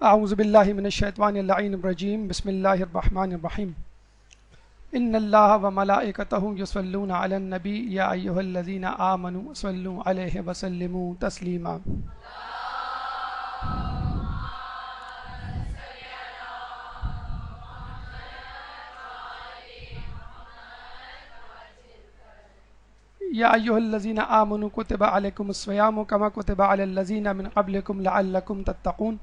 اعوذ باللہ من الشیطان اللعین الرجیم بسم اللہ الرحمن الرحیم ان اللہ وملائکتہ یصلون علی النبی یا ایہا الذین آمنوا صلوا علیہ وسلموا تسلیما۔ یا ایہا الذین آمنوا کتب علیکم الصیام کما کتب علی الذین من قبلکم لعلکم تتقون۔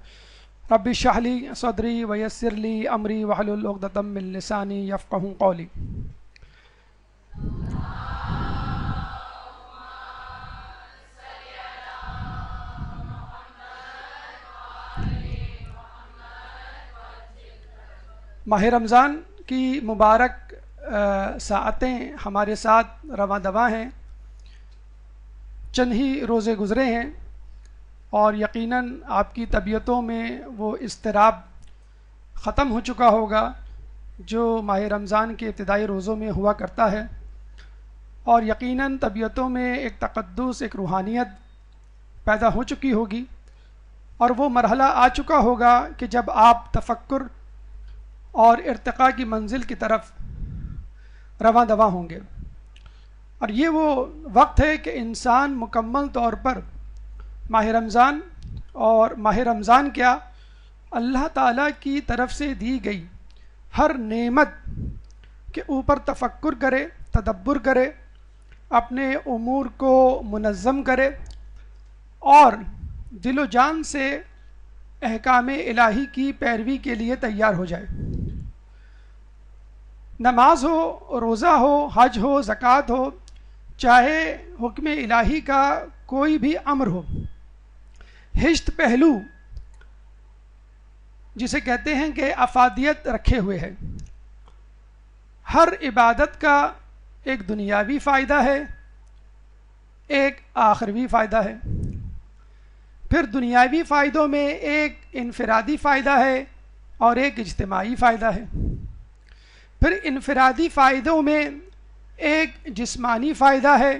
رب اشرح لی صدری ویسر لی امری واحلل عقدۃ من لسانی یفقہوا قولی۔ ماہ رمضان کی مبارک ساعتیں ہمارے ساتھ رواں دواں ہیں، چند ہی روزے گزرے ہیں اور یقیناً آپ کی طبیعتوں میں وہ اضطراب ختم ہو چکا ہوگا جو ماہ رمضان کے ابتدائی روزوں میں ہوا کرتا ہے، اور یقیناً طبیعتوں میں ایک تقدس، ایک روحانیت پیدا ہو چکی ہوگی، اور وہ مرحلہ آ چکا ہوگا کہ جب آپ تفکر اور ارتقاء کی منزل کی طرف رواں دواں ہوں گے۔ اور یہ وہ وقت ہے کہ انسان مکمل طور پر ماہ رمضان، اور ماہ رمضان کیا، اللہ تعالیٰ کی طرف سے دی گئی ہر نعمت کے اوپر تفکر کرے، تدبر کرے، اپنے امور کو منظم کرے اور دل و جان سے احکام الہی کی پیروی کے لیے تیار ہو جائے۔ نماز ہو، روزہ ہو، حج ہو، زکوٰۃ ہو، چاہے حکم الہی کا کوئی بھی امر ہو، ہشت پہلو جسے کہتے ہیں کہ افادیت رکھے ہوئے ہے۔ ہر عبادت کا ایک دنیاوی فائدہ ہے، ایک آخروی فائدہ ہے۔ پھر دنیاوی فائدوں میں ایک انفرادی فائدہ ہے اور ایک اجتماعی فائدہ ہے۔ پھر انفرادی فائدوں میں ایک جسمانی فائدہ ہے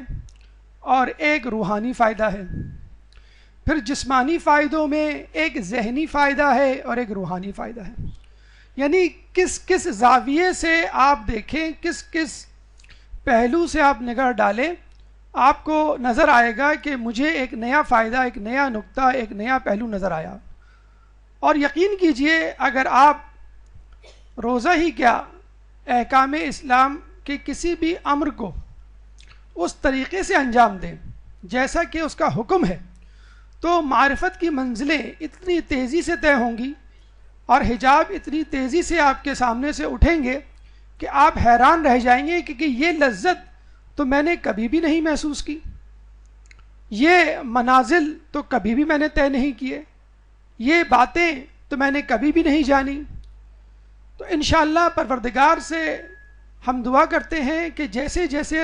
اور ایک روحانی فائدہ ہے۔ پھر جسمانی فائدوں میں ایک ذہنی فائدہ ہے اور ایک روحانی فائدہ ہے۔ یعنی کس کس زاویے سے آپ دیکھیں، کس کس پہلو سے آپ نگاہ ڈالیں، آپ کو نظر آئے گا کہ مجھے ایک نیا فائدہ، ایک نیا نقطہ، ایک نیا پہلو نظر آیا۔ اور یقین کیجئے اگر آپ روزہ ہی کیا، احکام اسلام کے کسی بھی امر کو اس طریقے سے انجام دیں جیسا کہ اس کا حکم ہے، تو معرفت کی منزلیں اتنی تیزی سے طے ہوں گی اور حجاب اتنی تیزی سے آپ کے سامنے سے اٹھیں گے کہ آپ حیران رہ جائیں گے کہ یہ لذت تو میں نے کبھی بھی نہیں محسوس کی، یہ منازل تو کبھی بھی میں نے طے نہیں کیے، یہ باتیں تو میں نے کبھی بھی نہیں جانی۔ تو انشاءاللہ پروردگار سے ہم دعا کرتے ہیں کہ جیسے جیسے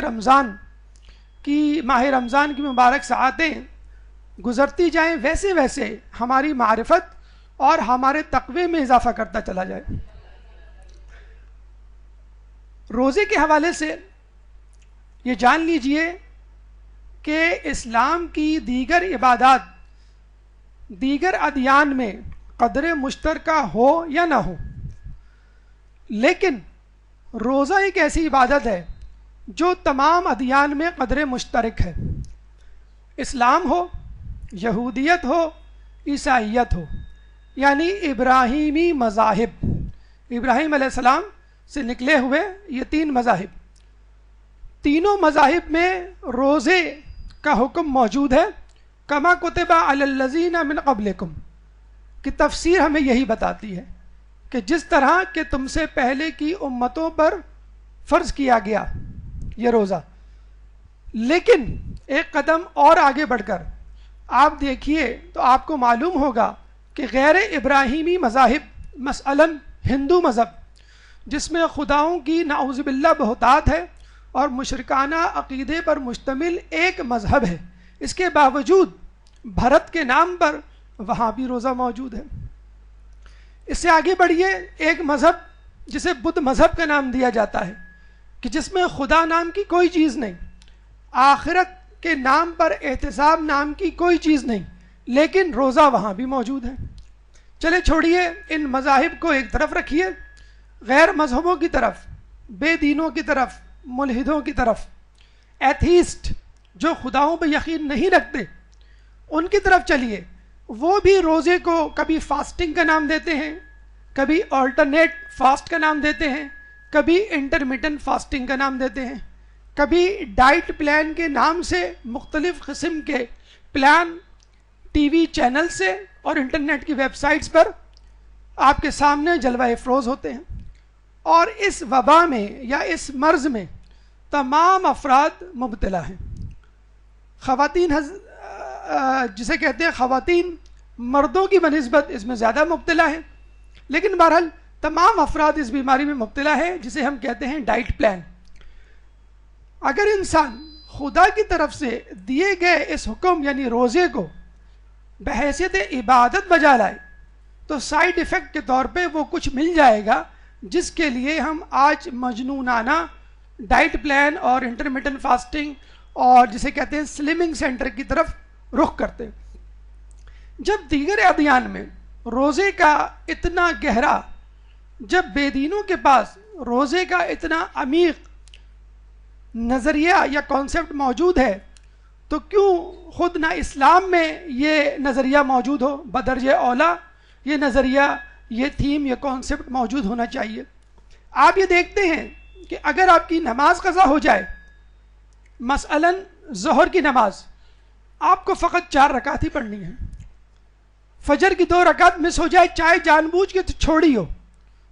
ماہ رمضان کی مبارک ساعتیں گزرتی جائیں، ویسے ویسے ہماری معرفت اور ہمارے تقوی میں اضافہ کرتا چلا جائے۔ روزے کے حوالے سے یہ جان لیجئے کہ اسلام کی دیگر عبادات دیگر ادیان میں قدر مشترکہ ہو یا نہ ہو، لیکن روزہ ایک ایسی عبادت ہے جو تمام ادیان میں قدر مشترک ہے۔ اسلام ہو، یہودیت ہو، عیسائیت ہو، یعنی ابراہیمی مذاہب، ابراہیم علیہ السلام سے نکلے ہوئے یہ تین مذاہب، تینوں مذاہب میں روزے کا حکم موجود ہے۔ کما کتب علی الذین من قبلکم کی تفسیر ہمیں یہی بتاتی ہے کہ جس طرح کہ تم سے پہلے کی امتوں پر فرض کیا گیا یہ روزہ، لیکن ایک قدم اور آگے بڑھ کر آپ دیکھیے تو آپ کو معلوم ہوگا کہ غیر ابراہیمی مذاہب، مثلاً ہندو مذہب جس میں خداؤں کی نعوذ باللہ بہتات ہے اور مشرکانہ عقیدے پر مشتمل ایک مذہب ہے، اس کے باوجود بھرت کے نام پر وہاں بھی روزہ موجود ہے۔ اس سے آگے بڑھیے، ایک مذہب جسے بدھ مذہب کا نام دیا جاتا ہے کہ جس میں خدا نام کی کوئی چیز نہیں، آخرت کے نام پر احتساب نام کی کوئی چیز نہیں، لیکن روزہ وہاں بھی موجود ہے۔ چلے چھوڑیے ان مذاہب کو ایک طرف رکھیے، غیر مذہبوں کی طرف، بے دینوں کی طرف، ملحدوں کی طرف، ایتھیسٹ جو خداؤں پہ یقین نہیں رکھتے ان کی طرف چلیے. وہ بھی روزے کو کبھی فاسٹنگ کا نام دیتے ہیں، کبھی آلٹرنیٹ فاسٹ کا نام دیتے ہیں، کبھی انٹرمیٹنٹ فاسٹنگ کا نام دیتے ہیں، کبھی ڈائٹ پلان کے نام سے مختلف قسم کے پلان ٹی وی چینل سے اور انٹرنیٹ کی ویب سائٹس پر آپ کے سامنے جلوہ افروز ہوتے ہیں. اور اس وبا میں یا اس مرض میں تمام افراد مبتلا ہیں. خواتین جسے کہتے ہیں خواتین مردوں کی بنسبت اس میں زیادہ مبتلا ہیں، لیکن بہرحال تمام افراد اس بیماری میں مبتلا ہیں جسے ہم کہتے ہیں ڈائٹ پلان. اگر انسان خدا کی طرف سے دیے گئے اس حکم یعنی روزے کو بحیثیت عبادت بجا لائے تو سائیڈ ایفیکٹ کے طور پہ وہ کچھ مل جائے گا جس کے لیے ہم آج مجنونانہ ڈائٹ پلان اور انٹرمیٹنٹ فاسٹنگ اور جسے کہتے ہیں سلمنگ سینٹر کی طرف رخ کرتے ہیں. جب دیگر ادیان میں روزے کا اتنا گہرا، جب بے دینوں کے پاس روزے کا اتنا عمیق نظریہ یا کانسیپٹ موجود ہے تو کیوں خود نہ اسلام میں یہ نظریہ موجود ہو؟ بدرجہ اولا یہ نظریہ، یہ تھیم، یہ کانسیپٹ موجود ہونا چاہیے. آپ یہ دیکھتے ہیں کہ اگر آپ کی نماز قضا ہو جائے، مثلاً ظہر کی نماز، آپ کو فقط 4 رکعت ہی پڑھنی ہے. فجر کی 2 رکعت مس ہو جائے، چاہے جان بوجھ کے چھوڑی ہو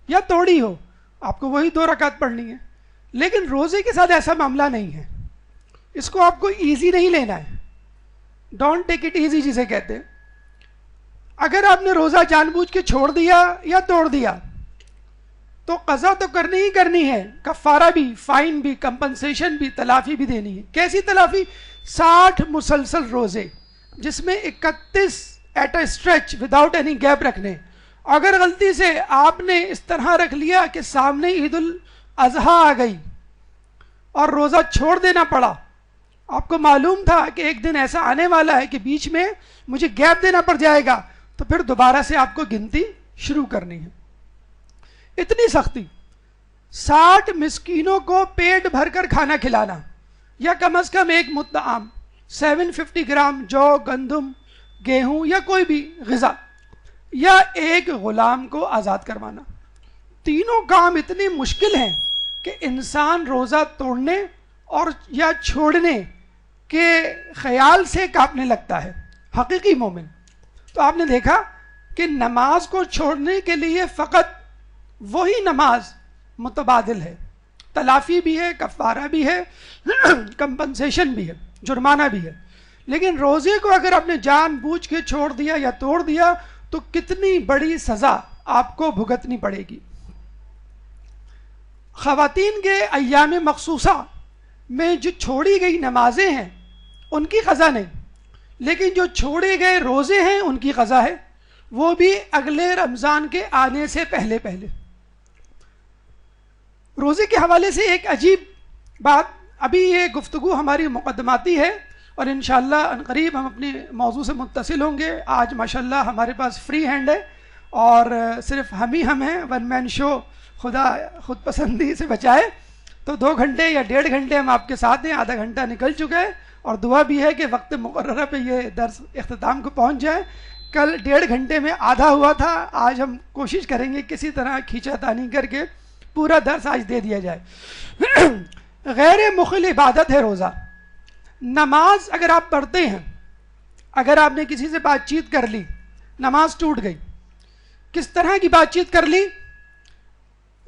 یا توڑی ہو، آپ کو وہی 2 رکعت پڑھنی ہے. لیکن روزے کے ساتھ ایسا معاملہ نہیں ہے. اس کو آپ کو ایزی نہیں لینا ہے. ڈونٹ ٹیک اٹ ایزی جسے کہتے ہیں. اگر آپ نے روزہ جان بوجھ کے چھوڑ دیا یا توڑ دیا تو قضا تو کرنی ہی کرنی ہے، کفارہ بھی، فائن بھی، کمپنسیشن بھی، تلافی بھی دینی ہے. کیسی تلافی؟ 60 مسلسل روزے جس میں 31 at a stretch without any gap رکھنے. اگر غلطی سے آپ نے اس طرح رکھ لیا کہ سامنے عید الاضحیٰ آ گئی اور روزہ چھوڑ دینا پڑا، آپ کو معلوم تھا کہ ایک دن ایسا آنے والا ہے کہ بیچ میں مجھے گیپ دینا پڑ جائے گا، تو پھر دوبارہ سے آپ کو گنتی شروع کرنی ہے. اتنی سختی. 60 مسکینوں کو پیٹ بھر کر کھانا کھلانا، یا کم از کم ایک مدعام 750 گرام جو، گندم، گیہوں یا کوئی بھی غذا، یا ایک غلام کو آزاد کروانا. تینوں کام اتنی مشکل ہیں کہ انسان روزہ توڑنے اور یا چھوڑنے کے خیال سے کانپنے لگتا ہے. حقیقی مومن. تو آپ نے دیکھا کہ نماز کو چھوڑنے کے لیے فقط وہی نماز متبادل ہے. تلافی بھی ہے، کفارہ بھی ہے، کمپنسیشن بھی ہے، جرمانہ بھی ہے. لیکن روزے کو اگر آپ نے جان بوجھ کے چھوڑ دیا یا توڑ دیا تو کتنی بڑی سزا آپ کو بھگتنی پڑے گی. خواتین کے ایام مخصوصہ میں جو چھوڑی گئی نمازیں ہیں ان کی قضا نہیں، لیکن جو چھوڑے گئے روزے ہیں ان کی قضا ہے، وہ بھی اگلے رمضان کے آنے سے پہلے پہلے. روزے کے حوالے سے ایک عجیب بات، ابھی یہ گفتگو ہماری مقدماتی ہے اور انشاءاللہ عنقریب ہم اپنے موضوع سے متصل ہوں گے. آج ماشاءاللہ ہمارے پاس فری ہینڈ ہے اور صرف ہم ہیں. 1 مین شو، خدا خود پسندی سے بچائے. تو 2 گھنٹے یا 1.5 گھنٹے ہم آپ کے ساتھ ہیں، آدھا گھنٹہ نکل چکا ہے اور دعا بھی ہے کہ وقت مقررہ پہ یہ درس اختتام کو پہنچ جائے. کل 1.5 گھنٹے میں آدھا ہوا تھا، آج ہم کوشش کریں گے کسی طرح کھینچا تانی کر کے پورا درس آج دے دیا جائے. غیر مخل عبادت ہے روزہ. نماز اگر آپ پڑھتے ہیں، اگر آپ نے کسی سے بات چیت کر لی، نماز ٹوٹ گئی. کس طرح کی بات چیت کر لی؟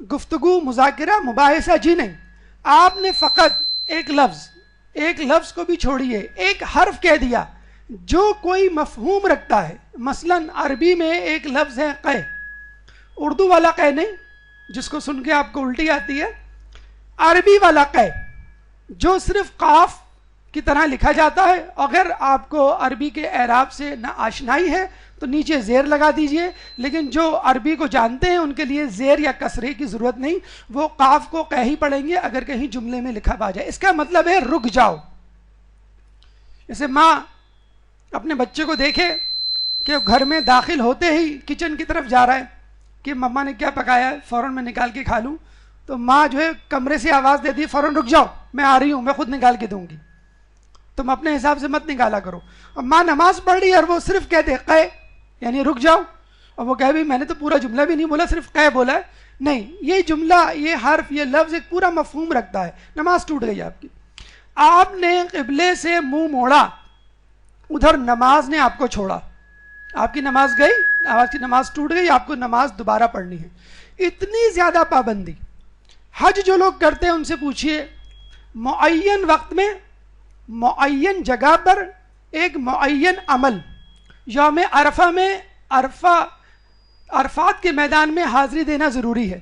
گفتگو، مذاکرہ، مباحثہ جی نہیں. آپ نے فقط ایک لفظ کو بھی چھوڑیے، ایک حرف کہہ دیا جو کوئی مفہوم رکھتا ہے. مثلا عربی میں ایک لفظ ہے قے، اردو والا قے نہیں جس کو سن کے آپ کو الٹی آتی ہے، عربی والا قے جو صرف قاف کی طرح لکھا جاتا ہے. اگر آپ کو عربی کے اعراب سے نہ آشنائی ہے تو نیچے زیر لگا دیجئے، لیکن جو عربی کو جانتے ہیں ان کے لیے زیر یا کسرے کی ضرورت نہیں، وہ قاف کو قے ہی پڑھیں گے اگر کہیں جملے میں لکھا پا جائے. اس کا مطلب ہے رک جاؤ. جیسے ماں اپنے بچے کو دیکھے کہ گھر میں داخل ہوتے ہی کچن کی طرف جا رہا ہے کہ مما نے کیا پکایا ہے، فوراً میں نکال کے کھا لوں، تو ماں جو ہے کمرے سے آواز دیتی ہے فوراً رک جاؤ میں آ رہی ہوں، میں خود نکال کے دوں گی، تم اپنے حساب سے مت نکالا کرو. اور ماں نماز پڑھ رہی ہے اور وہ صرف کہتے قے یعنی رک جاؤ، اور وہ کہے بھی میں نے تو پورا جملہ بھی نہیں بولا، صرف قے بولا ہے. نہیں، یہ جملہ، یہ حرف، یہ لفظ ایک پورا مفہوم رکھتا ہے. نماز ٹوٹ گئی آپ کی، آپ نے قبلے سے منہ موڑا، ادھر نماز نے آپ کو چھوڑا، آپ کی نماز گئی، آپ کی نماز ٹوٹ گئی، آپ کو نماز دوبارہ پڑھنی ہے. اتنی زیادہ پابندی. حج جو لوگ کرتے ہیں ان سے پوچھئے، معین وقت میں، معین جگہ پر، ایک معین عمل، یوم عرفہ میں عرفات کے میدان میں حاضری دینا ضروری ہے،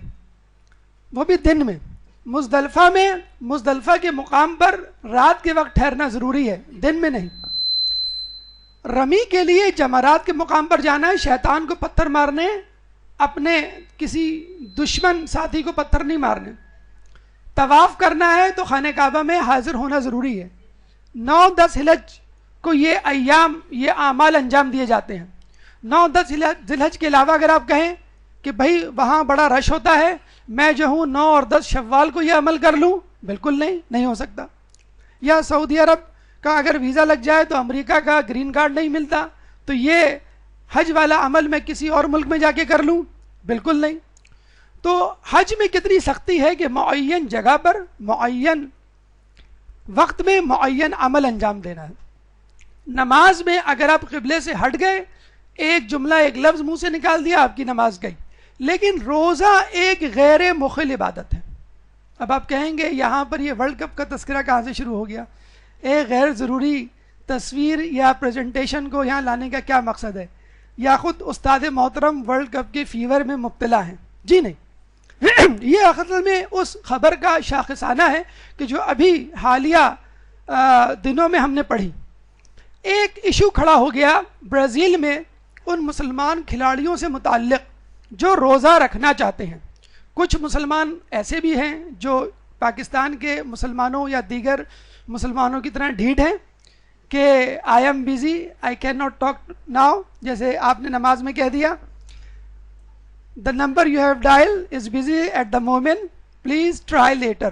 وہ بھی دن میں. مزدلفہ میں، مزدلفہ کے مقام پر رات کے وقت ٹھہرنا ضروری ہے، دن میں نہیں. رمی کے لیے جمرات کے مقام پر جانا ہے، شیطان کو پتھر مارنے، اپنے کسی دشمن ساتھی کو پتھر نہیں مارنے. طواف کرنا ہے تو خانہ کعبہ میں حاضر ہونا ضروری ہے. 9-10 ذی الحج کو یہ ایام، یہ اعمال انجام دیے جاتے ہیں. 9-10 ذی الحج کے علاوہ اگر آپ کہیں کہ بھائی وہاں بڑا رش ہوتا ہے، میں جو ہوں 9 اور 10 شوال کو یہ عمل کر لوں، بالکل نہیں ہو سکتا. یا سعودی عرب کا اگر ویزا لگ جائے تو امریکہ کا گرین کارڈ نہیں ملتا، تو یہ حج والا عمل میں کسی اور ملک میں جا کے کر لوں، بالکل نہیں. تو حج میں کتنی سختی ہے کہ معین جگہ پر، معین وقت میں معین عمل انجام دینا ہے. نماز میں اگر آپ قبلے سے ہٹ گئے، ایک جملہ، ایک لفظ منہ سے نکال دیا، آپ کی نماز گئی. لیکن روزہ ایک غیر مخل عبادت ہے. اب آپ کہیں گے یہاں پر یہ ورلڈ کپ کا تذکرہ کہاں سے شروع ہو گیا؟ ایک غیر ضروری تصویر یا پریزنٹیشن کو یہاں لانے کا کیا مقصد ہے؟ یا خود استاد محترم ورلڈ کپ کے فیور میں مبتلا ہیں؟ جی نہیں. یہ اصل میں اس خبر کا شاخصانہ ہے کہ جو ابھی حالیہ دنوں میں ہم نے پڑھی. ایک ایشو کھڑا ہو گیا برازیل میں ان مسلمان کھلاڑیوں سے متعلق جو روزہ رکھنا چاہتے ہیں. کچھ مسلمان ایسے بھی ہیں جو پاکستان کے مسلمانوں یا دیگر مسلمانوں کی طرح ڈھیٹ ہیں کہ I am busy, I can not talk now, جیسے آپ نے نماز میں کہہ دیا the number you have dialed is busy at the moment, please try later.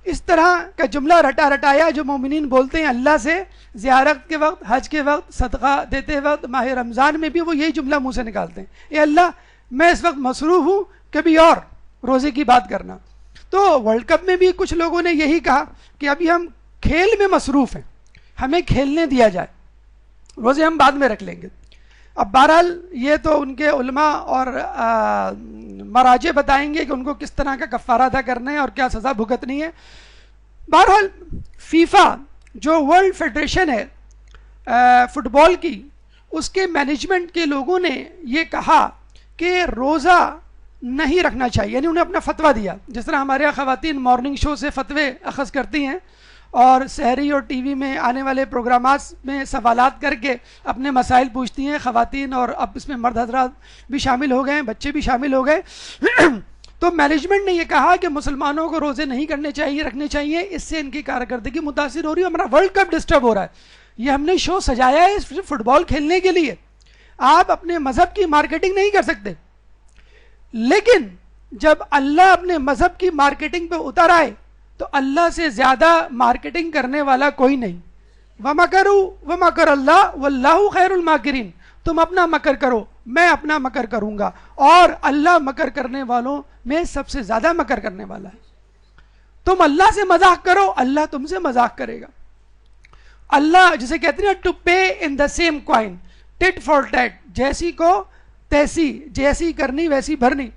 اس طرح کا جملہ رٹا رٹایا جو مومنین بولتے ہیں اللہ سے زیارت کے وقت، حج کے وقت، صدقہ دیتے وقت، ماہ رمضان میں بھی وہ یہی جملہ منہ سے نکالتے ہیں، اے اللہ میں اس وقت مصروف ہوں، کبھی اور روزے کی بات کرنا. تو ورلڈ کپ میں بھی کچھ لوگوں نے یہی کہا کہ ابھی ہم کھیل میں مصروف ہیں، ہمیں کھیلنے دیا جائے، روزے ہم بعد میں رکھ لیں گے. اب بہرحال یہ تو ان کے علماء اور مراجع بتائیں گے کہ ان کو کس طرح کا کفارہ ادا کرنا ہے اور کیا سزا بھگتنی ہے. بہرحال فیفا جو ورلڈ فیڈریشن ہے فٹ بال کی، اس کے مینجمنٹ کے لوگوں نے یہ کہا کہ روزہ نہیں رکھنا چاہیے، یعنی انہیں اپنا فتویٰ دیا. جس طرح ہمارے یہاں خواتین مارننگ شو سے فتوے اخذ کرتی ہیں اور سحری اور ٹی وی میں آنے والے پروگرامات میں سوالات کر کے اپنے مسائل پوچھتی ہیں خواتین، اور اب اس میں مرد حضرات بھی شامل ہو گئے ہیں، بچے بھی شامل ہو گئے. تو مینجمنٹ نے یہ کہا کہ مسلمانوں کو روزے نہیں کرنے چاہیے، رکھنے چاہیے، اس سے ان کی کارکردگی متاثر ہو رہی ہے، ہمارا ورلڈ کپ ڈسٹرب ہو رہا ہے. یہ ہم نے شو سجایا ہے صرف فٹ بال کھیلنے کے لیے، آپ اپنے مذہب کی مارکیٹنگ نہیں کر سکتے. لیکن جب اللہ اپنے مذہب کی مارکیٹنگ پہ اتر آئے تو اللہ سے زیادہ مارکیٹنگ کرنے والا کوئی نہیں. وَمَكَرُوا وَمَكَرَ اللَّهُ وَاللَّهُ خَيْرُ الْمَاكِرِينَ. تم اپنا مکر کرو، میں اپنا مکر کروں گا، اور اللہ مکر کرنے والوں میں سب سے زیادہ مکر کرنے والا ہے. تم اللہ سے مذاق کرو، اللہ تم سے مذاق کرے گا. اللہ جسے کہتے ہیں to pay in the same coin, tit for tat, جیسی کو تیسی، جیسی کرنی ویسی بھرنی.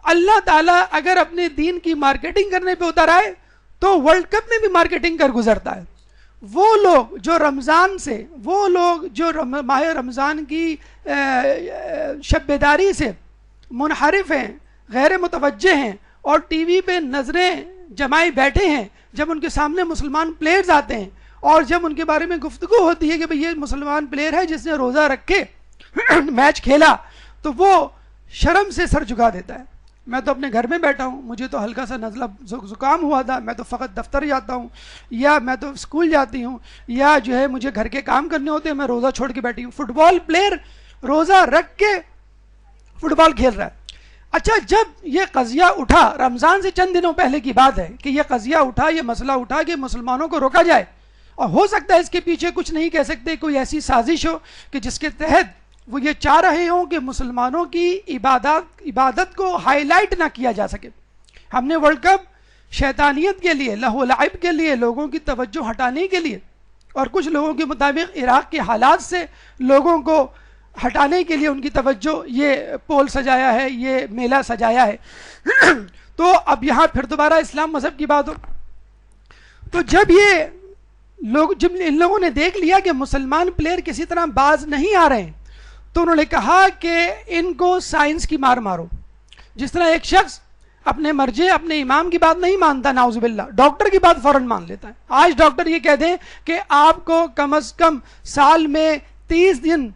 اللہ تعالیٰ اگر اپنے دین کی مارکیٹنگ کرنے پہ اتر آئے تو ورلڈ کپ میں بھی مارکیٹنگ کر گزرتا ہے. وہ لوگ جو رمضان سے، وہ لوگ جو ماہ رمضان کی شب بیداری سے منحرف ہیں، غیر متوجہ ہیں، اور ٹی وی پہ نظریں جمائے بیٹھے ہیں، جب ان کے سامنے مسلمان پلیئرز آتے ہیں اور جب ان کے بارے میں گفتگو ہوتی ہے کہ بھئی یہ مسلمان پلیئر ہے جس نے روزہ رکھ کے میچ کھیلا، تو وہ شرم سے سر جھکا دیتا ہے. میں تو اپنے گھر میں بیٹھا ہوں، مجھے تو ہلکا سا نزلہ زکام ہوا تھا، میں تو فقط دفتر جاتا ہوں، یا میں تو اسکول جاتی ہوں، یا جو ہے مجھے گھر کے کام کرنے ہوتے ہیں، میں روزہ چھوڑ کے بیٹھی ہوں. فٹ بال پلیئر روزہ رکھ کے فٹ بال کھیل رہا ہے. اچھا جب یہ قضیہ اٹھا, رمضان سے چند دنوں پہلے کی بات ہے کہ یہ قضیہ اٹھا, یہ مسئلہ اٹھا کہ مسلمانوں کو روکا جائے, اور ہو سکتا ہے اس کے پیچھے کچھ نہیں کہہ سکتے, کوئی ایسی سازش ہو کہ جس کے تحت وہ یہ چاہ رہے ہوں کہ مسلمانوں کی عبادت کو ہائی لائٹ نہ کیا جا سکے. ہم نے ورلڈ کپ شیطانیت کے لیے, لہو و لعب کے لیے, لوگوں کی توجہ ہٹانے کے لیے, اور کچھ لوگوں کے مطابق عراق کے حالات سے لوگوں کو ہٹانے کے لیے ان کی توجہ یہ پول سجایا ہے, یہ میلہ سجایا ہے. تو اب یہاں پھر دوبارہ اسلام مذہب کی بات ہو, تو جب ان لوگوں نے دیکھ لیا کہ مسلمان پلیئر کسی طرح باز نہیں آ رہے ہیں, تو انہوں نے کہا کہ ان کو سائنس کی مار مارو. جس طرح ایک شخص اپنے مرجع, اپنے امام کی بات نہیں مانتا, نعوذ باللہ, ڈاکٹر کی بات فوراً مان لیتا ہے. آج ڈاکٹر یہ کہہ دیں کہ آپ کو کم از کم سال میں 30 دن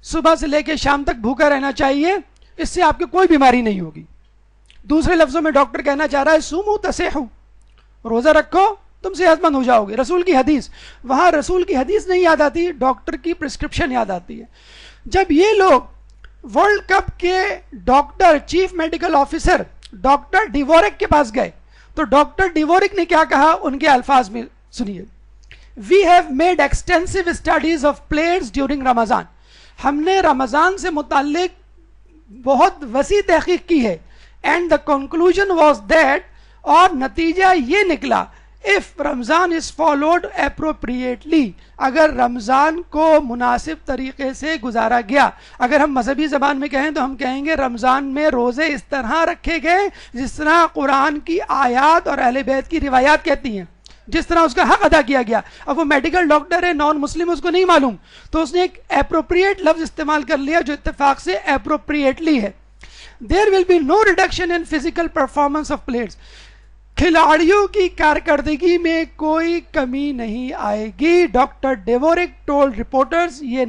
صبح سے لے کے شام تک بھوکا رہنا چاہیے, اس سے آپ کی کوئی بیماری نہیں ہوگی. دوسرے لفظوں میں ڈاکٹر کہنا چاہ رہا ہے سومو تسیحو, روزہ رکھو تم صحت مند ہو جاؤ گے. رسول کی حدیث, وہاں رسول کی حدیث نہیں یاد آتی, ڈاکٹر کی پرسکرپشن یاد آتی ہے. جب یہ لوگ ورلڈ کپ کے doctor, chief medical officer doctor Dvorak کے پاس گئے, تو ڈاکٹر ڈیوورک نے کیا کہا, ان کے الفاظ میں سنیے. We have made extensive studies of players during Ramzan, ہم نے رمضان سے متعلق بہت وسیع تحقیق کی ہے. And the conclusion was that, اور نتیجہ یہ نکلا, if Ramzan is followed appropriately, اگر رمضان کو مناسب طریقے سے گزارا گیا, اگر ہم مذہبی زبان میں کہیں تو ہم کہیں گے رمضان میں روزے اس طرح رکھے گئے جس طرح قرآن کی آیات اور اہل بیت کی روایات کہتی ہیں, جس طرح اس کا حق ادا کیا گیا. اب وہ میڈیکل ڈاکٹر ہے, نان مسلم, اس کو نہیں معلوم, تو اس نے ایک اپروپریٹ لفظ استعمال کر لیا جو اتفاق سے اپروپریٹلی ہے. There will be no reduction in physical performance of players, کھلاڑیوں کی کارکردگی میں کوئی کمی نہیں آئے گی. ڈاکٹر ڈیوورک ٹولڈ رپورٹرز, یہ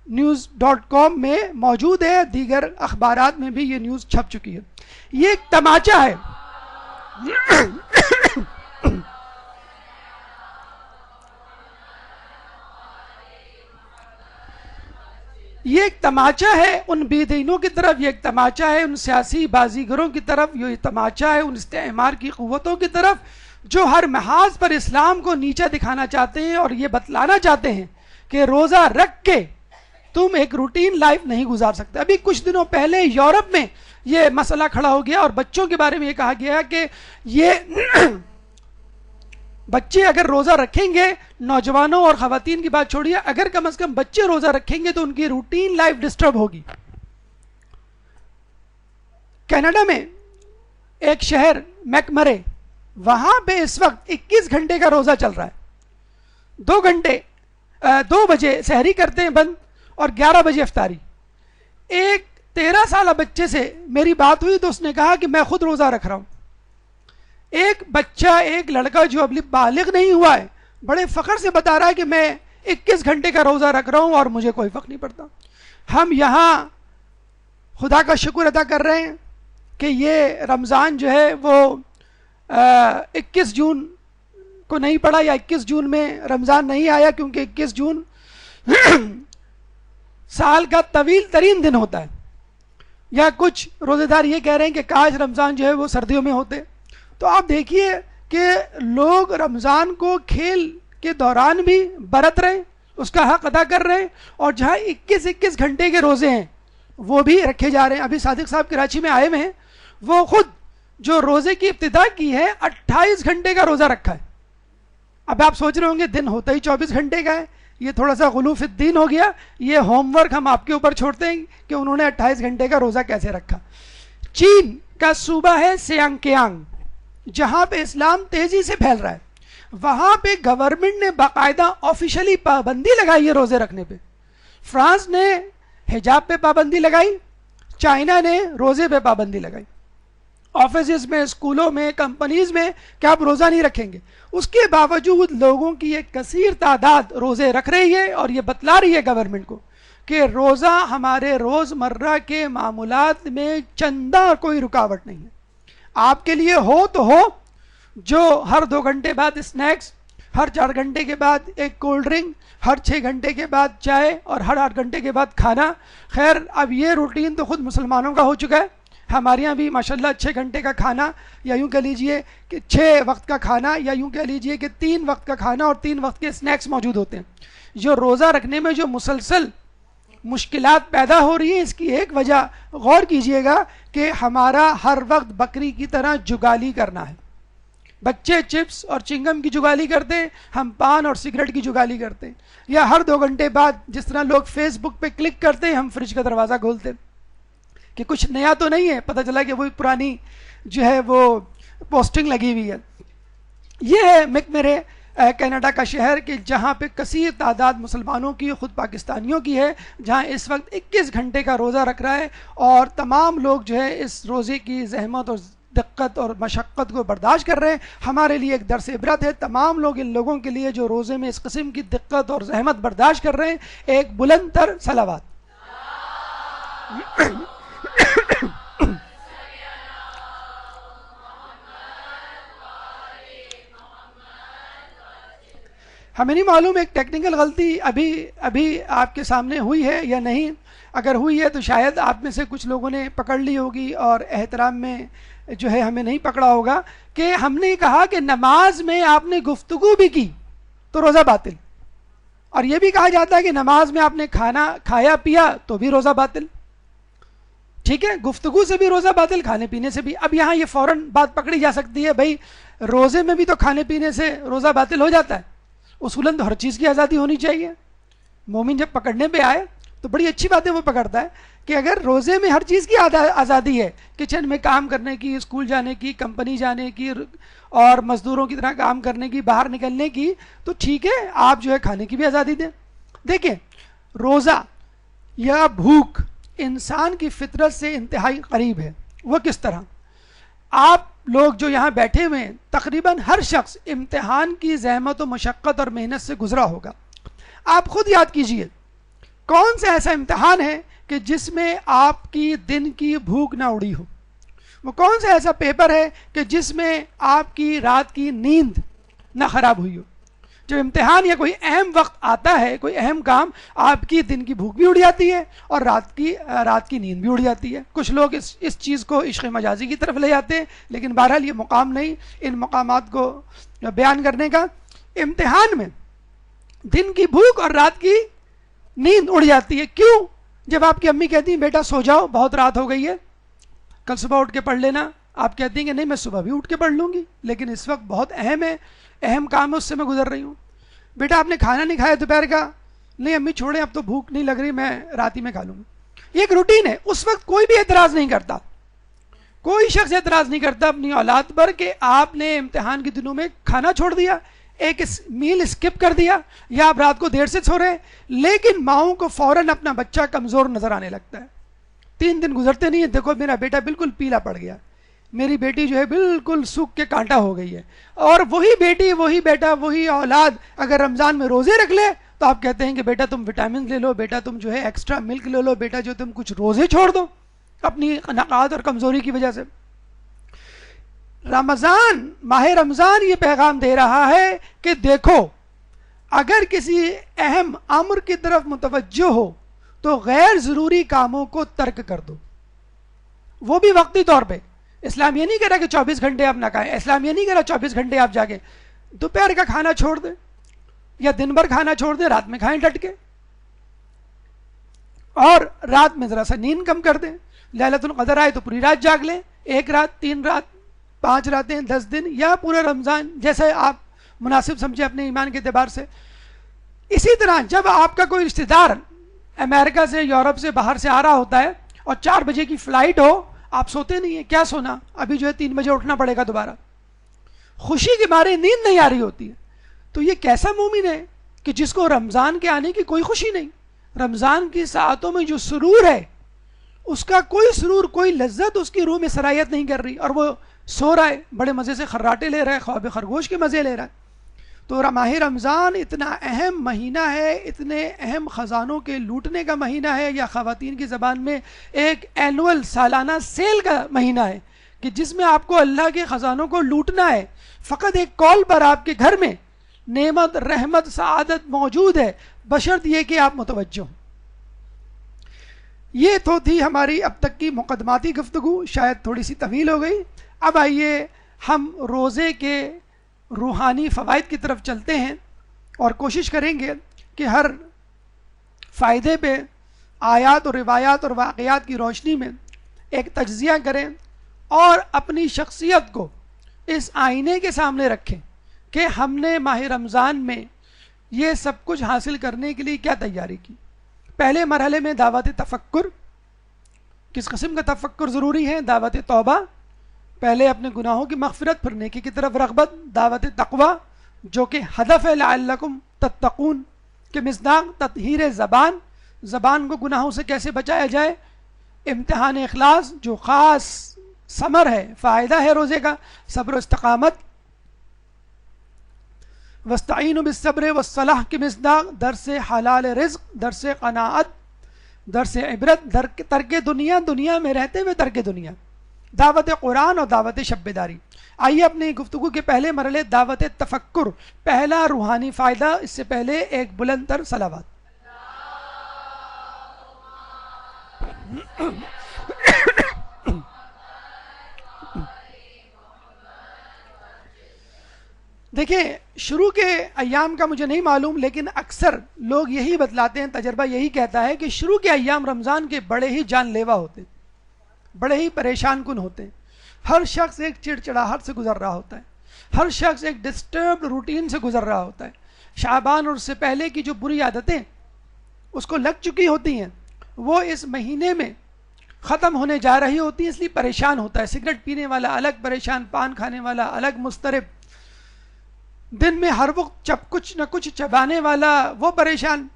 news.com میں موجود ہے, دیگر اخبارات میں بھی یہ نیوز چھپ چکی ہے. یہ ایک تماچا ہے. یہ ایک تماچا ہے ان بے دینوں کی طرف, یہ ایک تماچا ہے ان سیاسی بازیگروں کی طرف, یہ تماچا ہے ان استعمار کی قوتوں کی طرف جو ہر محاذ پر اسلام کو نیچا دکھانا چاہتے ہیں اور یہ بتلانا چاہتے ہیں کہ روزہ رکھ کے تم ایک روٹین لائف نہیں گزار سکتے. ابھی کچھ دنوں پہلے یورپ میں یہ مسئلہ کھڑا ہو گیا اور بچوں کے بارے میں یہ کہا گیا کہ یہ بچے اگر روزہ رکھیں گے, نوجوانوں اور خواتین کی بات چھوڑیے, اگر کم از کم بچے روزہ رکھیں گے تو ان کی روٹین لائف ڈسٹرب ہوگی. کینیڈا میں ایک شہر میکمرے, وہاں پہ اس وقت 21 گھنٹے کا روزہ چل رہا ہے. 2 بجے سحری کرتے ہیں بند اور 11 بجے افطاری. ایک 13 سالہ بچے سے میری بات ہوئی تو اس نے کہا کہ میں خود روزہ رکھ رہا ہوں. ایک بچہ, ایک لڑکا جو ابھی بالغ نہیں ہوا ہے, بڑے فخر سے بتا رہا ہے کہ میں 21 گھنٹے کا روزہ رکھ رہا ہوں اور مجھے کوئی فرق نہیں پڑتا. ہم یہاں خدا کا شکر ادا کر رہے ہیں کہ یہ رمضان جو ہے وہ 21 جون کو نہیں پڑا, یا 21 جون میں رمضان نہیں آیا, کیونکہ 21 جون سال کا طویل ترین دن ہوتا ہے. یا کچھ روزے دار یہ کہہ رہے ہیں کہ کاش رمضان جو ہے وہ سردیوں میں ہوتے. تو آپ دیکھیے کہ لوگ رمضان کو کھیل کے دوران بھی برت رہے, اس کا حق ادا کر رہے ہیں, اور جہاں 21 گھنٹے کے روزے ہیں وہ بھی رکھے جا رہے ہیں. ابھی صادق صاحب کراچی میں آئے ہوئے ہیں, وہ خود جو روزے کی ابتدا کی ہے 28 گھنٹے کا روزہ رکھا ہے. اب آپ سوچ رہے ہوں گے دن ہوتا ہی 24 گھنٹے کا ہے, یہ تھوڑا سا غلو فی الدین ہو گیا. یہ ہوم ورک ہم آپ کے اوپر چھوڑتے ہیں کہ انہوں نے 28 گھنٹے کا روزہ کیسے رکھا. چین کا صوبہ ہے سیانگ کیانگ, جہاں پہ اسلام تیزی سے پھیل رہا ہے. وہاں پہ گورنمنٹ نے باقاعدہ آفیشلی پابندی لگائی ہے روزے رکھنے پہ. فرانس نے حجاب پہ پابندی لگائی, چائنا نے روزے پہ پابندی لگائی. آفیسز میں, اسکولوں میں, کمپنیز میں کہ آپ روزہ نہیں رکھیں گے. اس کے باوجود لوگوں کی ایک کثیر تعداد روزے رکھ رہی ہے, اور یہ بتلا رہی ہے گورنمنٹ کو کہ روزہ ہمارے روزمرہ کے معمولات میں چندہ کوئی رکاوٹ نہیں ہے. آپ کے لیے ہو تو ہو, جو ہر 2 گھنٹے بعد اسنیکس ہر 4 گھنٹے کے بعد ایک کولڈ ڈرنک، ہر 6 گھنٹے کے بعد چائے، اور ہر 8 گھنٹے کے بعد کھانا. خیر اب یہ روٹین تو خود مسلمانوں کا ہو چکا ہے. ہمارے یہاں بھی ماشاءاللہ 6 گھنٹے کا کھانا، یا یوں کہہ لیجئے کہ 6 وقت کا کھانا، یا یوں کہہ لیجئے کہ 3 وقت کا کھانا اور 3 وقت کے سنیکس موجود ہوتے ہیں. جو روزہ رکھنے میں جو مسلسل مشکلات پیدا ہو رہی ہیں، اس کی ایک وجہ غور کیجئے گا کہ ہمارا ہر وقت بکری کی طرح جگالی کرنا ہے. بچے چپس اور چنگم کی جگالی کرتے ہیں، ہم پان اور سگریٹ کی جگالی کرتے ہیں. یا ہر 2 گھنٹے بعد جس طرح لوگ فیس بک پہ کلک کرتے ہیں، ہم فریج کا دروازہ کھولتے ہیں کہ کچھ نیا تو نہیں ہے، پتہ چلا کہ وہی پرانی جو ہے وہ پوسٹنگ لگی ہوئی ہے. یہ ہے میرے کینیڈا کا شہر کہ جہاں پہ کثیر تعداد مسلمانوں کی، خود پاکستانیوں کی ہے، جہاں اس وقت 21 گھنٹے کا روزہ رکھ رہا ہے، اور تمام لوگ جو ہے اس روزے کی زحمت اور دقت اور مشقت کو برداشت کر رہے ہیں. ہمارے لیے ایک درس عبرت ہے. تمام لوگ ان لوگوں کے لیے جو روزے میں اس قسم کی دقت اور زحمت برداشت کر رہے ہیں، ایک بلند تر صلوات. ہمیں نہیں معلوم ایک ٹیکنیکل غلطی ابھی آپ کے سامنے ہوئی ہے یا نہیں. اگر ہوئی ہے تو شاید آپ میں سے کچھ لوگوں نے پکڑ لی ہوگی، اور احترام میں جو ہے ہمیں نہیں پکڑا ہوگا کہ ہم نے کہا کہ نماز میں آپ نے گفتگو بھی کی تو روزہ باطل، اور یہ بھی کہا جاتا ہے کہ نماز میں آپ نے کھانا کھایا پیا تو بھی روزہ باطل. ٹھیک ہے، گفتگو سے بھی روزہ باطل، کھانے پینے سے بھی. اب یہاں یہ فوراً بات پکڑی جا سکتی ہے، بھائی روزے میں بھی تو کھانے پینے سے روزہ باطل ہو جاتا ہے. اصولاً تو ہر چیز کی آزادی ہونی چاہیے. مومن جب پکڑنے پہ آئے تو بڑی اچھی بات ہے وہ پکڑتا ہے کہ اگر روزے میں ہر چیز کی آزادی ہے، کچن میں کام کرنے کی، اسکول جانے کی، کمپنی جانے کی، اور مزدوروں کی طرح کام کرنے کی، باہر نکلنے کی، تو ٹھیک ہے آپ جو ہے کھانے کی بھی آزادی دیں. دیکھیں روزہ یا بھوک انسان کی فطرت سے انتہائی قریب ہے. وہ کس طرح؟ آپ لوگ جو یہاں بیٹھے ہوئے ہیں تقریباً ہر شخص امتحان کی زحمت و مشقت اور محنت سے گزرا ہوگا. آپ خود یاد کیجئے کون سا ایسا امتحان ہے کہ جس میں آپ کی دن کی بھوک نہ اڑی ہو؟ وہ کون سا ایسا پیپر ہے کہ جس میں آپ کی رات کی نیند نہ خراب ہوئی ہو؟ جب امتحان یا کوئی اہم وقت آتا ہے، کوئی اہم کام، آپ کی دن کی بھوک بھی اڑ جاتی ہے اور رات کی نیند بھی اڑ جاتی ہے. کچھ لوگ اس چیز کو عشق مجازی کی طرف لے جاتے ہیں، لیکن بہرحال یہ مقام نہیں ان مقامات کو بیان کرنے کا. امتحان میں دن کی بھوک اور رات کی نیند اڑ جاتی ہے. کیوں؟ جب آپ کی امی کہتی ہیں بیٹا سو جاؤ بہت رات ہو گئی ہے، کل صبح اٹھ کے پڑھ لینا، آپ کہتی ہیں کہ نہیں میں صبح بھی اٹھ کے پڑھ لوں گی، لیکن اس وقت بہت اہم ہے، اہم کام ہے، اس سے میں گزر رہی ہوں. بیٹا آپ نے کھانا نہیں کھایا دوپہر کا؟ نہیں امی چھوڑیں اب تو بھوک نہیں لگ رہی، میں رات ہی میں کھا لوں گی. یہ ایک روٹین ہے. اس وقت کوئی بھی اعتراض نہیں کرتا، کوئی شخص اعتراض نہیں کرتا اپنی اولاد پر کہ آپ نے امتحان کے دنوں میں کھانا چھوڑ دیا، ایک میل اسکپ کر دیا، یا آپ رات کو دیر سے سو رہے ہیں. لیکن ماؤں کو فوراً اپنا بچہ کمزور نظر آنے لگتا ہے. 3 دن گزرتے نہیں ہیں، دیکھو میرا بیٹا بالکل پیلا پڑ گیا، میری بیٹی جو ہے بالکل سوکھ کے کانٹا ہو گئی ہے. اور وہی بیٹی، وہی بیٹا، وہی اولاد اگر رمضان میں روزے رکھ لے تو آپ کہتے ہیں کہ بیٹا تم وٹامن لے لو، بیٹا تم جو ہے ایکسٹرا ملک لے لو، بیٹا جو تم کچھ روزے چھوڑ دو اپنی نقاہت اور کمزوری کی وجہ سے. رمضان، ماہ رمضان یہ پیغام دے رہا ہے کہ دیکھو اگر کسی اہم امر کی طرف متوجہ ہو تو غیر ضروری کاموں کو ترک کر دو، وہ بھی وقتی طور پہ. اسلام یہ نہیں کہہ رہا کہ 24 گھنٹے آپ نہ کھائیں، اسلام یہ نہیں کہہ رہا 24 گھنٹے آپ جاگیں. دوپہر کا کھانا چھوڑ دیں یا دن بھر کھانا چھوڑ دیں، رات میں کھائیں ڈٹ کے، اور رات میں ذرا سا نیند کم کر دیں. لیلۃ القدر آئے تو پوری رات جاگ لیں، 1 رات، 3 رات، 5 راتیں، 10 دن، یا پورے رمضان، جیسے آپ مناسب سمجھے اپنے ایمان کے اعتبار سے. اسی طرح جب آپ کا کوئی رشتہ دار امریکہ سے، یورپ سے، باہر سے آ رہا ہوتا ہے اور 4 بجے کی فلائٹ ہو، آپ سوتے نہیں ہیں. کیا سونا، ابھی جو ہے 3 بجے اٹھنا پڑے گا دوبارہ. خوشی کے مارے نیند نہیں آ رہی ہوتی ہے. تو یہ کیسا مومن ہے کہ جس کو رمضان کے آنے کی کوئی خوشی نہیں؟ رمضان کی ساعتوں میں جو سرور ہے اس کا کوئی سرور، کوئی لذت اس کی روح میں سرایت نہیں کر رہی، اور وہ سو رہا ہے، بڑے مزے سے خراٹے لے رہا ہے، خواب خرگوش کے مزے لے رہا ہے. تو ماہ رمضان اتنا اہم مہینہ ہے، اتنے اہم خزانوں کے لوٹنے کا مہینہ ہے، یا خواتین کی زبان میں ایک اینول سالانہ سیل کا مہینہ ہے کہ جس میں آپ کو اللہ کے خزانوں کو لوٹنا ہے. فقط ایک کال پر آپ کے گھر میں نعمت، رحمت، سعادت موجود ہے، بشرط یہ کہ آپ متوجہ ہوں۔ یہ تو تھی ہماری اب تک کی مقدماتی گفتگو، شاید تھوڑی سی طویل ہو گئی۔ اب آئیے ہم روزے کے روحانی فوائد کی طرف چلتے ہیں اور کوشش کریں گے کہ ہر فائدے پہ آیات اور روایات اور واقعات کی روشنی میں ایک تجزیہ کریں اور اپنی شخصیت کو اس آئینے کے سامنے رکھیں کہ ہم نے ماہ رمضان میں یہ سب کچھ حاصل کرنے کے لیے کیا تیاری کی۔ پہلے مرحلے میں دعوت تفکر، کس قسم کا تفکر ضروری ہے؟ دعوت توبہ، پہلے اپنے گناہوں کی مغفرت، پھر نیکی کی طرف رغبت۔ دعوت تقوی جو کہ ہدف ہے لعلکم تتقون، کہ مصداق تطہیر زبان، زبان کو گناہوں سے کیسے بچایا جائے۔ امتحان اخلاص جو خاص ثمر ہے، فائدہ ہے روزے کا، صبر و استقامت۔ واستعینوا بالصبر والصلاح کی مصداق درس حلال رزق، درس قناعت، درس عبرت، ترک دنیا، دنیا میں رہتے ہوئے ترک دنیا، دعوت قرآن اور دعوت شب بیداری۔ آئیے اپنی گفتگو کے پہلے مرحلے دعوت تفکر، پہلا روحانی فائدہ، اس سے پہلے ایک بلند تر صلوات۔ دیکھیں، شروع کے ایام کا مجھے نہیں معلوم، لیکن اکثر لوگ یہی بتلاتے ہیں، تجربہ یہی کہتا ہے کہ شروع کے ایام رمضان کے بڑے ہی جان لیوا ہوتے ہیں، بڑے ہی پریشان کن ہوتے ہیں۔ ہر شخص ایک چڑچڑاہٹ سے گزر رہا ہوتا ہے، ہر شخص ایک ڈسٹربڈ روٹین سے گزر رہا ہوتا ہے۔ شعبان اور اس سے پہلے کی جو بری عادتیں اس کو لگ چکی ہوتی ہیں وہ اس مہینے میں ختم ہونے جا رہی ہوتی ہیں، اس لیے پریشان ہوتا ہے۔ سگریٹ پینے والا الگ پریشان، پان کھانے والا الگ مضطرب، دن میں ہر وقت کچھ نہ کچھ چبانے والا وہ پریشان،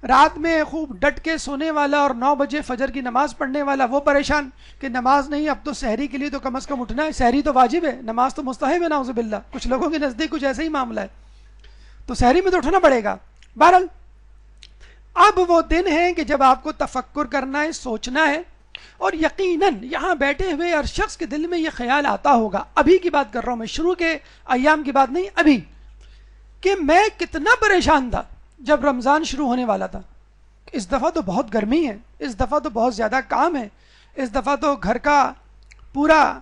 رات میں خوب ڈٹ کے سونے والا اور 9 بجے فجر کی نماز پڑھنے والا وہ پریشان کہ نماز نہیں، اب تو سحری کے لیے تو کم از کم اٹھنا ہے، سحری تو واجب ہے، نماز تو مستحب ہے، نعوذ باللہ۔ کچھ لوگوں کے نزدیک کچھ ایسا ہی معاملہ ہے، تو سحری میں تو اٹھنا پڑے گا۔ بہرحال اب وہ دن ہے کہ جب آپ کو تفکر کرنا ہے، سوچنا ہے، اور یقیناً یہاں بیٹھے ہوئے ہر شخص کے دل میں یہ خیال آتا ہوگا، ابھی کی بات کر رہا ہوں میں، شروع کے ایام کی بات نہیں، ابھی، کہ میں کتنا پریشان تھا جب رمضان شروع ہونے والا تھا۔ اس دفعہ تو بہت گرمی ہے، اس دفعہ تو بہت زیادہ کام ہے، اس دفعہ تو گھر کا پورا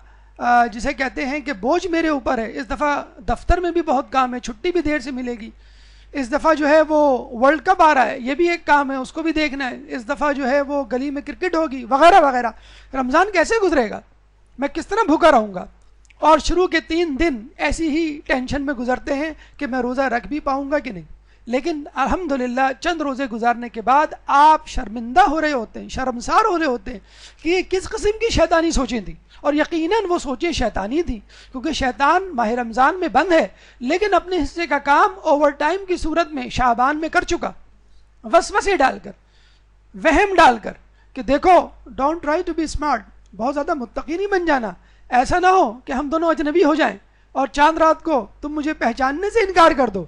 جسے کہتے ہیں کہ بوجھ میرے اوپر ہے، اس دفعہ دفتر میں بھی بہت کام ہے، چھٹی بھی دیر سے ملے گی، اس دفعہ جو ہے وہ ورلڈ کپ آ رہا ہے، یہ بھی ایک کام ہے، اس کو بھی دیکھنا ہے، اس دفعہ جو ہے وہ گلی میں کرکٹ ہوگی، وغیرہ وغیرہ۔ رمضان کیسے گزرے گا؟ میں کس طرح بھوکا رہوں گا؟ اور شروع کے 3 دن ایسی ہی ٹینشن میں گزرتے ہیں کہ میں روزہ رکھ بھی پاؤں گا کہ نہیں۔ لیکن الحمدللہ چند روزے گزارنے کے بعد آپ شرمندہ ہو رہے ہوتے ہیں، شرمسار ہو رہے ہوتے ہیں کہ یہ کس قسم کی شیطانی سوچیں تھیں، اور یقیناً وہ سوچیں شیطانی تھی، کیونکہ شیطان ماہ رمضان میں بند ہے لیکن اپنے حصے کا کام اوور ٹائم کی صورت میں شعبان میں کر چکا، وسوسے ڈال کر، وہم ڈال کر کہ دیکھو don't try to be smart, بہت زیادہ متقی نہیں بن جانا، ایسا نہ ہو کہ ہم دونوں اجنبی ہو جائیں اور چاند رات کو تم مجھے پہچاننے سے انکار کر دو۔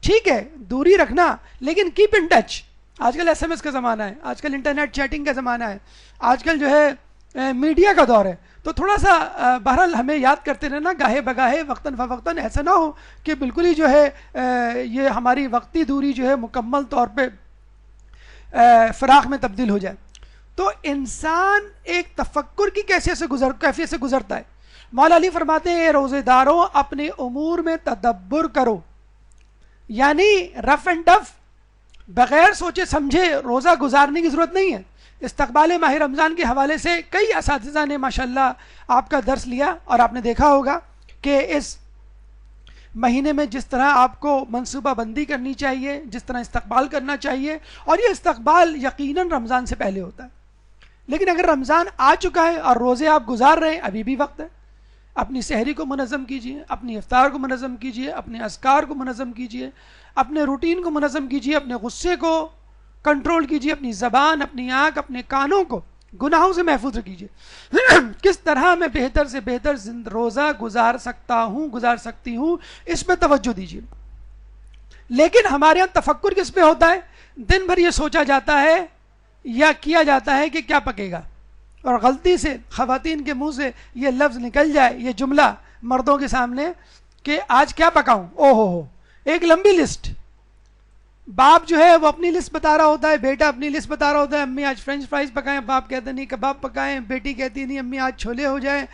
ٹھیک ہے دوری رکھنا لیکن کیپ ان ٹچ۔ آج کل ایس ایم ایس کا زمانہ ہے، آج کل انٹرنیٹ چیٹنگ کا زمانہ ہے، آج کل جو ہے میڈیا کا دور ہے، تو تھوڑا سا بہرحال ہمیں یاد کرتے رہنا گاہے بگاہے، وقتاً فوقتاً، ایسا نہ ہو کہ بالکل ہی جو ہے یہ ہماری وقتی دوری جو ہے مکمل طور پہ فراق میں تبدیل ہو جائے۔ تو انسان ایک تفکر کی کیفیت سے گزرتا ہے۔ مولا علی فرماتے ہیں روزے داروں اپنے امور میں تدبر کرو، یعنی رف اینڈ ٹف بغیر سوچے سمجھے روزہ گزارنے کی ضرورت نہیں ہے۔ استقبال ماہ رمضان کے حوالے سے کئی اساتذہ نے ماشاءاللہ آپ کا درس لیا، اور آپ نے دیکھا ہوگا کہ اس مہینے میں جس طرح آپ کو منصوبہ بندی کرنی چاہیے، جس طرح استقبال کرنا چاہیے، اور یہ استقبال یقیناً رمضان سے پہلے ہوتا ہے۔ لیکن اگر رمضان آ چکا ہے اور روزے آپ گزار رہے ہیں، ابھی بھی وقت ہے، اپنی سحری کو منظم کیجیے، اپنی افطار کو منظم کیجیے، اپنے اذکار کو منظم کیجیے، اپنے روٹین کو منظم کیجیے، اپنے غصے کو کنٹرول کیجیے، اپنی زبان، اپنی آنکھ، اپنے کانوں کو گناہوں سے محفوظ رکھیے۔ کس طرح میں بہتر سے بہتر روزہ گزار سکتی ہوں، اس پہ توجہ دیجیے۔ لیکن ہمارے یہاں تفکر کس پہ ہوتا ہے؟ دن بھر یہ سوچا جاتا ہے یا کیا جاتا ہے کہ کیا پکے گا، اور غلطی سے خواتین کے منہ سے یہ لفظ نکل جائے، یہ جملہ مردوں کے سامنے کہ آج کیا پکاؤں، او ہو، ایک لمبی لسٹ. باپ جو ہے وہ اپنی لسٹ بتا رہا ہوتا ہے, بیٹا اپنی لسٹ بتا رہا ہوتا ہے, امی آج فرینچ فرائز پکائیں, باپ کہتا ہے نہیں کباب پکائیں, بیٹی کہتی نہیں امی آج چھولے ہو جائیں,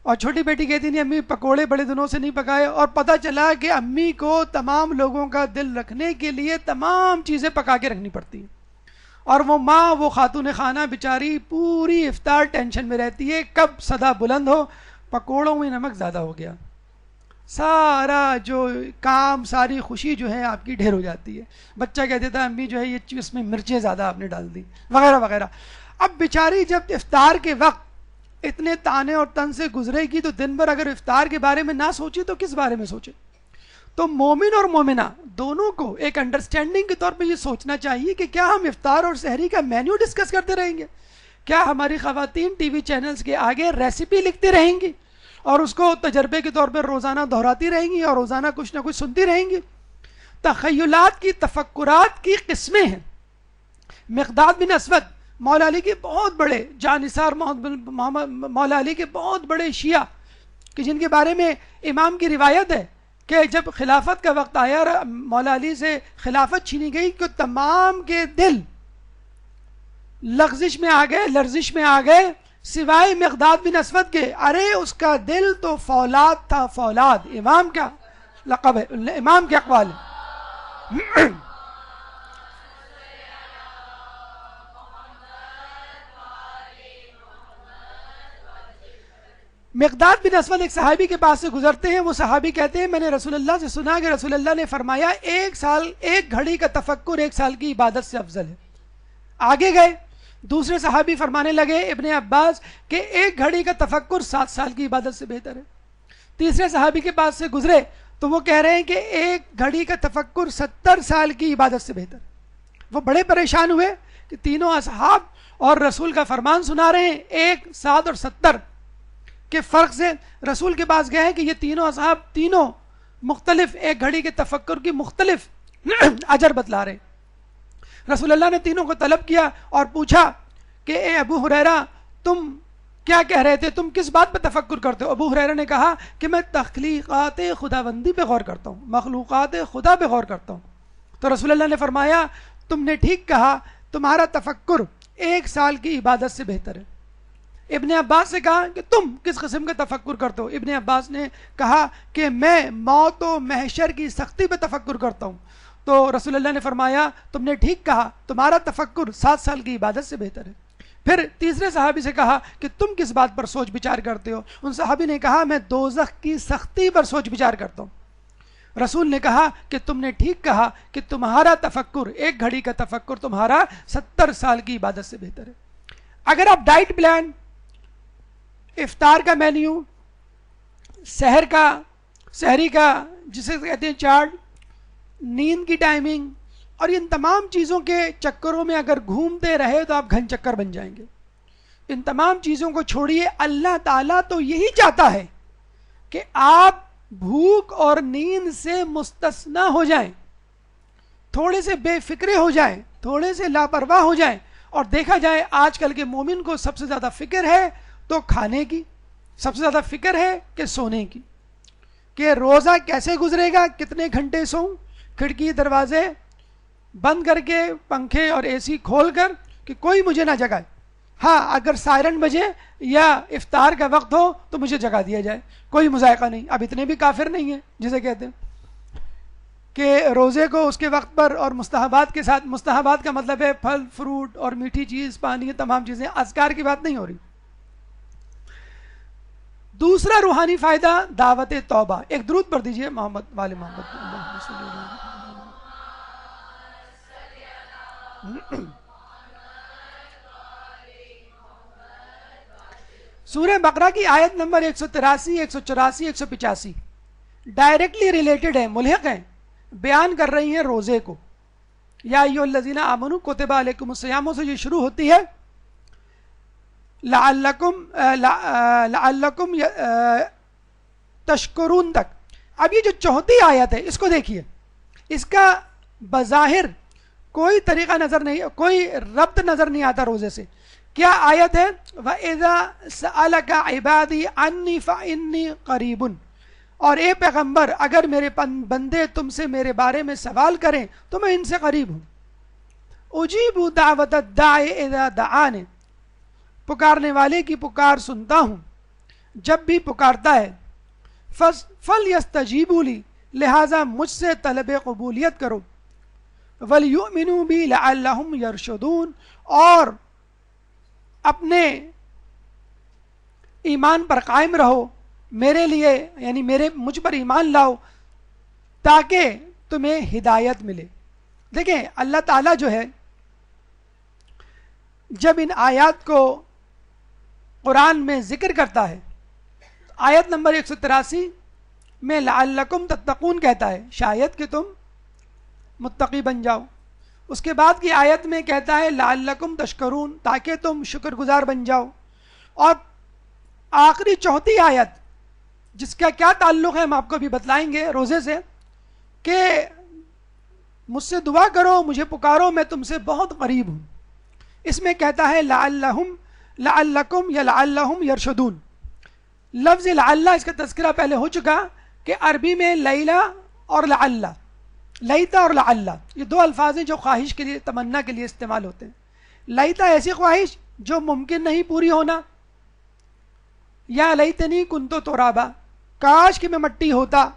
اور چھوٹی بیٹی کہتی نہیں امی پکوڑے بڑے دنوں سے نہیں پکائے. اور پتہ چلا کہ امی کو تمام لوگوں کا دل رکھنے کے لیے تمام چیزیں پکا کے رکھنی پڑتی ہیں, اور وہ ماں, وہ خاتون خانہ بیچاری پوری افطار ٹینشن میں رہتی ہے کب صدا بلند ہو پکوڑوں میں نمک زیادہ ہو گیا, سارا جو کام, ساری خوشی جو ہے آپ کی ڈھیر ہو جاتی ہے. بچہ کہہ دیتا ہے امی جو ہے یہ اس میں مرچیں زیادہ آپ نے ڈال دی, وغیرہ وغیرہ. اب بیچاری جب افطار کے وقت اتنے تانے اور تن سے گزرے گی تو دن بھر اگر افطار کے بارے میں نہ سوچے تو کس بارے میں سوچے؟ تو مومن اور مومنہ دونوں کو ایک انڈرسٹینڈنگ کے طور پہ یہ سوچنا چاہیے کہ کیا ہم افطار اور سحری کا مینیو ڈسکس کرتے رہیں گے؟ کیا ہماری خواتین ٹی وی چینلز کے آگے ریسیپی لکھتی رہیں گی اور اس کو تجربے کے طور پر روزانہ دہراتی رہیں گی اور روزانہ کچھ نہ کچھ سنتی رہیں گی؟ تخیلات کی, تفکرات کی قسمیں ہیں. مقداد بن اسود مولا علی کے بہت بڑے جانثار, مولا علی کے بہت بڑے شیعہ کہ جن کے بارے میں امام کی روایت ہے کہ جب خلافت کا وقت آیا اور مولا علی سے خلافت چھینی گئی کہ تمام کے دل لغزش میں آ گئے, لرزش میں آ گئے, سوائے مقداد بن اسود کے. ارے اس کا دل تو فولاد تھا, فولاد. امام کا لقب ہے, امام کے اقوال ہے. مقداد بن اسود ایک صحابی کے پاس سے گزرتے ہیں. وہ صحابی کہتے ہیں میں نے رسول اللہ سے سنا کہ رسول اللہ نے فرمایا ایک گھڑی کا تفکر 1 سال کی عبادت سے افضل ہے. آگے گئے, دوسرے صحابی فرمانے لگے ابن عباس کہ 1 گھڑی کا تفکر 7 سال کی عبادت سے بہتر ہے. تیسرے صحابی کے پاس سے گزرے تو وہ کہہ رہے ہیں کہ 1 گھڑی کا تفکر 70 سال کی عبادت سے بہتر. وہ بڑے پریشان ہوئے کہ تینوں اصحاب اور رسول کا فرمان سنا رہے ہیں, 1, 7 اور 70 کے فرق سے رسول کے پاس گئے ہیں کہ یہ تینوں اصحاب تینوں مختلف 1 گھڑی کے تفکر کی مختلف اجر بتلا رہے ہیں. رسول اللہ نے تینوں کو طلب کیا اور پوچھا کہ اے ابو ہریرہ تم کیا کہہ رہے تھے, تم کس بات پہ تفکر کرتے ہو؟ ابو ہریرہ نے کہا کہ میں تخلیقات خداوندی پہ غور کرتا ہوں, مخلوقات خدا پہ غور کرتا ہوں. تو رسول اللہ نے فرمایا تم نے ٹھیک کہا, تمہارا تفکر 1 سال کی عبادت سے بہتر ہے. ابن عباس سے کہا کہ تم کس قسم کا تفکر کرتے ہو؟ ابن عباس نے کہا کہ میں موت و محشر کی سختی پہ تفکر کرتا ہوں. تو رسول اللہ نے فرمایا تم نے ٹھیک کہا, تمہارا تفکر 7 سال کی عبادت سے بہتر ہے. پھر تیسرے صحابی سے کہا کہ تم کس بات پر سوچ بچار کرتے ہو؟ ان صحابی نے کہا میں دوزخ کی سختی پر سوچ بچار کرتا ہوں. رسول نے کہا کہ تم نے ٹھیک کہا کہ تمہارا تفکر 1 گھڑی کا تفکر تمہارا 70 سال کی عبادت سے بہتر ہے. اگر آپ ڈائٹ پلان, افطار کا مینیو, سحری کا جسے کہتے ہیں چارٹ, نیند کی ٹائمنگ اور ان تمام چیزوں کے چکروں میں اگر گھومتے رہے تو آپ گھن چکر بن جائیں گے. ان تمام چیزوں کو چھوڑیے. اللہ تعالیٰ تو یہی چاہتا ہے کہ آپ بھوک اور نیند سے مستثنا ہو جائیں, تھوڑے سے بے فکرے ہو جائیں, تھوڑے سے لاپرواہ ہو جائیں. اور دیکھا جائے آج کل کے مومن کو سب سے زیادہ فکر ہے تو کھانے کی, سب سے زیادہ فکر ہے کہ سونے کی, کہ روزہ کیسے گزرے گا, کتنے گھنٹے سوؤں, کھڑکی دروازے بند کر کے پنکھے اور اے سی کھول کر کہ کوئی مجھے نہ جگائے. ہاں اگر سائرن بجے یا افطار کا وقت ہو تو مجھے جگا دیا جائے, کوئی مذائقہ نہیں. اب اتنے بھی کافر نہیں ہیں جسے کہتے ہیں کہ روزے کو اس کے وقت پر اور مستحبات کے ساتھ, مستحبات کا مطلب ہے پھل فروٹ اور میٹھی چیز, پانی, تمام چیزیں. اذکار کی بات نہیں ہو رہی. دوسرا روحانی فائدہ دعوت توبہ. ایک درود پڑھ دیجئے محمد والے محمد. سورہ بقرہ کی آیت نمبر 183, 184, 185 ڈائریکٹلی ریلیٹڈ ہیں, ملحق ہیں, بیان کر رہی ہیں روزے کو. یا ایھا الذین آمنوا کتب علیکم الصیام سے یہ شروع ہوتی ہے لعلکم تشکرون تک. اب یہ جو 4تھی آیت ہے اس کو دیکھیے, اس کا بظاہر کوئی طریقہ نظر نہیں, کوئی ربط نظر نہیں آتا روزے سے. کیا آیت ہے؟ وَإِذَا سَأَلَكَ عِبَادِي عَنِّي فَإِنِّي قَرِيبٌ اور اے پیغمبر اگر میرے بندے تم سے میرے بارے میں سوال کریں تو میں ان سے قریب ہوں. اجیب دعوت الداعی اذا دعان، پکارنے والے کی پکار سنتا ہوں جب بھی پکارتا ہے. فَلْيَسْتَجِيبُوا لِي، لہٰذا مجھ سے طلب قبولیت کرو. وَلْيُؤْمِنُوا بِي لَعَلَّهُمْ يَرْشُدُونَ، اور اپنے ایمان پر قائم رہو، میرے لیے یعنی مجھ پر ایمان لاؤ تاکہ تمہیں ہدایت ملے. دیکھیں اللہ تعالیٰ جو ہے جب ان آیات کو قرآن میں ذکر کرتا ہے، آیت نمبر 183 میں لعلکم تتقون کہتا ہے، شاید کہ تم متقی بن جاؤ. اس کے بعد کی آیت میں کہتا ہے لعلکم تشکرون، تاکہ تم شکر گزار بن جاؤ. اور آخری چوتھی آیت جس کا کیا تعلق ہے ہم آپ کو بھی بتلائیں گے روزے سے، کہ مجھ سے دعا کرو، مجھے پکارو، میں تم سے بہت قریب ہوں. اس میں کہتا ہے لعلکم یا لعلہم یرشدون. لفظ لعل اس کا تذکرہ پہلے ہو چکا کہ عربی میں لیلا اور لعل، لیتا اور لعل یہ دو الفاظ ہیں جو خواہش کے لیے، تمنا کے لیے استعمال ہوتے ہیں. لیتا ایسی خواہش جو ممکن نہیں پوری ہونا، یا لیتنی کنتو ترابا، کاش کہ میں مٹی ہوتا،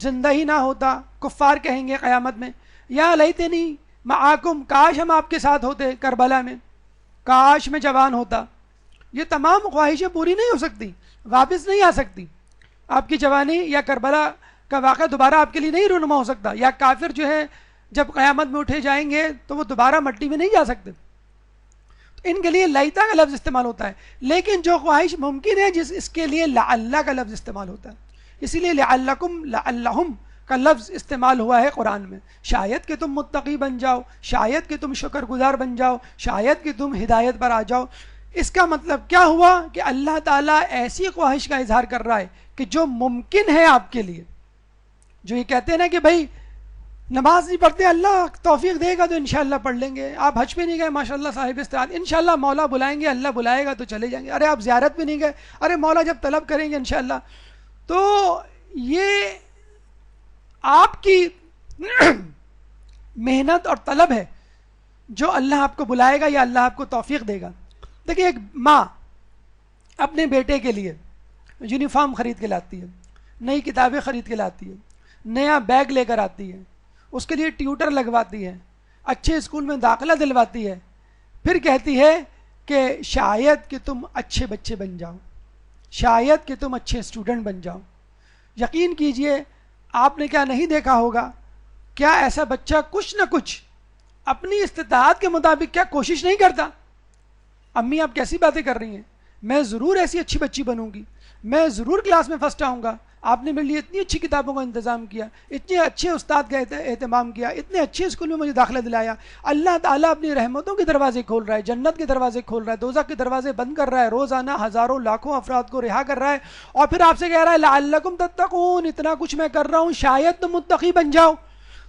زندہ ہی نہ ہوتا، کفار کہیں گے قیامت میں. یا لیتنی معاکم، کاش ہم آپ کے ساتھ ہوتے کربلا میں، کاش میں جوان ہوتا. یہ تمام خواہشیں پوری نہیں ہو سکتی، واپس نہیں آ سکتی. آپ کی جوانی یا کربلا کا واقعہ دوبارہ آپ کے لیے نہیں رونما ہو سکتا. یا کافر جو ہے جب قیامت میں اٹھے جائیں گے تو وہ دوبارہ مٹی میں نہیں جا سکتے. ان کے لیے لیتا کا لفظ استعمال ہوتا ہے. لیکن جو خواہش ممکن ہے اس کے لیے لعل کا لفظ استعمال ہوتا ہے. اسی لیے لعلکم لعلہم کا لفظ استعمال ہوا ہے قرآن میں. شاید کہ تم متقی بن جاؤ، شاید کہ تم شکر گزار بن جاؤ، شاید کہ تم ہدایت پر آ جاؤ. اس کا مطلب کیا ہوا کہ اللہ تعالیٰ ایسی خواہش کا اظہار کر رہا ہے کہ جو ممکن ہے آپ کے لیے. جو یہ کہتے ہیں نا کہ بھائی نماز نہیں پڑھتے، اللہ توفیق دے گا تو انشاءاللہ پڑھ لیں گے. آپ حج پہ نہیں گئے، ماشاءاللہ صاحب استعداد، انشاءاللہ مولا بلائیں گے، اللہ بلائے گا تو چلے جائیں گے. ارے آپ زیارت پہ نہیں گئے، ارے مولا جب طلب کریں گے انشاءاللہ. تو یہ آپ کی محنت اور طلب ہے جو اللہ آپ کو بلائے گا یا اللہ آپ کو توفیق دے گا. دیکھیں ایک ماں اپنے بیٹے کے لیے یونیفارم خرید کے لاتی ہے، نئی کتابیں خرید کے لاتی ہے، نیا بیگ لے کر آتی ہے، اس کے لیے ٹیوٹر لگواتی ہے، اچھے اسکول میں داخلہ دلواتی ہے، پھر کہتی ہے کہ شاید کہ تم اچھے بچے بن جاؤ، شاید کہ تم اچھے اسٹوڈنٹ بن جاؤ. یقین کیجئے آپ نے کیا نہیں دیکھا ہوگا، کیا ایسا بچہ کچھ نہ کچھ اپنی استطاعت کے مطابق کیا کوشش نہیں کرتا؟ امی آپ کیسی باتیں کر رہی ہیں، میں ضرور ایسی اچھی بچی بنوں گی، میں ضرور کلاس میں فرسٹ آؤں گا. آپ نے میرے لیے اتنی اچھی کتابوں کا انتظام کیا، اتنے اچھے استاد کا اہتمام کیا، اتنے اچھے اسکول میں مجھے داخلہ دلایا. اللہ تعالیٰ اپنی رحمتوں کے دروازے کھول رہا ہے، جنت کے دروازے کھول رہا ہے، دوزخ کے دروازے بند کر رہا ہے، روزانہ ہزاروں لاکھوں افراد کو رہا کر رہا ہے، اور پھر آپ سے کہہ رہا ہے لعلکم تتقون، اتنا کچھ میں کر رہا ہوں شاید تم متقی بن جاؤ.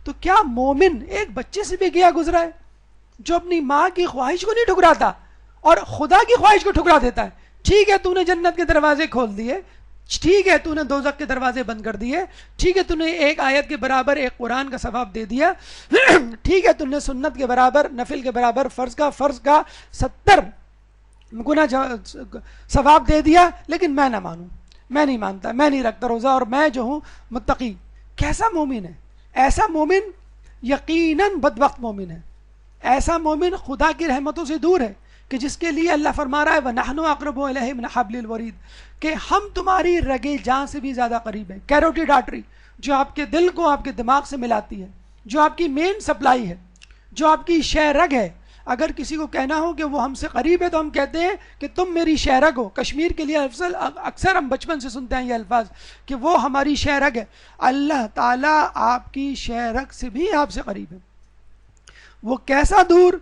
تو کیا مومن ایک بچے سے بھی گیا گزرا ہے جو اپنی ماں کی خواہش کو نہیں ٹھکراتا اور خدا کی خواہش کو ٹھکرا دیتا ہے؟ ٹھیک ہے تو نے جنت کے دروازے کھول دیے، ٹھیک ہے تو نے دوزخ کے دروازے بند کر دیے، ٹھیک ہے تو نے ایک آیت کے برابر ایک قرآن کا ثواب دے دیا، ٹھیک ہے تو نے سنت کے برابر، نفل کے برابر، فرض کا 70 گنا ثواب دے دیا، لیکن میں نہ مانوں، میں نہیں مانتا، میں نہیں رکھتا روزہ، اور میں جو ہوں متقی. کیسا مومن ہے؟ ایسا مومن یقیناً بدبخت مومن ہے. ایسا مومن خدا کی رحمتوں سے دور ہے کہ جس کے لیے اللہ فرما رہا ہے وَنَحْنُ أَقْرَبُ إِلَيْهِ مِنْ حَبْلِ الْوَرِيدِ، کہ ہم تمہاری رگے جان سے بھی زیادہ قریب ہیں. کیروٹیڈ آرٹری جو آپ کے دل کو آپ کے دماغ سے ملاتی ہے، جو آپ کی مین سپلائی ہے، جو آپ کی شہ رگ ہے. اگر کسی کو کہنا ہو کہ وہ ہم سے قریب ہے تو ہم کہتے ہیں کہ تم میری شہ رگ ہو. کشمیر کے لیے اکثر ہم بچپن سے سنتے ہیں یہ الفاظ کہ وہ ہماری شہ رگ ہے. اللہ تعالیٰ آپ کی شہ رگ سے بھی آپ سے قریب ہے. وہ کیسا دور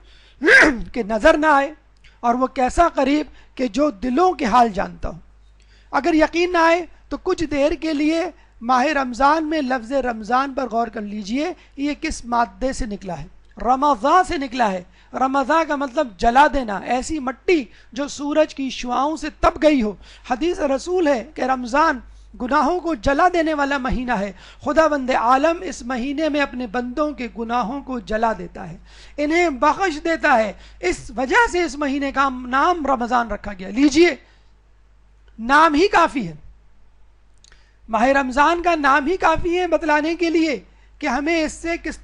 کہ نظر نہ آئے، اور وہ کیسا قریب کہ جو دلوں کے حال جانتا ہو. اگر یقین نہ آئے تو کچھ دیر کے لیے ماہ رمضان میں لفظ رمضان پر غور کر لیجئے، یہ کس مادے سے نکلا ہے؟ رمضان سے نکلا ہے. رمضان کا مطلب جلا دینا، ایسی مٹی جو سورج کی شعاؤں سے تپ گئی ہو. حدیث رسول ہے کہ رمضان گناہوں کو جلا دینے والا مہینہ ہے. خداوند عالم اس مہینے میں اپنے بندوں کے گناہوں کو جلا دیتا ہے, انہیں بخش دیتا ہے. اس وجہ سے اس مہینے کا نام رمضان رکھا گیا. لیجئے, نام ہی کافی ہے, ماہ رمضان کا نام ہی کافی ہے بتلانے کے لیے کہ ہمیں اس سے کس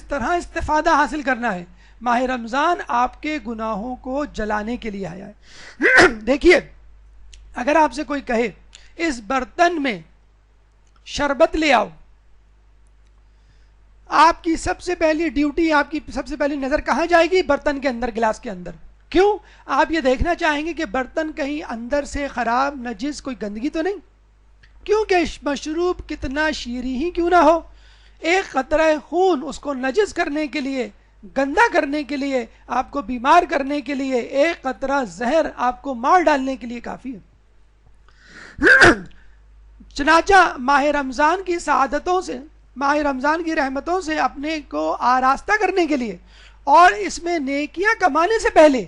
طرح استفادہ حاصل کرنا ہے. ماہ رمضان آپ کے گناہوں کو جلانے کے لیے آیا ہے. دیکھیے, اگر آپ سے کوئی کہے اس برتن میں شربت لے آؤ, آپ کی سب سے پہلی ڈیوٹی, آپ کی سب سے پہلی نظر کہاں جائے گی؟ برتن کے اندر, گلاس کے اندر. کیوں؟ آپ یہ دیکھنا چاہیں گے کہ برتن کہیں اندر سے خراب, نجس, کوئی گندگی تو نہیں. کیونکہ مشروب کتنا شیریں ہی کیوں نہ ہو, ایک قطرہ خون اس کو نجس کرنے کے لیے, گندا کرنے کے لیے, آپ کو بیمار کرنے کے لیے, ایک قطرہ زہر آپ کو مار ڈالنے کے لیے کافی ہے. چنانچہ ماہ رمضان کی سعادتوں سے, ماہ رمضان کی رحمتوں سے اپنے کو آراستہ کرنے کے لیے اور اس میں نیکیاں کمانے سے پہلے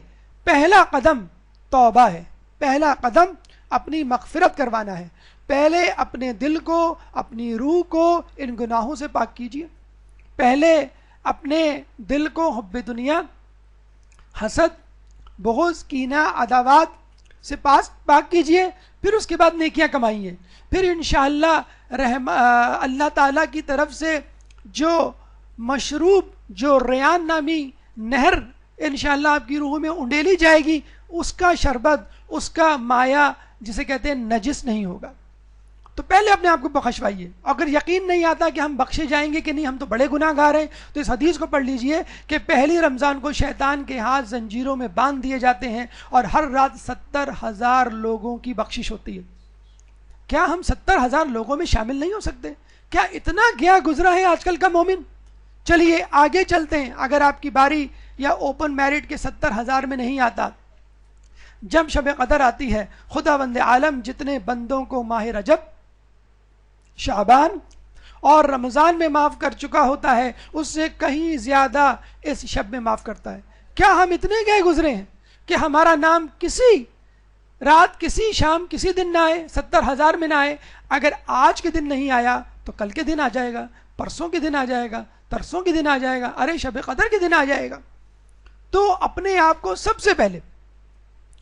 پہلا قدم توبہ ہے. پہلا قدم اپنی مغفرت کروانا ہے. پہلے اپنے دل کو, اپنی روح کو ان گناہوں سے پاک کیجیے. پہلے اپنے دل کو حب دنیا, حسد, بغض, کینہ, عداوت سے پاک کیجیے. پھر اس کے بعد نیکیاں کمائیے. پھر انشاءاللہ اللہ تعالیٰ کی طرف سے جو مشروب, جو ریان نامی نہر انشاءاللہ آپ کی روح میں انڈیلی جائے گی, اس کا شربت, اس کا مایہ جسے کہتے ہیں نجس نہیں ہوگا. تو پہلے اپنے آپ کو بخشوائیے. اگر یقین نہیں آتا کہ ہم بخشے جائیں گے کہ نہیں, ہم تو بڑے گناہ گار ہیں, تو اس حدیث کو پڑھ لیجئے کہ پہلی رمضان کو شیطان کے ہاتھ زنجیروں میں باندھ دیے جاتے ہیں اور ہر رات 70,000 لوگوں کی بخشش ہوتی ہے. کیا ہم 70,000 لوگوں میں شامل نہیں ہو سکتے؟ کیا اتنا گیا گزرا ہے آج کل کا مومن؟ چلیے آگے چلتے ہیں. اگر آپ کی باری یا اوپن میرٹ کے 70,000 میں نہیں آتا, جب شب قدر آتی ہے, خداوند عالم جتنے بندوں کو ماہ رجب, شعبان اور رمضان میں معاف کر چکا ہوتا ہے, اس سے کہیں زیادہ اس شب میں معاف کرتا ہے. کیا ہم اتنے گئے گزرے ہیں کہ ہمارا نام کسی رات, کسی شام, کسی دن نہ آئے, 70,000 میں نہ آئے؟ اگر آج کے دن نہیں آیا تو کل کے دن آ جائے گا, پرسوں کے دن آ جائے گا, ترسوں کے دن آ جائے گا, ارے شب قدر کے دن آ جائے گا. تو اپنے آپ کو سب سے پہلے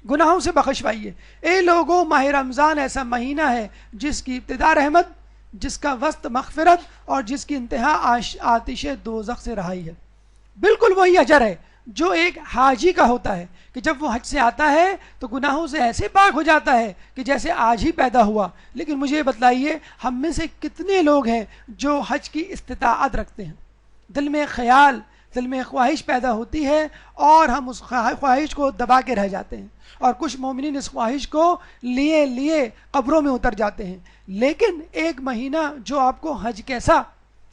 گناہوں سے بخشوائیے. اے لوگوں, ماہ رمضان ایسا مہینہ ہے جس کی ابتدا رحمت, جس کا وسط مغفرت اور جس کی انتہا آتش دوزخ سے رہائی ہے. بالکل وہی اجر ہے جو ایک حاجی کا ہوتا ہے کہ جب وہ حج سے آتا ہے تو گناہوں سے ایسے پاک ہو جاتا ہے کہ جیسے آج ہی پیدا ہوا. لیکن مجھے یہ بتلائیے, ہم میں سے کتنے لوگ ہیں جو حج کی استطاعت رکھتے ہیں؟ دل میں خیال, دل میں خواہش پیدا ہوتی ہے اور ہم اس خواہش کو دبا کے رہ جاتے ہیں, اور کچھ مومنین اس خواہش کو لیے قبروں میں اتر جاتے ہیں. لیکن ایک مہینہ جو آپ کو حج کیسا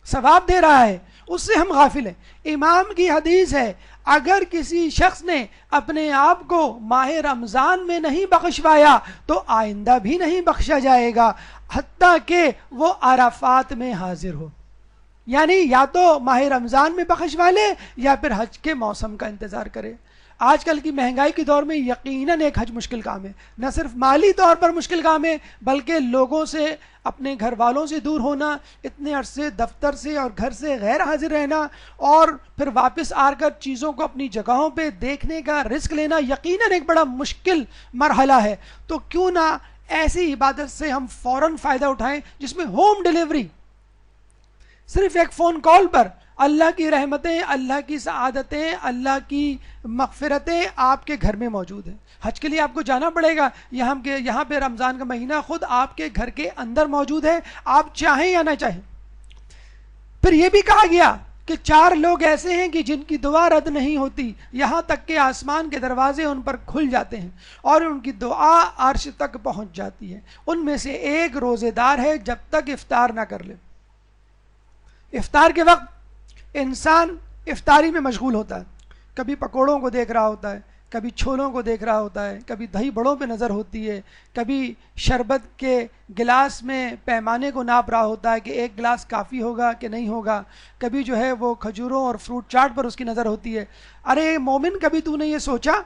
ثواب دے رہا ہے, اس سے ہم غافل ہیں. امام کی حدیث ہے, اگر کسی شخص نے اپنے آپ کو ماہ رمضان میں نہیں بخشوایا تو آئندہ بھی نہیں بخشا جائے گا حتیٰ کہ وہ عرفات میں حاضر ہو. یعنی یا تو ماہ رمضان میں بخشوا لے یا پھر حج کے موسم کا انتظار کرے. آج کل کی مہنگائی کے دور میں یقیناً ایک حج مشکل کام ہے. نہ صرف مالی طور پر مشکل کام ہے, بلکہ لوگوں سے, اپنے گھر والوں سے دور ہونا, اتنے عرصے دفتر سے اور گھر سے غیر حاضر رہنا, اور پھر واپس آ کر چیزوں کو اپنی جگہوں پہ دیکھنے کا رزق لینا یقیناً ایک بڑا مشکل مرحلہ ہے. تو کیوں نہ ایسی عبادت سے ہم فوراً فائدہ اٹھائیں جس میں ہوم ڈیلیوری, صرف ایک فون کال پر اللہ کی رحمتیں, اللہ کی سعادتیں, اللہ کی مغفرتیں آپ کے گھر میں موجود ہیں. حج کے لیے آپ کو جانا پڑے گا, یہاں پہ رمضان کا مہینہ خود آپ کے گھر کے اندر موجود ہے, آپ چاہیں یا نہ چاہیں. پھر یہ بھی کہا گیا کہ 4 لوگ ایسے ہیں کہ جن کی دعا رد نہیں ہوتی, یہاں تک کہ آسمان کے دروازے ان پر کھل جاتے ہیں اور ان کی دعا عرش تک پہنچ جاتی ہے. ان میں سے ایک روزے دار ہے جب تک افطار نہ کر لے. افطار کے وقت انسان افطاری میں مشغول ہوتا ہے, کبھی پکوڑوں کو دیکھ رہا ہوتا ہے, کبھی چھولوں کو دیکھ رہا ہوتا ہے, کبھی دہی بڑوں پہ نظر ہوتی ہے, کبھی شربت کے گلاس میں پیمانے کو ناپ رہا ہوتا ہے کہ 1 گلاس کافی ہوگا کہ نہیں ہوگا, کبھی جو ہے وہ کھجوروں اور فروٹ چاٹ پر اس کی نظر ہوتی ہے. ارے مومن, کبھی تو نے یہ سوچا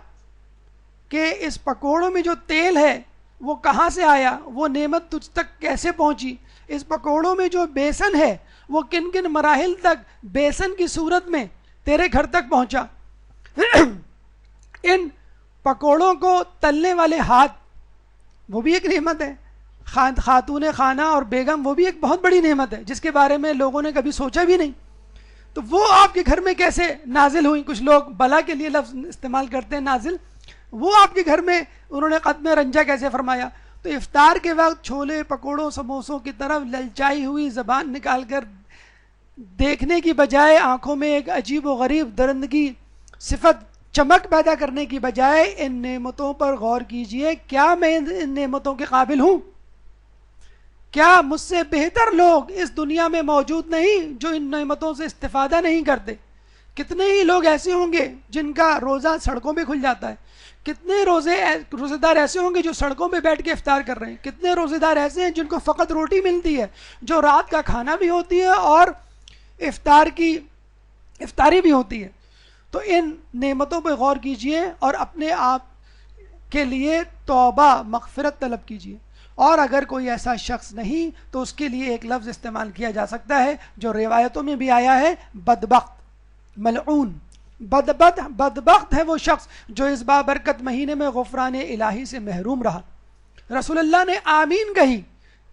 کہ اس پکوڑوں میں جو تیل ہے وہ کہاں سے آیا، وہ نعمت تجھ تک کیسے پہنچی، اس پکوڑوں میں جو بیسن ہے وہ کن کن مراحل تک بیسن کی صورت میں تیرے گھر تک پہنچا۔ ان پکوڑوں کو تلنے والے ہاتھ وہ بھی ایک نعمت ہے، خاتون خانہ اور بیگم وہ بھی ایک بہت بڑی نعمت ہے جس کے بارے میں لوگوں نے کبھی سوچا بھی نہیں، تو وہ آپ کے گھر میں کیسے نازل ہوئی؟ کچھ لوگ بلا کے لیے لفظ استعمال کرتے ہیں نازل، وہ آپ کے گھر میں انہوں نے ختم رنجا کیسے فرمایا؟ تو افطار کے وقت چھولے پکوڑوں سموسوں کی طرف للچائی ہوئی زبان نکال کر دیکھنے کی بجائے، آنکھوں میں ایک عجیب و غریب درندگی صفت چمک پیدا کرنے کی بجائے ان نعمتوں پر غور کیجئے، کیا میں ان نعمتوں کے قابل ہوں؟ کیا مجھ سے بہتر لوگ اس دنیا میں موجود نہیں جو ان نعمتوں سے استفادہ نہیں کرتے؟ کتنے ہی لوگ ایسے ہوں گے جن کا روزہ سڑکوں پہ کھل جاتا ہے، کتنے روزے دار ایسے ہوں گے جو سڑکوں پہ بیٹھ کے افطار کر رہے ہیں، کتنے روزے دار ایسے ہیں جن کو فقط روٹی ملتی ہے، جو رات کا کھانا بھی ہوتی ہے اور افطاری بھی ہوتی ہے۔ تو ان نعمتوں پہ غور کیجئے اور اپنے آپ کے لیے توبہ مغفرت طلب کیجئے، اور اگر کوئی ایسا شخص نہیں تو اس کے لیے ایک لفظ استعمال کیا جا سکتا ہے جو روایتوں میں بھی آیا ہے، بدبخت، ملعون۔ بدبخت ہے وہ شخص جو اس بابرکت مہینے میں غفران الہی سے محروم رہا۔ رسول اللہ نے آمین کہی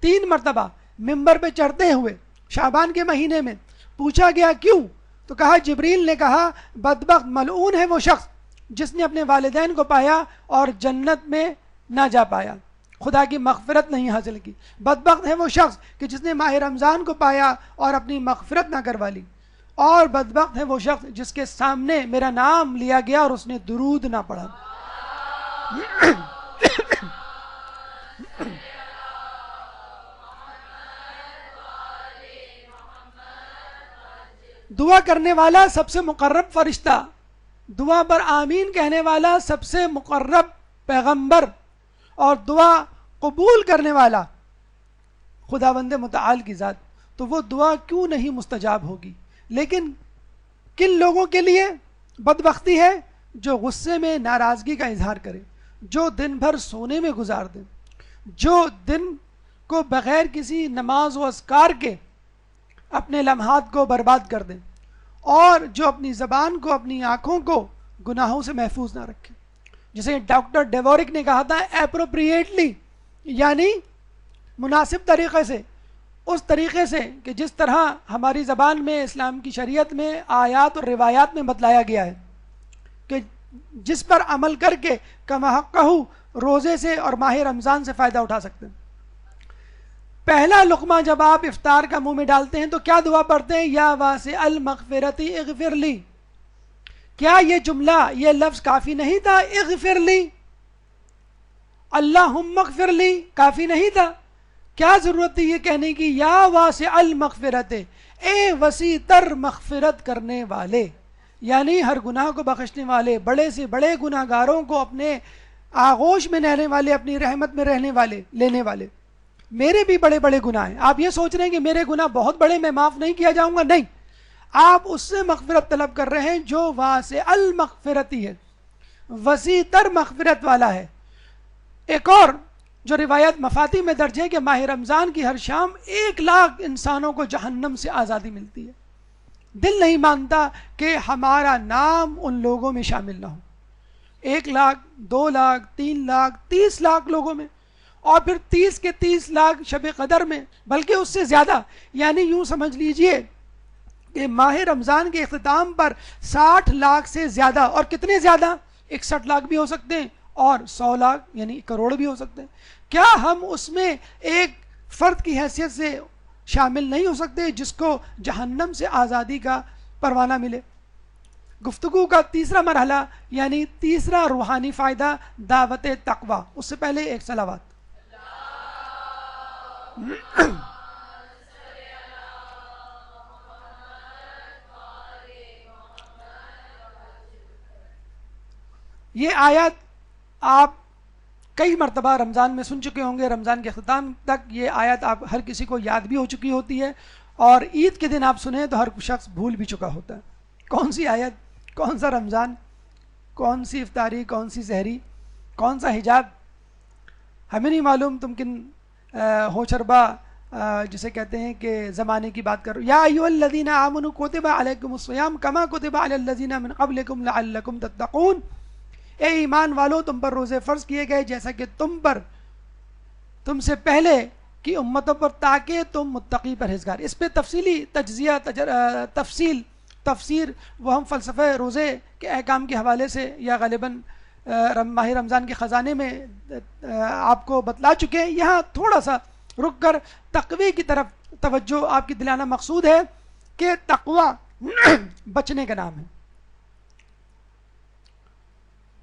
3 مرتبہ ممبر پہ چڑھتے ہوئے شعبان کے مہینے میں، پوچھا گیا کیوں؟ تو کہا جبریل نے کہا بدبخت ملعون ہے وہ شخص جس نے اپنے والدین کو پایا اور جنت میں نہ جا پایا، خدا کی مغفرت نہیں حاصل کی۔ بدبخت ہے وہ شخص کہ جس نے ماہ رمضان کو پایا اور اپنی مغفرت نہ کروا لی، اور بدبخت ہے وہ شخص جس کے سامنے میرا نام لیا گیا اور اس نے درود نہ پڑھا۔ دعا کرنے والا سب سے مقرب فرشتہ، دعا پر آمین کہنے والا سب سے مقرب پیغمبر، اور دعا قبول کرنے والا خداوند متعال کی ذات، تو وہ دعا کیوں نہیں مستجاب ہوگی؟ لیکن کن لوگوں کے لیے بدبختی ہے؟ جو غصے میں ناراضگی کا اظہار کرے، جو دن بھر سونے میں گزار دے، جو دن کو بغیر کسی نماز و اذکار کے اپنے لمحات کو برباد کر دیں، اور جو اپنی زبان کو، اپنی آنکھوں کو گناہوں سے محفوظ نہ رکھے۔ جسے ڈاکٹر ڈیوورک نے کہا تھا اپروپریٹلی، یعنی مناسب طریقے سے، اس طریقے سے کہ جس طرح ہماری زبان میں، اسلام کی شریعت میں، آیات اور روایات میں بتلایا گیا ہے، کہ جس پر عمل کر کے کما حقہ روزے سے اور ماہ رمضان سے فائدہ اٹھا سکتے ہیں۔ پہلا لقمہ جب آپ افطار کا منہ میں ڈالتے ہیں تو کیا دعا پڑھتے ہیں؟ یا واسع المغفرت اغفر لی۔ کیا یہ جملہ، یہ لفظ کافی نہیں تھا؟ اغفر لی، اللہم اغفر لی کافی نہیں تھا؟ کیا ضرورت تھی یہ کہنے کی یا واسع المغفرت، اے وسیع تر مغفرت کرنے والے، یعنی ہر گناہ کو بخشنے والے، بڑے سے بڑے گناہ گاروں کو اپنے آغوش میں رہنے والے، اپنی رحمت میں رہنے والے، لینے والے۔ میرے بھی بڑے بڑے گناہ ہیں، آپ یہ سوچ رہے ہیں کہ میرے گناہ بہت بڑے، میں معاف نہیں کیا جاؤں گا، نہیں، آپ اس سے مغفرت طلب کر رہے ہیں جو واسع المغفرتی ہے، وسیع تر مغفرت والا ہے۔ ایک اور جو روایت مفاتی میں درج ہے کہ ماہ رمضان کی ہر شام 1,00,000 انسانوں کو جہنم سے آزادی ملتی ہے۔ دل نہیں مانتا کہ ہمارا نام ان لوگوں میں شامل نہ ہو، 1,00,000، 2,00,000، 3,00,000، 30,00,000 لوگوں میں، اور پھر 30 کے 30,00,000 شب قدر میں، بلکہ اس سے زیادہ، یعنی یوں سمجھ لیجئے کہ ماہ رمضان کے اختتام پر 60,00,000 سے زیادہ، اور کتنے زیادہ؟ 61,00,000 بھی ہو سکتے ہیں اور 100,00,000 یعنی کروڑ بھی ہو سکتے ہیں۔ کیا ہم اس میں ایک فرد کی حیثیت سے شامل نہیں ہو سکتے جس کو جہنم سے آزادی کا پروانہ ملے؟ گفتگو کا تیسرا مرحلہ، یعنی تیسرا روحانی فائدہ، دعوت تقوی۔ اس سے پہلے ایک صلوات۔ یہ آیت آپ کئی مرتبہ رمضان میں سن چکے ہوں گے، رمضان کے اختتام تک یہ آیت آپ ہر کسی کو یاد بھی ہو چکی ہوتی ہے، اور عید کے دن آپ سنیں تو ہر شخص بھول بھی چکا ہوتا ہے۔ کون سی آیت، کون سا رمضان، کون سی افطاری، کون سی سحری، کون سا حجاب؟ ہمیں نہیں معلوم تم کن ہو چربا جسے کہتے ہیں کہ زمانے کی بات کرو. یا ایھا الذین آمنوا کتب علیکم الصیام کما کتب علی الذین من قبلکم لعلکم تتقون. اے ایمان والو تم پر روزے فرض کیے گئے جیسا کہ تم سے پہلے کی امتوں پر تاکہ تم متقی پرہیزگار. اس پہ تفصیلی تجزیہ تفسیر وہ ہم فلسفہ روزے کے احکام کے حوالے سے یا غالباً ماہ رمضان کے خزانے میں آپ کو بتلا چکے ہیں. یہاں تھوڑا سا رک کر تقوی کی طرف توجہ آپ کی دلانا مقصود ہے کہ تقوی بچنے کا نام ہے.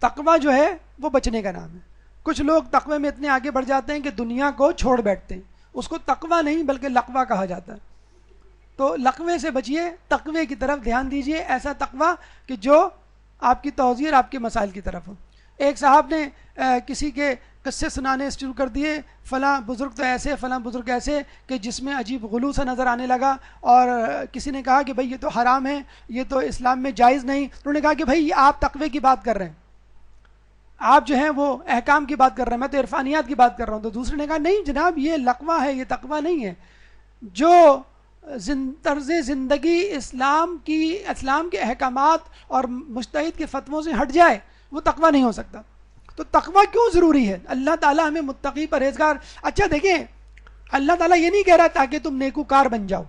تقوی جو ہے وہ بچنے کا نام ہے. کچھ لوگ تقوی میں اتنے آگے بڑھ جاتے ہیں کہ دنیا کو چھوڑ بیٹھتے ہیں. اس کو تقوی نہیں بلکہ لقوہ کہا جاتا ہے. تو لقوے سے بچیے, تقوی کی طرف دھیان دیجیے, ایسا تقوی کہ جو آپ کی توضیح اور آپ کے مسائل کی طرف ہو. ایک صاحب نے کسی کے قصے سنانے شروع کر دیے, فلاں بزرگ تو ایسے, فلاں بزرگ ایسے, کہ جس میں عجیب غلو سا نظر آنے لگا. اور کسی نے کہا کہ بھائی یہ تو حرام ہے, یہ تو اسلام میں جائز نہیں. انہوں نے کہا کہ بھائی آپ تقوی کی بات کر رہے ہیں, آپ جو ہیں وہ احکام کی بات کر رہے ہیں, میں تو عرفانیات کی بات کر رہا ہوں. تو دوسرے نے کہا نہیں جناب, یہ لقوہ ہے, یہ تقوی نہیں ہے. جو طرز زندگی اسلام کے احکامات اور مجتہد کے فتووں سے ہٹ جائے وہ تقوی نہیں ہو سکتا. تو تقوی کیوں ضروری ہے؟ اللہ تعالیٰ ہمیں متقی پرہیزگار. اچھا دیکھیں, اللہ تعالیٰ یہ نہیں کہہ رہا تاکہ تم نیکوکار بن جاؤ,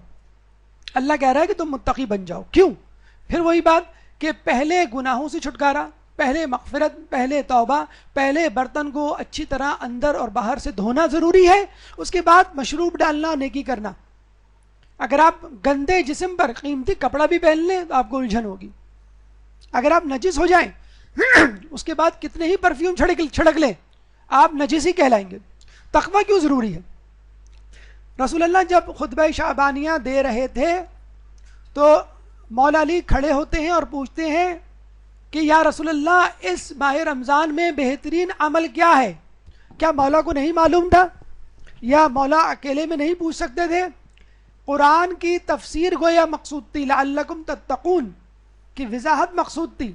اللہ کہہ رہا ہے کہ تم متقی بن جاؤ. کیوں؟ پھر وہی بات کہ پہلے گناہوں سے چھٹکارا, پہلے مغفرت, پہلے توبہ, پہلے برتن کو اچھی طرح اندر اور باہر سے دھونا ضروری ہے, اس کے بعد مشروب ڈالنا, نیکی کرنا. اگر آپ گندے جسم پر قیمتی کپڑا بھی پہن لیں تو آپ کو الجھن ہوگی. اگر آپ نجس ہو جائیں اس کے بعد کتنے ہی پرفیوم چھڑک لیں آپ نجس ہی کہلائیں گے. تقوی کیوں ضروری ہے؟ رسول اللہ جب خطبہ شعبانیہ دے رہے تھے تو مولا علی کھڑے ہوتے ہیں اور پوچھتے ہیں کہ یا رسول اللہ اس ماہ رمضان میں بہترین عمل کیا ہے؟ کیا مولا کو نہیں معلوم تھا یا مولا اکیلے میں نہیں پوچھ سکتے تھے؟ قرآن کی تفسیر گویا مقصود تھی, لعلکم تتقون کی وضاحت مقصود تھی.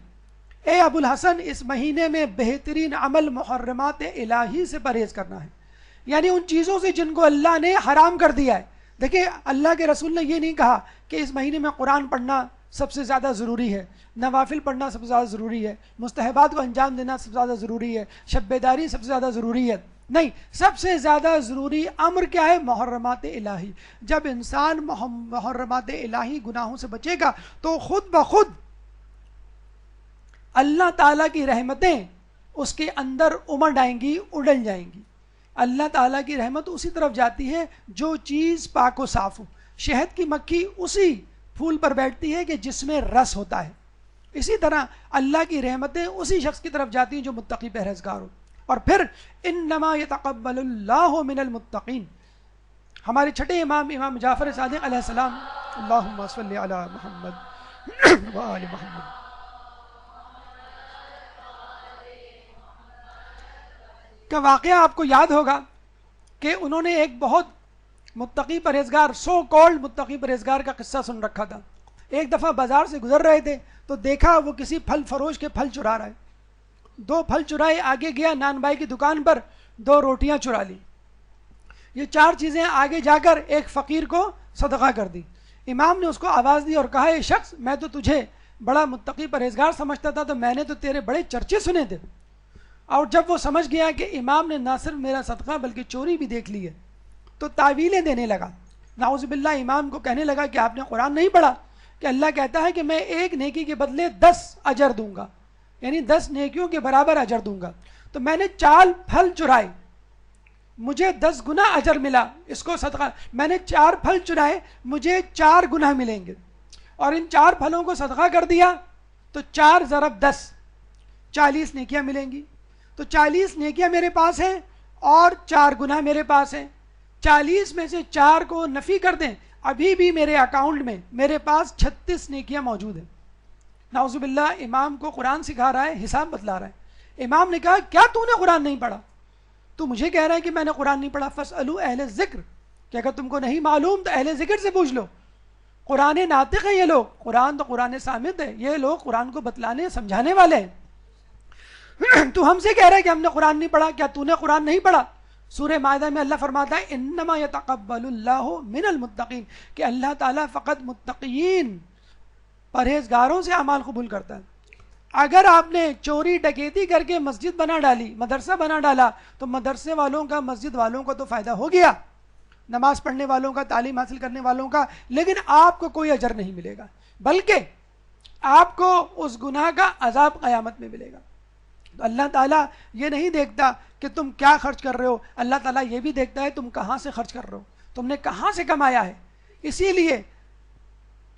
اے ابو الحسن, اس مہینے میں بہترین عمل محرمات الہی سے پرہیز کرنا ہے, یعنی ان چیزوں سے جن کو اللہ نے حرام کر دیا ہے. دیکھیں, اللہ کے رسول نے یہ نہیں کہا کہ اس مہینے میں قرآن پڑھنا سب سے زیادہ ضروری ہے, نوافل پڑھنا سب سے زیادہ ضروری ہے, مستحبات کو انجام دینا سب سے زیادہ ضروری ہے, شب بیداری سب سے زیادہ ضروری ہے. نہیں, سب سے زیادہ ضروری امر کیا ہے؟ محرمات الہی. جب انسان محرمات الہی گناہوں سے بچے گا تو خود بخود اللہ تعالیٰ کی رحمتیں اس کے اندر امڑ آئیں گی, اڑل جائیں گی. اللہ تعالیٰ کی رحمت اسی طرف جاتی ہے جو چیز پاک و صاف ہو. شہد کی مکھی اسی پھول پر بیٹھتی ہے کہ جس میں رس ہوتا ہے. اسی طرح اللہ کی رحمتیں اسی شخص کی طرف جاتی ہیں جو متقی پرہیزگار ہو. اور پھر انما یتقبل اللہ من المتقین. ہمارے چھٹے امام جعفر صادق علیہ السلام, اللہم صلی علی محمد وآل محمد, کا واقعہ آپ کو یاد ہوگا کہ انہوں نے ایک بہت متقی پرہیزگار, سو کالڈ متقی پرہیزگار کا قصہ سن رکھا تھا. ایک دفعہ بازار سے گزر رہے تھے تو دیکھا وہ کسی پھل فروش کے پھل چرا رہا ہے. 2 پھل چرائے, آگے گیا نان بھائی کی دکان پر, 2 روٹیاں چرا لی. یہ 4 چیزیں آگے جا کر ایک فقیر کو صدقہ کر دی. امام نے اس کو آواز دی اور کہا, اے شخص, میں تو تجھے بڑا متقی پرہیزگار سمجھتا تھا, تو میں نے تو تیرے بڑے چرچے سنے تھے. اور جب وہ سمجھ گیا کہ امام نے نہ صرف میرا صدقہ بلکہ چوری بھی دیکھ لی ہے تو تعویلیں دینے لگا. نعوذ باللہ, امام کو کہنے لگا کہ آپ نے قرآن نہیں پڑھا کہ اللہ کہتا ہے کہ میں ایک نیکی کے بدلے 10 اجر دوں گا, یعنی 10 نیکیوں کے برابر اجر دوں گا. تو میں نے 4 پھل چرائے, مجھے 10 گنا اجر ملا, اس کو صدقہ. میں نے 4 پھل چرائے, مجھے 4 گنا ملیں گے, اور ان 4 پھلوں کو صدقہ کر دیا تو 4 ضرب 10 40 نیکیاں ملیں گی. تو 40 نیکیاں میرے پاس ہیں اور 4 گناہ میرے پاس ہیں. 40 میں سے 4 کو نفی کر دیں, ابھی بھی میرے اکاؤنٹ میں میرے پاس 36 نیکیاں موجود ہیں. نعوذ باللہ, امام کو قرآن سکھا رہا ہے, حساب بتلا رہا ہے. امام نے کہا, کیا تو نے قرآن نہیں پڑھا؟ تو مجھے کہہ رہا ہے کہ میں نے قرآن نہیں پڑھا. فاسألوا اہل الذکر, کہ اگر تم کو نہیں معلوم تو اہل ذکر سے پوچھ لو. قرآن ناطق ہے یہ لوگ, قرآن تو قرآن صامت ہے, یہ لوگ قرآن کو بتلانے سمجھانے والے ہیں. تو ہم سے کہہ رہا ہے کہ ہم نے قرآن نہیں پڑھا, کیا تو نے قرآن نہیں پڑھا؟ سورہ مائدہ میں اللہ فرماتا ہے انما یتقبل اللہ من المتقین، کہ اللہ تعالیٰ فقط متقین پرہیزگاروں سے اعمال قبول کرتا ہے۔ اگر آپ نے چوری ڈکیتی کر کے مسجد بنا ڈالی، مدرسہ بنا ڈالا، تو مدرسے والوں کا، مسجد والوں کو تو فائدہ ہو گیا، نماز پڑھنے والوں کا، تعلیم حاصل کرنے والوں کا، لیکن آپ کو کوئی اجر نہیں ملے گا، بلکہ آپ کو اس گناہ کا عذاب قیامت میں ملے گا۔ تو اللہ تعالیٰ یہ نہیں دیکھتا کہ تم کیا خرچ کر رہے ہو، اللہ تعالیٰ یہ بھی دیکھتا ہے تم کہاں سے خرچ کر رہے ہو، تم نے کہاں سے کمایا ہے۔ اسی لیے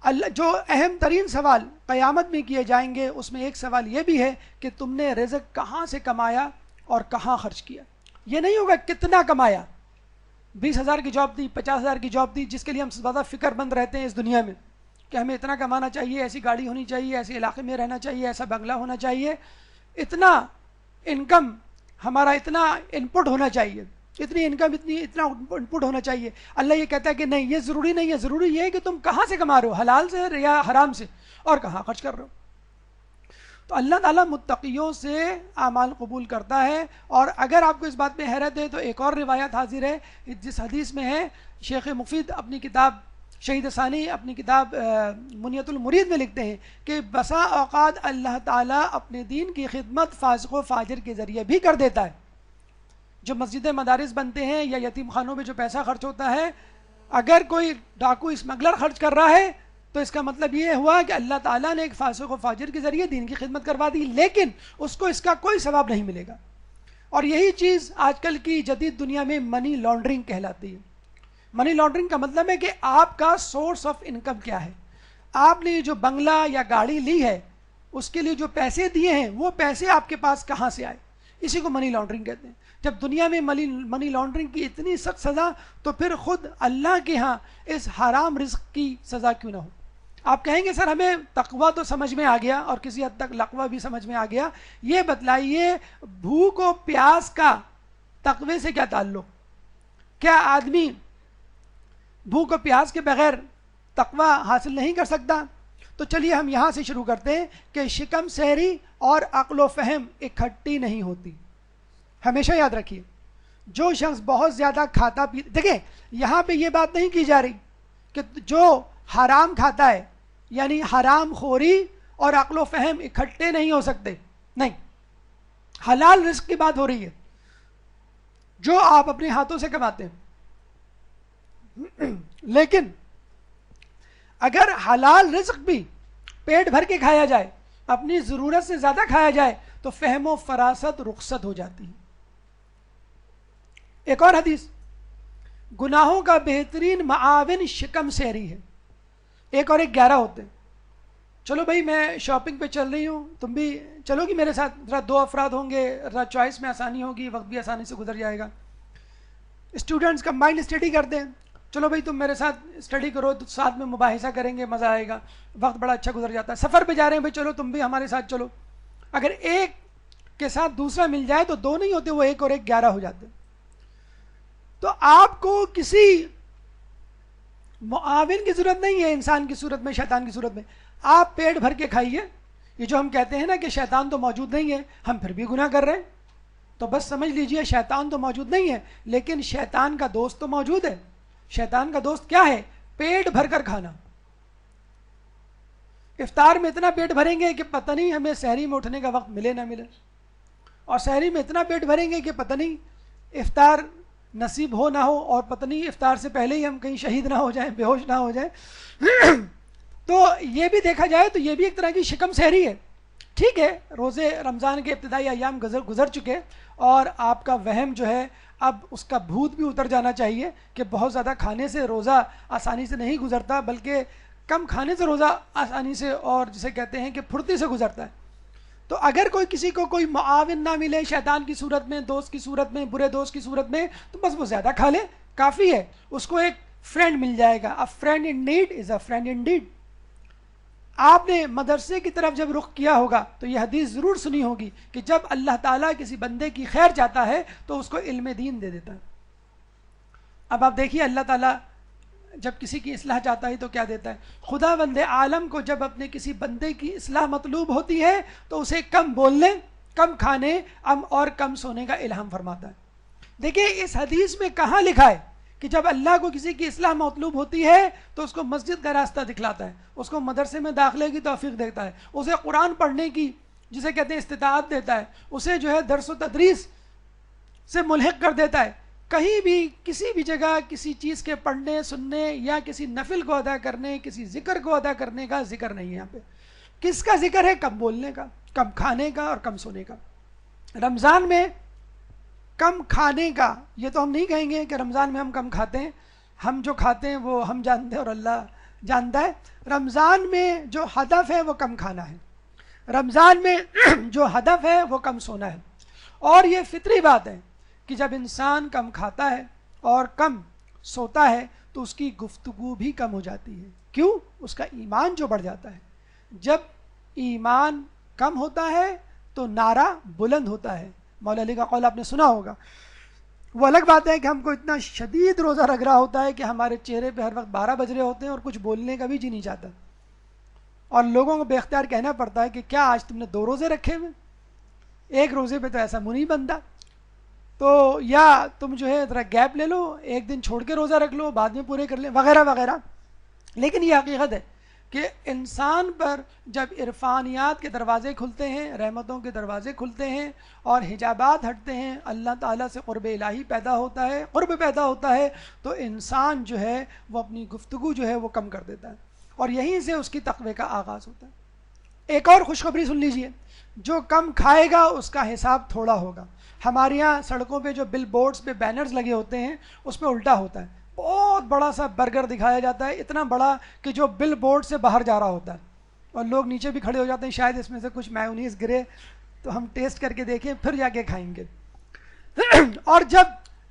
اللہ جو اہم ترین سوال قیامت میں کیے جائیں گے، اس میں ایک سوال یہ بھی ہے کہ تم نے رزق کہاں سے کمایا اور کہاں خرچ کیا۔ یہ نہیں ہوگا کتنا کمایا، 20,000 کی جاب دی، 50,000 کی جاب دی، جس کے لیے ہم زیادہ فکر مند رہتے ہیں اس دنیا میں کہ ہمیں اتنا کمانا چاہیے، ایسی گاڑی ہونی چاہیے، ایسے علاقے میں رہنا چاہیے، ایسا بنگلہ ہونا چاہیے، اتنا انکم ہمارا، اتنا ان پٹ ہونا چاہیے، اتنی انکم، اتنا ان پٹ ہونا چاہیے۔ اللہ یہ کہتا ہے کہ نہیں، یہ ضروری نہیں ہے، ضروری یہ ہے کہ تم کہاں سے کما رہے ہو، حلال سے یا حرام سے، اور کہاں خرچ کر رہے ہو۔ تو اللہ تعالیٰ متقیوں سے اعمال قبول کرتا ہے۔ اور اگر آپ کو اس بات میں حیرت ہے تو ایک اور روایت حاضر ہے جس حدیث میں ہے، شیخ مفید اپنی کتاب، شہید ثانی اپنی کتاب منیت المرید میں لکھتے ہیں کہ بسا اوقات اللہ تعالیٰ اپنے دین کی خدمت فاسق و فاجر کے ذریعے بھی کر دیتا ہے۔ جو مسجد مدارس بنتے ہیں یا یتیم خانوں میں جو پیسہ خرچ ہوتا ہے، اگر کوئی ڈاکو اسمگلر خرچ کر رہا ہے تو اس کا مطلب یہ ہوا کہ اللہ تعالیٰ نے ایک فاسق و فاجر کے ذریعے دین کی خدمت کروا دی، لیکن اس کو اس کا کوئی ثواب نہیں ملے گا۔ اور یہی چیز آج کل کی جدید دنیا میں منی لانڈرنگ کہلاتی ہے۔ منی لانڈرنگ کا مطلب ہے کہ آپ کا سورس آف انکم کیا ہے، آپ نے جو بنگلہ یا گاڑی لی ہے اس کے لیے جو پیسے دیے ہیں وہ پیسے آپ کے پاس کہاں سے آئے، اسی کو منی لانڈرنگ کہتے ہیں۔ جب دنیا میں منی لانڈرنگ کی اتنی سخت سزا، تو پھر خود اللہ کے ہاں اس حرام رزق کی سزا کیوں نہ ہو۔ آپ کہیں گے سر ہمیں تقویٰ تو سمجھ میں آ گیا اور کسی حد تک لقوہ بھی سمجھ میں آ گیا، یہ بتلائیے بھوک و پیاس کا تقوی سے کیا تعلق؟ کیا آدمی بھوک و پیاس کے بغیر تقوی حاصل نہیں کر سکتا؟ تو چلیے ہم یہاں سے شروع کرتے ہیں کہ شکم سحری اور عقل و فہم اکٹھی نہیں ہوتی۔ ہمیشہ یاد رکھیے، جو شخص بہت زیادہ کھاتا پی، دیکھیں یہاں پہ یہ بات نہیں کی جا رہی کہ جو حرام کھاتا ہے یعنی حرام خوری اور عقل و فہم اکٹھے نہیں ہو سکتے، نہیں، حلال رزق کی بات ہو رہی ہے جو آپ اپنے ہاتھوں سے کماتے ہیں۔ لیکن اگر حلال رزق بھی پیٹ بھر کے کھایا جائے، اپنی ضرورت سے زیادہ کھایا جائے، تو فہم و فراست رخصت ہو جاتی ہے۔ ایک اور حدیث، گناہوں کا بہترین معاون شکم سحری ہے۔ ایک اور ایک 11 ہوتے ہیں۔ چلو بھائی میں شاپنگ پہ چل رہی ہوں، تم بھی چلو گی میرے ساتھ، ذرا 2 افراد ہوں گے، ذرا چوائس میں آسانی ہوگی، وقت بھی آسانی سے گزر جائے گا۔ اسٹوڈنٹس کمبائنڈ اسٹڈی کرتے ہیں، چلو بھائی تم میرے ساتھ اسٹڈی کرو، تو ساتھ میں مباحثہ کریں گے، مزہ آئے گا، وقت بڑا اچھا گزر جاتا ہے۔ سفر پہ جا رہے ہیں بھائی، چلو تم بھی ہمارے ساتھ چلو۔ اگر ایک کے ساتھ دوسرا مل جائے تو 2 نہیں ہوتے، وہ 1 اور 1 11 ہو جاتے۔ تو آپ کو کسی معاون کی ضرورت نہیں ہے، انسان کی صورت میں، شیطان کی صورت میں۔ آپ پیٹ بھر کے کھائیے۔ یہ جو ہم کہتے ہیں نا کہ شیطان تو موجود نہیں ہے، ہم پھر بھی گناہ کر رہے ہیں، تو بس سمجھ لیجئے شیطان تو موجود نہیں ہے، لیکن شیطان کا دوست تو موجود ہے۔ شیطان کا دوست کیا ہے؟ پیٹ بھر کر کھانا۔ افطار میں اتنا پیٹ بھریں گے کہ پتہ نہیں ہمیں سحری میں اٹھنے کا وقت ملے نہ ملے، اور سحری میں اتنا پیٹ بھریں گے کہ پتہ نہیں افطار نصیب ہو نہ ہو، اور پتہ نہیں افطار سے پہلے ہی ہم کہیں شہید نہ ہو جائیں، بے ہوش نہ ہو جائیں۔ تو یہ بھی دیکھا جائے تو یہ بھی ایک طرح کی شکم سحری ہے۔ ٹھیک ہے، روزے رمضان کے ابتدائی ایام گزر چکے، اور آپ کا وہم جو ہے اب اس کا بھوت بھی اتر جانا چاہیے کہ بہت زیادہ کھانے سے روزہ آسانی سے نہیں گزرتا، بلکہ کم کھانے سے روزہ آسانی سے، اور جسے کہتے ہیں کہ پھرتی سے گزرتا ہے۔ تو اگر کسی کو کوئی معاون نہ ملے شیطان کی صورت میں، دوست کی صورت میں، برے دوست کی صورت میں، تو بس وہ زیادہ کھا لے، کافی ہے، اس کو ایک فرینڈ مل جائے گا۔ A friend in need is a friend indeed۔ آپ نے مدرسے کی طرف جب رخ کیا ہوگا تو یہ حدیث ضرور سنی ہوگی کہ جب اللہ تعالیٰ کسی بندے کی خیر چاہتا ہے تو اس کو علم دین دے دیتا ہے۔ اب آپ دیکھیے اللہ تعالیٰ جب کسی کی اصلاح چاہتا ہے تو کیا دیتا ہے۔ خدا بند عالم کو جب اپنے کسی بندے کی اصلاح مطلوب ہوتی ہے تو اسے کم بولنے، کم کھانے اور کم سونے کا الہام فرماتا ہے۔ دیکھیں اس حدیث میں کہاں لکھا ہے کہ جب اللہ کو کسی کی اصلاح مطلوب ہوتی ہے تو اس کو مسجد کا راستہ دکھلاتا ہے، اس کو مدرسے میں داخلے کی توفیق دیتا ہے، اسے قرآن پڑھنے کی جسے کہتے ہیں استطاعت دیتا ہے، اسے جو ہے درس و تدریس سے ملحق کر دیتا ہے. کہیں بھی کسی بھی جگہ کسی چیز کے پڑھنے سننے یا کسی نفل کو ادا کرنے، کسی ذکر کو ادا کرنے کا ذکر نہیں ہے. یہاں پہ کس کا ذکر ہے؟ کم بولنے کا، کم کھانے کا اور کم سونے کا. رمضان میں کم کھانے کا، یہ تو ہم نہیں کہیں گے کہ رمضان میں ہم کم کھاتے ہیں، ہم جو کھاتے ہیں وہ ہم جانتے ہیں اور اللہ جانتا ہے. رمضان میں جو ہدف ہے وہ کم کھانا ہے، رمضان میں جو ہدف ہے وہ کم سونا ہے. اور یہ فطری بات ہے کہ جب انسان کم کھاتا ہے اور کم سوتا ہے تو اس کی گفتگو بھی کم ہو جاتی ہے. کیوں؟ اس کا ایمان جو بڑھ جاتا ہے. جب ایمان کم ہوتا ہے تو نعرہ بلند ہوتا ہے. مولا علی کا قول آپ نے سنا ہوگا. وہ الگ بات ہے کہ ہم کو اتنا شدید روزہ لگ رہا ہوتا ہے کہ ہمارے چہرے پہ ہر وقت 12 بج رہے ہوتے ہیں اور کچھ بولنے کا بھی جی نہیں چاہتا، اور لوگوں کو بے اختیار کہنا پڑتا ہے کہ کیا آج تم نے 2 روزے رکھے ہوئے؟ ایک روزے پہ تو ایسا منہ نہیں بنتا، تو یا تم جو ہے ذرا گیپ لے لو، ایک دن چھوڑ کے روزہ رکھ لو، بعد میں پورے کر لیں، وغیرہ وغیرہ. لیکن یہ حقیقت ہے کہ انسان پر جب عرفانیات کے دروازے کھلتے ہیں، رحمتوں کے دروازے کھلتے ہیں اور حجابات ہٹتے ہیں، اللہ تعالیٰ سے قرب الہی پیدا ہوتا ہے، قرب پیدا ہوتا ہے، تو انسان جو ہے وہ اپنی گفتگو جو ہے وہ کم کر دیتا ہے، اور یہیں سے اس کی تقوی کا آغاز ہوتا ہے. ایک اور خوشخبری سن لیجئے، جو کم کھائے گا اس کا حساب تھوڑا ہوگا. ہمارے یہاں سڑکوں پہ جو بل بورڈز پہ بینرز لگے ہوتے ہیں اس پہ الٹا ہوتا ہے، بہت بڑا سا برگر دکھایا جاتا ہے، اتنا بڑا کہ جو بل بورڈ سے باہر جا رہا ہوتا ہے، اور لوگ نیچے بھی کھڑے ہو جاتے ہیں شاید اس میں سے کچھ میونیز گرے تو ہم ٹیسٹ کر کے دیکھیں پھر جا کے کھائیں گے. اور جب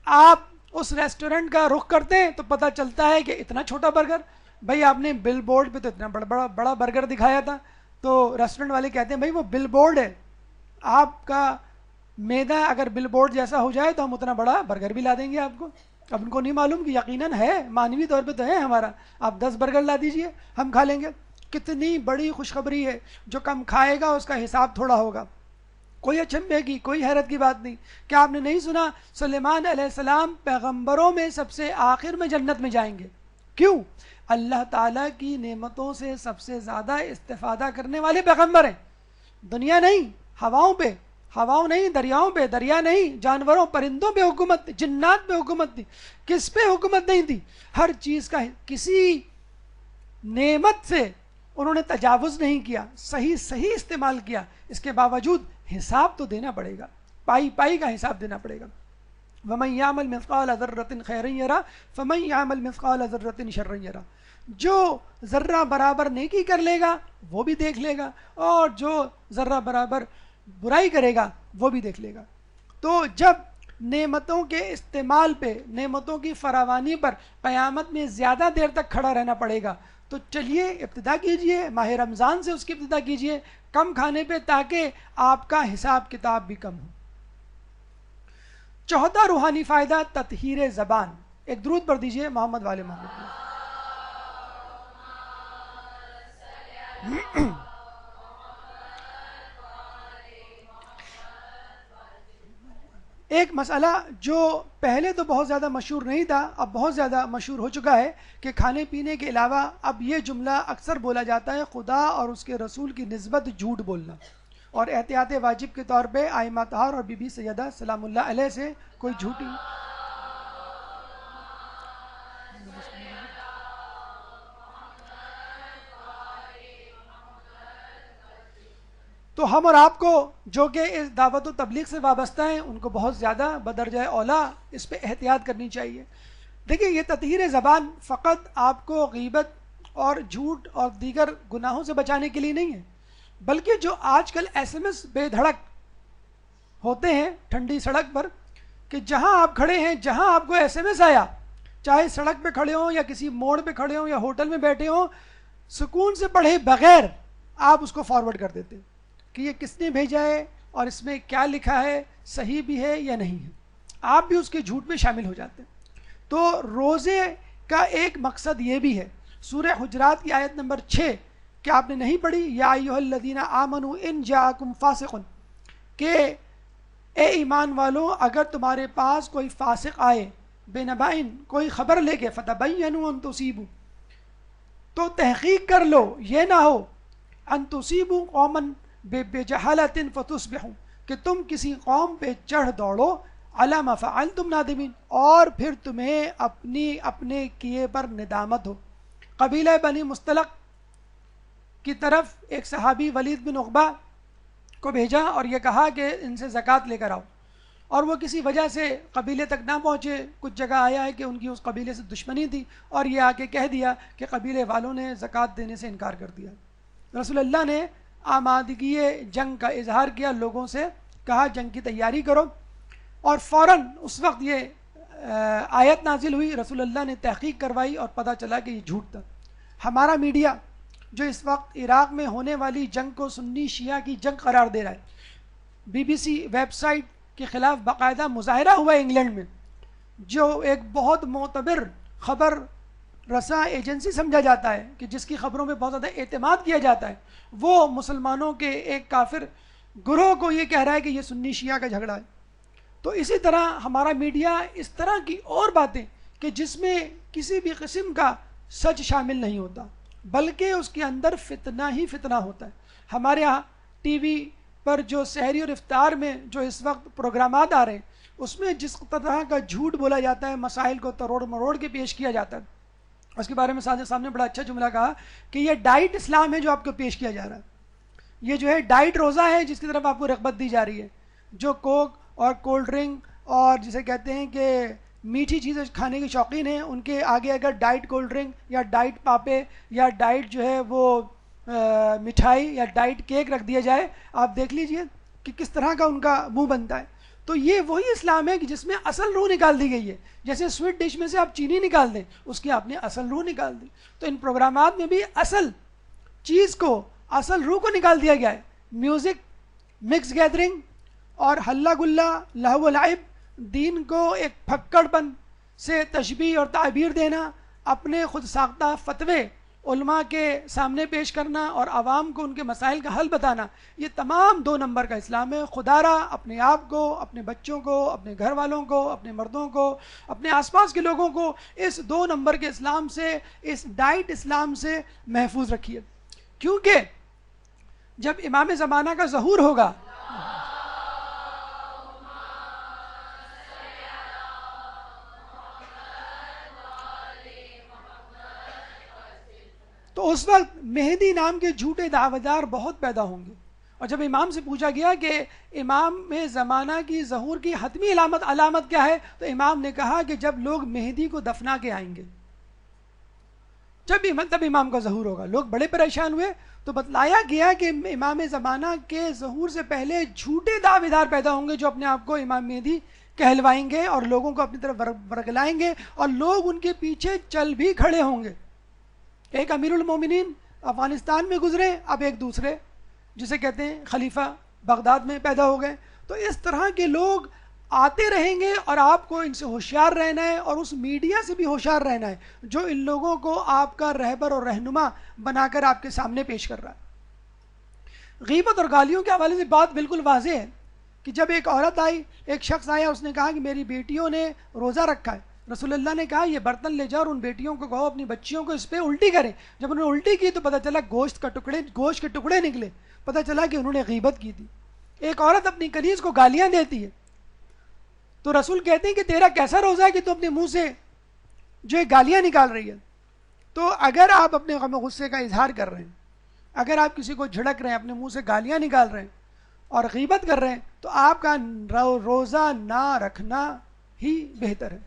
آپ اس ریسٹورنٹ کا رخ کرتے ہیں تو پتہ چلتا ہے کہ اتنا چھوٹا برگر. بھائی آپ نے بل بورڈ پہ تو اتنا بڑا برگر دکھایا تھا، تو ریسٹورنٹ والے کہتے ہیں بھائی وہ بل بورڈ ہے، آپ کا میدا اگر بل بورڈ جیسا ہو جائے تو ہم اتنا بڑا برگر بھی لا دیں گے آپ کو. اب ان کو نہیں معلوم کہ یقیناً ہے، معنوی طور پہ تو ہے ہمارا، آپ 10 برگر لا دیجئے ہم کھا لیں گے. کتنی بڑی خوشخبری ہے، جو کم کھائے گا اس کا حساب تھوڑا ہوگا. کوئی اچنبے کی، کوئی حیرت کی بات نہیں. کیا آپ نے نہیں سنا سلیمان علیہ السلام پیغمبروں میں سب سے آخر میں جنت میں جائیں گے؟ کیوں؟ اللہ تعالیٰ کی نعمتوں سے سب سے زیادہ استفادہ کرنے والے پیغمبر ہیں. دنیا نہیں، ہواؤں پہ، ہواؤں نہیں دریاؤں پہ، دریا نہیں جانوروں پرندوں پہ حکومت، جنات پہ حکومت تھی. کس پہ حکومت نہیں تھی؟ ہر چیز کا کسی نعمت سے انہوں نے تجاوز نہیں کیا، صحیح استعمال کیا. اس کے باوجود حساب تو دینا پڑے گا، پائی پائی کا حساب دینا پڑے گا. وَمَن يَعْمَلْ مِثْقَالَ ذَرَّةٍ خَيْرًا يَرَهُ فَمَن يَعْمَلْ مِثْقَالَ ذَرَّةٍ شَرًّا يَرَهُ. جو ذرہ برابر نیکی کر لے گا وہ بھی دیکھ لے گا، اور جو ذرہ برابر برائی کرے گا وہ بھی دیکھ لے گا. تو جب نعمتوں کے استعمال پہ، نعمتوں کی فراوانی پر قیامت میں زیادہ دیر تک کھڑا رہنا پڑے گا، تو چلیے ابتدا کیجئے، ماہ رمضان سے اس کی ابتدا کیجئے کم کھانے پہ، تاکہ آپ کا حساب کتاب بھی کم ہو. چوتھا روحانی فائدہ تطہیر زبان. ایک درود پڑھ دیجئے محمد والے محمد. ایک مسئلہ جو پہلے تو بہت زیادہ مشہور نہیں تھا، اب بہت زیادہ مشہور ہو چکا ہے، کہ کھانے پینے کے علاوہ اب یہ جملہ اکثر بولا جاتا ہے، خدا اور اس کے رسول کی نسبت جھوٹ بولنا. اور احتیاط واجب کے طور پہ آئمہ طہار اور بی بی سیدہ سلام اللہ علیہ سے کوئی جھوٹی تو ہم اور آپ کو جو کہ اس دعوت و تبلیغ سے وابستہ ہیں ان کو بہت زیادہ بدرجہ اولا اس پہ احتیاط کرنی چاہیے. دیکھیں یہ تطہیر زبان فقط آپ کو غیبت اور جھوٹ اور دیگر گناہوں سے بچانے کے لیے نہیں ہے، بلکہ جو آج کل ایس ایم ایس بے دھڑک ہوتے ہیں ٹھنڈی سڑک پر، کہ جہاں آپ کھڑے ہیں، جہاں آپ کو ایس ایم ایس آیا، چاہے سڑک پہ کھڑے ہوں یا کسی موڑ پہ کھڑے ہوں یا ہوٹل میں بیٹھے ہوں، سکون سے پڑھے بغیر آپ اس کو فارورڈ کر دیتے ہیں کہ یہ کس نے بھیجا ہے اور اس میں کیا لکھا ہے، صحیح بھی ہے یا نہیں ہے. آپ بھی اس کے جھوٹ میں شامل ہو جاتے ہیں. تو روزے کا ایک مقصد یہ بھی ہے. سورہ حجرات کی آیت نمبر 6 کہ آپ نے نہیں پڑھی، یا ایھا الذین آمنوا ان جاءکم فاسق، کہ اے ایمان والو اگر تمہارے پاس کوئی فاسق آئے بے نبائن کوئی خبر لے کے فتبینوا ان تصیبوا تو تحقیق کر لو، یہ نہ ہو ان تصیبوا قوما بجہالۃ فتصبحوا کہ تم کسی قوم پہ چڑھ دوڑو علی ما فعلتم نادمین اور پھر تمہیں اپنے کیے پر ندامت ہو۔ قبیلہ بنی مستلق کی طرف ایک صحابی ولید بن عقبہ کو بھیجا اور یہ کہا کہ ان سے زکوٰۃ لے کر آؤ، اور وہ کسی وجہ سے قبیلے تک نہ پہنچے۔ کچھ جگہ آیا ہے کہ ان کی اس قبیلے سے دشمنی تھی اور یہ آ کے کہہ دیا کہ قبیلے والوں نے زکوٰۃ دینے سے انکار کر دیا۔ رسول اللہ نے آمادگی جنگ کا اظہار کیا، لوگوں سے کہا جنگ کی تیاری کرو، اور فوراً اس وقت یہ آیت نازل ہوئی۔ رسول اللہ نے تحقیق کروائی اور پتہ چلا کہ یہ جھوٹ تھا۔ ہمارا میڈیا جو اس وقت عراق میں ہونے والی جنگ کو سنی شیعہ کی جنگ قرار دے رہا ہے، B B C website کے خلاف باقاعدہ مظاہرہ ہوا ہے انگلینڈ میں، جو ایک بہت معتبر خبر رساں ایجنسی سمجھا جاتا ہے کہ جس کی خبروں میں بہت زیادہ اعتماد کیا جاتا ہے، وہ مسلمانوں کے ایک کافر گروہ کو یہ کہہ رہا ہے کہ یہ سنی شیعہ کا جھگڑا ہے۔ تو اسی طرح ہمارا میڈیا اس طرح کی اور باتیں کہ جس میں کسی بھی قسم کا سچ شامل نہیں ہوتا بلکہ اس کے اندر فتنہ ہی فتنہ ہوتا ہے۔ ہمارے ہاں ٹی وی پر جو سحری اور افطار میں جو اس وقت پروگرامات آ رہے ہیں، اس میں جس طرح کا جھوٹ بولا جاتا ہے، مسائل کو تروڑ مروڑ کے پیش کیا جاتا ہے، اس کے بارے میں سامنے بڑا اچھا جملہ کہا کہ یہ ڈائٹ اسلام ہے جو آپ کو پیش کیا جا رہا ہے، یہ جو ہے ڈائٹ روزہ ہے جس کی طرف آپ کو رغبت دی جا رہی ہے۔ جو کوک اور کولڈ ڈرنک اور جسے کہتے ہیں کہ میٹھی چیزیں کھانے کے شوقین ہیں، ان کے آگے اگر ڈائٹ کولڈ ڈرنک یا ڈائٹ پاپے یا ڈائٹ جو ہے وہ مٹھائی یا ڈائٹ کیک رکھ دیا جائے، آپ دیکھ لیجئے کہ کس طرح کا ان کا منہ بنتا ہے۔ تو یہ وہی اسلام ہے کہ جس میں اصل روح نکال دی گئی ہے، جیسے سویٹ ڈش میں سے آپ چینی نکال دیں، اس کی آپ نے اصل روح نکال دی۔ تو ان پروگرامات میں بھی اصل چیز کو، اصل روح کو نکال دیا گیا ہے۔ میوزک، مکس گیدرنگ اور ہلہ گلہ، لہو و لعب، دین کو ایک پھکڑ پن سے تشبیہ اور تعبیر دینا، اپنے خود ساختہ فتوے علماء کے سامنے پیش کرنا اور عوام کو ان کے مسائل کا حل بتانا، یہ تمام 2 نمبر کا اسلام ہے۔ خدا را اپنے آپ کو، اپنے بچوں کو، اپنے گھر والوں کو، اپنے مردوں کو، اپنے آس پاس کے لوگوں کو اس 2 نمبر کے اسلام سے، اس ڈائٹ اسلام سے محفوظ رکھیے، کیونکہ جب امام زمانہ کا ظہور ہوگا تو اس وقت مہدی نام کے جھوٹے دعویدار بہت پیدا ہوں گے۔ اور جب امام سے پوچھا گیا کہ امام زمانہ کی ظہور کی حتمی علامت کیا ہے، تو امام نے کہا کہ جب لوگ مہدی کو دفنا کے آئیں گے، تب امام کا ظہور ہوگا۔ لوگ بڑے پریشان ہوئے تو بتلایا گیا کہ امام زمانہ کے ظہور سے پہلے جھوٹے دعویدار پیدا ہوں گے جو اپنے آپ کو امام مہدی کہلوائیں گے اور لوگوں کو اپنی طرف ورگلائیں گے، اور لوگ ان کے پیچھے چل بھی کھڑے ہوں گے۔ ایک امیر المومنین افغانستان میں گزرے، اب ایک دوسرے جسے کہتے ہیں خلیفہ بغداد میں پیدا ہو گئے۔ تو اس طرح کے لوگ آتے رہیں گے اور آپ کو ان سے ہوشیار رہنا ہے، اور اس میڈیا سے بھی ہوشیار رہنا ہے جو ان لوگوں کو آپ کا رہبر اور رہنما بنا کر آپ کے سامنے پیش کر رہا ہے۔ غیبت اور گالیوں کے حوالے سے بات بالکل واضح ہے کہ جب ایک عورت آئی، ایک شخص آیا، اس نے کہا کہ میری بیٹیوں نے روزہ رکھا ہے۔ رسول اللہ نے کہا یہ برتن لے جاؤ اور ان بیٹیوں کو کہو اپنی بچیوں کو اس پہ الٹی کریں۔ جب انہوں نے الٹی کی تو پتہ چلا گوشت کے ٹکڑے نکلے، پتہ چلا کہ انہوں نے غیبت کی تھی۔ ایک عورت اپنی کنیز کو گالیاں دیتی ہے تو رسول کہتے ہیں کہ تیرا کیسا روزہ ہے کہ تو اپنے منہ سے جو گالیاں نکال رہی ہے۔ تو اگر آپ اپنے غم و غصے کا اظہار کر رہے ہیں، اگر آپ کسی کو جھڑک رہے ہیں، اپنے منہ سے گالیاں نکال رہے ہیں اور غیبت کر رہے ہیں، تو آپ کا روزہ نہ رکھنا ہی بہتر ہے۔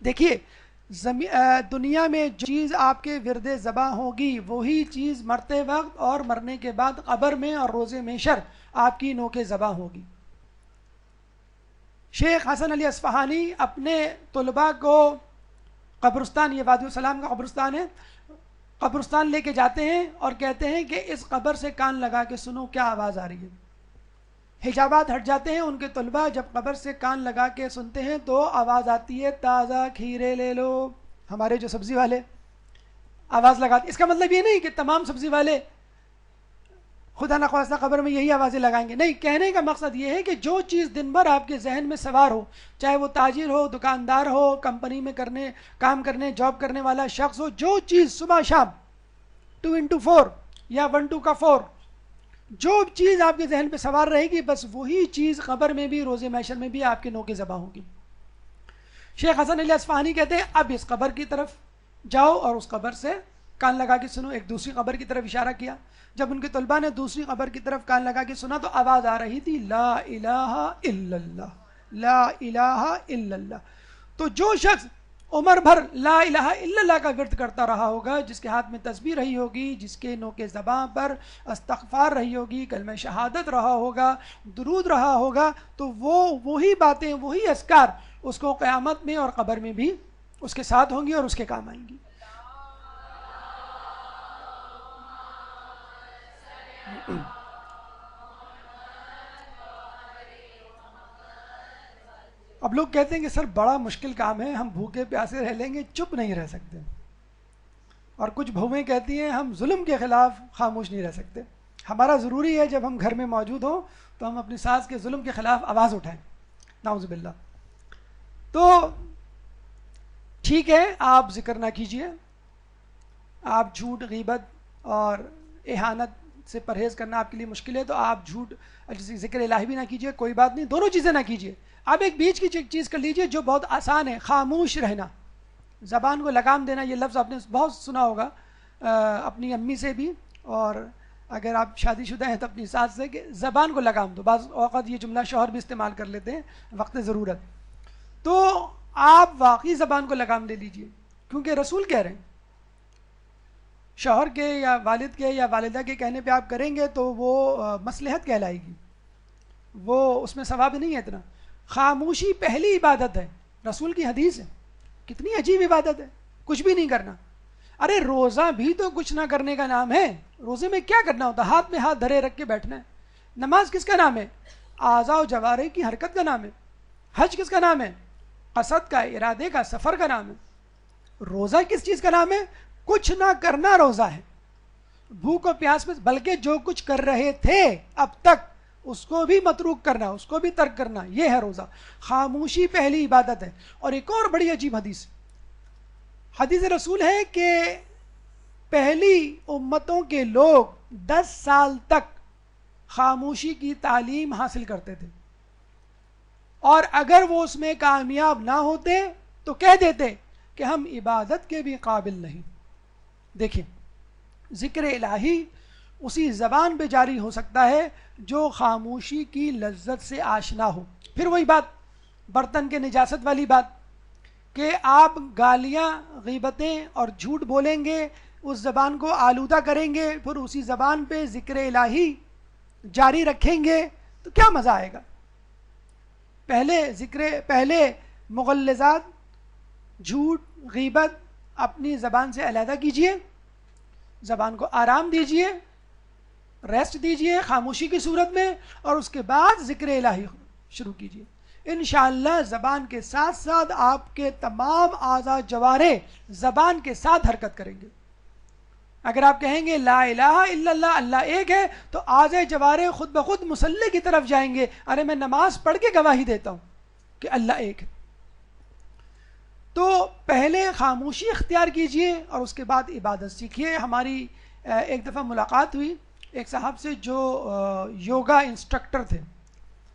دیکھیے، دنیا میں جو چیز آپ کے ورد زباں ہوگی وہی چیز مرتے وقت اور مرنے کے بعد قبر میں اور روز محشر آپ کی نوک زباں ہوگی۔ شیخ حسن علی اصفہانی اپنے طلباء کو قبرستان، یہ وادی السلام کا قبرستان ہے، قبرستان لے کے جاتے ہیں اور کہتے ہیں کہ اس قبر سے کان لگا کے سنو کیا آواز آ رہی ہے۔ حجابات ہٹ جاتے ہیں، ان کے طلباء جب قبر سے کان لگا کے سنتے ہیں تو آواز آتی ہے تازہ کھیرے لے لو۔ ہمارے جو سبزی والے آواز لگاتے، اس کا مطلب یہ نہیں کہ تمام سبزی والے خدا نخواستہ قبر میں یہی آوازیں لگائیں گے. نہیں، کہنے کا مقصد یہ ہے کہ جو چیز دن بھر آپ کے ذہن میں سوار ہو، چاہے وہ تاجر ہو، دکاندار ہو، کمپنی میں کام کرنے جاب کرنے والا شخص ہو، جو چیز صبح شام 2x4 یا 1 کا 4، جو چیز آپ کے ذہن پہ سوار رہے گی، بس وہی چیز قبر میں بھی، روز محشر میں بھی آپ کے نوک زباں ہوگی. شیخ حسن علی اصفہانی کہتے ہیں اب اس قبر کی طرف جاؤ اور اس قبر سے کان لگا کے سنو. ایک دوسری قبر کی طرف اشارہ کیا. جب ان کے طلباء نے دوسری قبر کی طرف کان لگا کے سنا تو آواز آ رہی تھی لا الہ الا اللہ، لا الہ الا اللہ. تو جو شخص عمر بھر لا الہ الا اللہ کا ورد کرتا رہا ہوگا، جس کے ہاتھ میں تسبیح رہی ہوگی، جس کے نوک زباں پر استغفار رہی ہوگی، کلمہ شہادت رہا ہوگا، درود رہا ہوگا، تو وہی باتیں، وہی اذکار اس کو قیامت میں اور قبر میں بھی اس کے ساتھ ہوں گی اور اس کے کام آئیں گی. اب لوگ کہتے ہیں کہ سر بڑا مشکل کام ہے، ہم بھوکے پیاسے رہ لیں گے، چپ نہیں رہ سکتے. اور کچھ بہویں کہتی ہیں ہم ظلم کے خلاف خاموش نہیں رہ سکتے. ہمارا ضروری ہے جب ہم گھر میں موجود ہوں تو ہم اپنی ساس کے ظلم کے خلاف آواز اٹھائیں. نعوذ باللہ. تو ٹھیک ہے، آپ ذکر نہ کیجئے، آپ جھوٹ، غیبت اور اہانت سے پرہیز کرنا آپ کے لیے مشکل ہے تو آپ جھوٹ، ذکر الہی بھی نہ کیجئے، کوئی بات نہیں، دونوں چیزیں نہ کیجئے. آپ ایک بیچ کی چیز کر لیجئے جو بہت آسان ہے، خاموش رہنا، زبان کو لگام دینا. یہ لفظ آپ نے بہت سنا ہوگا اپنی امی سے بھی، اور اگر آپ شادی شدہ ہیں تو اپنی ساس سے، کہ زبان کو لگام دو. بعض اوقات یہ جملہ شوہر بھی استعمال کر لیتے ہیں وقت ضرورت. تو آپ واقعی زبان کو لگام دے لیجئے، کیونکہ رسول کہہ رہے ہیں شوہر کے یا والد کے یا والدہ کے کہنے پہ آپ کریں گے تو وہ مصلحت کہلائے گی، وہ اس میں ثواب نہیں ہے اتنا. خاموشی پہلی عبادت ہے، رسول کی حدیث ہے. کتنی عجیب عبادت ہے، کچھ بھی نہیں کرنا. ارے روزہ بھی تو کچھ نہ کرنے کا نام ہے. روزے میں کیا کرنا ہوتا ہے؟ ہاتھ میں ہاتھ دھرے رکھ کے بیٹھنا ہے. نماز کس کا نام ہے؟ اعضاء و جوارح کی حرکت کا نام ہے. حج کس کا نام ہے؟ قصد کا، ارادے کا، سفر کا نام ہے. روزہ کس چیز کا نام ہے؟ کچھ نہ کرنا روزہ ہے. بھوک و پیاس میں، بلکہ جو کچھ کر رہے تھے اب تک اس کو بھی متروک کرنا، اس کو بھی ترک کرنا، یہ ہے روزہ. خاموشی پہلی عبادت ہے. اور ایک اور بڑی عجیب حدیث رسول ہے کہ پہلی امتوں کے لوگ 10 سال تک خاموشی کی تعلیم حاصل کرتے تھے، اور اگر وہ اس میں کامیاب نہ ہوتے تو کہہ دیتے کہ ہم عبادت کے بھی قابل نہیں. دیکھیں، ذکر الہی اسی زبان پہ جاری ہو سکتا ہے جو خاموشی کی لذت سے آشنا ہو. پھر وہی بات، برتن کے نجاست والی بات، کہ آپ گالیاں، غیبتیں اور جھوٹ بولیں گے، اس زبان کو آلودہ کریں گے، پھر اسی زبان پہ ذکر الہی جاری رکھیں گے تو کیا مزہ آئے گا؟ پہلے مغلظات، جھوٹ، غیبت اپنی زبان سے علیحدہ کیجئے، زبان کو آرام دیجئے، ریسٹ دیجئے خاموشی کی صورت میں، اور اس کے بعد ذکر الہی شروع کیجئے. انشاءاللہ زبان کے ساتھ ساتھ آپ کے تمام اعضاء جوارح زبان کے ساتھ حرکت کریں گے. اگر آپ کہیں گے لا الہ الا اللہ، اللہ ایک ہے، تو اعضاء جوارح خود بخود مصلی کی طرف جائیں گے. ارے میں نماز پڑھ کے گواہی دیتا ہوں کہ اللہ ایک ہے. تو پہلے خاموشی اختیار کیجئے اور اس کے بعد عبادت سیکھیے. ہماری ایک دفعہ ملاقات ہوئی ایک صاحب سے جو یوگا انسٹرکٹر تھے،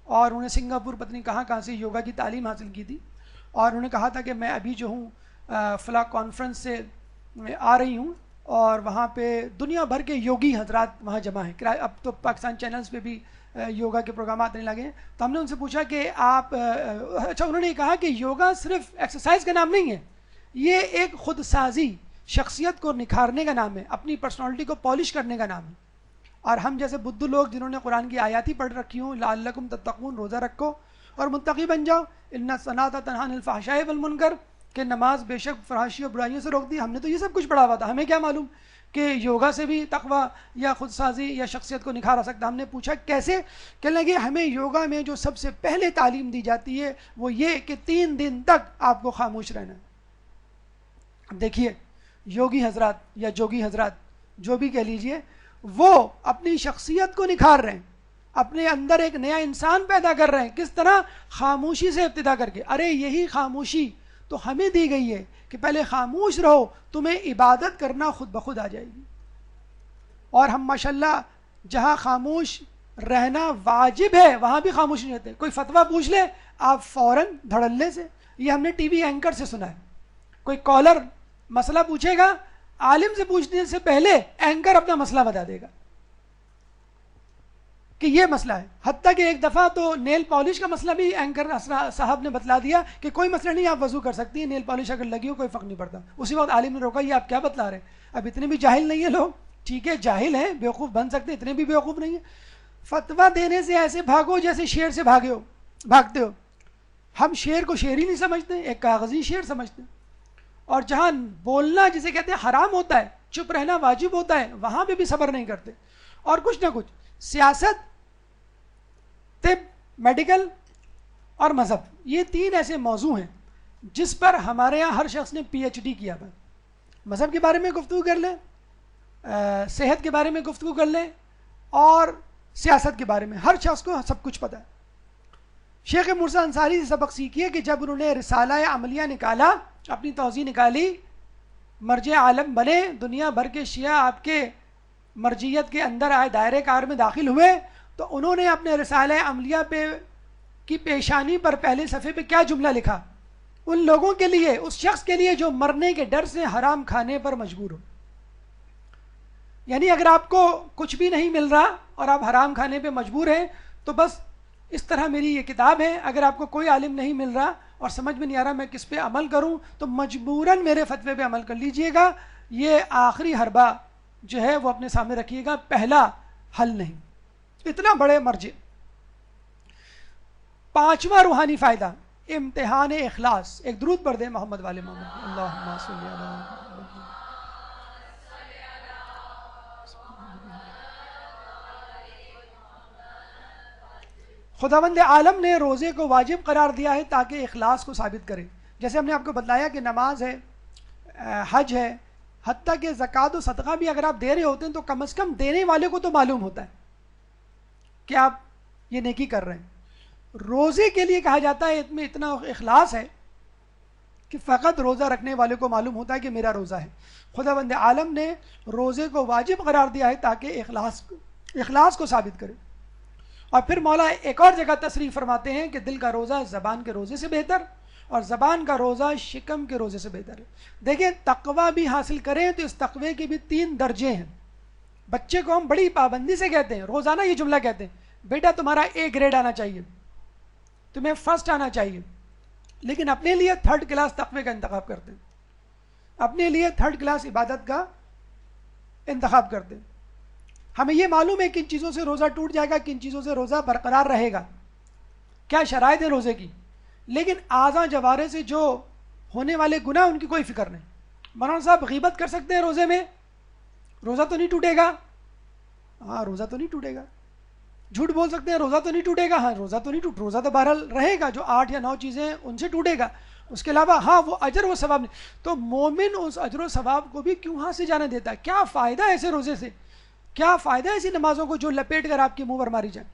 اور انہوں نے سنگاپور پتہ نہیں کہاں سے یوگا کی تعلیم حاصل کی تھی، اور انہوں نے کہا تھا کہ میں ابھی جو ہوں فلاں کانفرنس سے آ رہی ہوں، اور وہاں پہ دنیا بھر کے یوگی حضرات وہاں جمع ہیں. اب تو پاکستان چینلز پہ بھی یوگا کے پروگرامات آنے لگے ہیں. تو ہم نے ان سے پوچھا کہ آپ اچھا، انہوں نے کہا کہ یوگا صرف ایکسرسائز کا نام نہیں ہے، یہ ایک خود سازی، شخصیت کو نکھارنے کا نام ہے، اپنی پرسنالٹی کو پالش کرنے کا نام ہے. اور ہم جیسے بدھو لوگ جنہوں نے قرآن کی آیات ہی پڑھ رکھی ہوں، لعلکم تتقون، روزہ رکھو اور متقی بن جاؤ، ان الصلاۃ تنہی عن الفحشاء والمنکر، کہ نماز بے شک فحاشی اور برائیوں سے روکتی ہے. ہم نے تو یہ سب کچھ پڑھا ہوا تھا، ہمیں کیا معلوم کہ یوگا سے بھی تقوی یا خود سازی یا شخصیت کو نکھارا سکتا. ہم نے پوچھا کیسے؟ کہنے لگے ہمیں یوگا میں جو سب سے پہلے تعلیم دی جاتی ہے وہ یہ کہ 3 دن تک آپ کو خاموش رہنا ہے. دیکھیے، یوگی حضرات یا جوگی حضرات جو بھی کہہ لیجئے، وہ اپنی شخصیت کو نکھار رہے ہیں، اپنے اندر ایک نیا انسان پیدا کر رہے ہیں. کس طرح؟ خاموشی سے ابتدا کر کے. ارے یہی خاموشی تو ہمیں دی گئی ہے کہ پہلے خاموش رہو، تمہیں عبادت کرنا خود بخود آ جائے گی. اور ہم ماشاءاللہ جہاں خاموش رہنا واجب ہے وہاں بھی خاموش نہیں رہتے. کوئی فتویٰ پوچھ لے آپ فوراً دھڑلے سے، یہ ہم نے ٹی وی اینکر سے سنا ہے. کوئی کالر مسئلہ پوچھے گا، عالم سے پوچھنے سے پہلے اینکر اپنا مسئلہ بتا دے گا کہ یہ مسئلہ ہے. حتیٰ کہ ایک دفعہ تو نیل پالش کا مسئلہ بھی اینکر صاحب نے بتلا دیا کہ کوئی مسئلہ نہیں، آپ وضو کر سکتی ہیں، نیل پالش اگر لگی ہو کوئی فرق نہیں پڑتا. اسی وقت عالم نے روکا، یہ آپ کیا بتلا رہے ہیں؟ اب اتنے بھی جاہل نہیں ہیں لوگ، ٹھیک ہے جاہل ہیں، بیوقوف بن سکتے ہیں، اتنے بھی بیوقوف نہیں ہیں. فتویٰ دینے سے ایسے بھاگو جیسے شیر سے بھاگتے ہو. ہم شیر کو شیر ہی نہیں سمجھتے، ایک کاغذی شیر سمجھتے ہیں. اور جہاں بولنا جسے کہتے ہیں حرام ہوتا ہے، چپ رہنا واجب ہوتا ہے، وہاں پہ بھی صبر نہیں کرتے. اور کچھ نہ کچھ سیاست، طب، میڈیکل اور مذہب، یہ تین ایسے موضوع ہیں جس پر ہمارے یہاں ہر شخص نے پی ایچ ڈی کیا تھا. مذہب کے بارے میں گفتگو کر لیں، صحت کے بارے میں گفتگو کر لیں، اور سیاست کے بارے میں ہر شخص کو سب کچھ پتہ ہے. شیخ مرزا انصاری سے سبق سیکھیے کہ جب انہوں نے رسالہ عملیہ نکالا، اپنی توضیح نکالی، مرجع عالم بنے، دنیا بھر کے شیعہ آپ کے مرجعیت کے اندر آئے، دائرے کار میں داخل ہوئے، تو انہوں نے اپنے رسالہ عملیہ کی پیشانی پر پہلے صفحے پہ کیا جملہ لکھا؟ ان لوگوں کے لیے، اس شخص کے لیے جو مرنے کے ڈر سے حرام کھانے پر مجبور ہو. یعنی اگر آپ کو کچھ بھی نہیں مل رہا اور آپ حرام کھانے پہ مجبور ہیں تو بس اس طرح میری یہ کتاب ہے. اگر آپ کو کوئی عالم نہیں مل رہا اور سمجھ میں نہیں آ رہا میں کس پہ عمل کروں تو مجبوراً میرے فتوے پہ عمل کر لیجئے گا. یہ آخری حربہ جو ہے وہ اپنے سامنے رکھیے گا، پہلا حل نہیں. اتنا بڑے مرجع. پانچواں روحانی فائدہ، امتحان اخلاص. ایک درود پڑھ دیں محمد والے محمد. اللہم صلی علی محمد. خداوند عالم نے روزے کو واجب قرار دیا ہے تاکہ اخلاص کو ثابت کرے. جیسے ہم نے آپ کو بتلایا کہ نماز ہے، حج ہے، حتیٰ کہ زکوٰۃ و صدقہ بھی اگر آپ دے رہے ہوتے ہیں تو کم از کم دینے والے کو تو معلوم ہوتا ہے کہ آپ یہ نیکی کر رہے ہیں. روزے کے لیے کہا جاتا ہے میں اتنا اخلاص ہے کہ فقط روزہ رکھنے والے کو معلوم ہوتا ہے کہ میرا روزہ ہے. خداوند عالم نے روزے کو واجب قرار دیا ہے تاکہ اخلاص کو ثابت کرے. اور پھر مولا ایک اور جگہ تصریح فرماتے ہیں کہ دل کا روزہ زبان کے روزے سے بہتر اور زبان کا روزہ شکم کے روزے سے بہتر ہے. دیکھیں تقوی بھی حاصل کریں تو اس تقوی کے بھی 3 درجے ہیں. بچے کو ہم بڑی پابندی سے کہتے ہیں، روزانہ یہ جملہ کہتے ہیں، بیٹا تمہارا A گریڈ آنا چاہیے، تمہیں فرسٹ آنا چاہیے. لیکن اپنے لیے 3rd کلاس تقوی کا انتخاب کرتے ہیں، اپنے لیے 3rd کلاس عبادت کا انتخاب کرتے ہیں. ہمیں یہ معلوم ہے کن چیزوں سے روزہ ٹوٹ جائے گا، کن چیزوں سے روزہ برقرار رہے گا، کیا شرائط ہے روزے کی. لیکن اعضاء جوارح سے جو ہونے والے گناہ ان کی کوئی فکر نہیں. مولانا صاحب غیبت کر سکتے ہیں روزے میں، روزہ تو نہیں ٹوٹے گا؟ ہاں روزہ تو نہیں ٹوٹے گا. جھوٹ بول سکتے ہیں، روزہ تو نہیں ٹوٹے گا؟ ہاں روزہ تو نہیں روزہ تو بہرحال رہے گا، جو 8 یا 9 چیزیں ان سے ٹوٹے گا. اس کے علاوہ ہاں وہ اجر و ثواب نہیں. تو مومن اس اجر و ثواب کو بھی کیوں ہاتھ سے جانے دیتا ہے؟ کیا فائدہ ہے ایسے روزے سے؟ کیا فائدہ ہے ایسی نمازوں کو جو لپیٹ کر آپ کے منہ پر ماری جائیں؟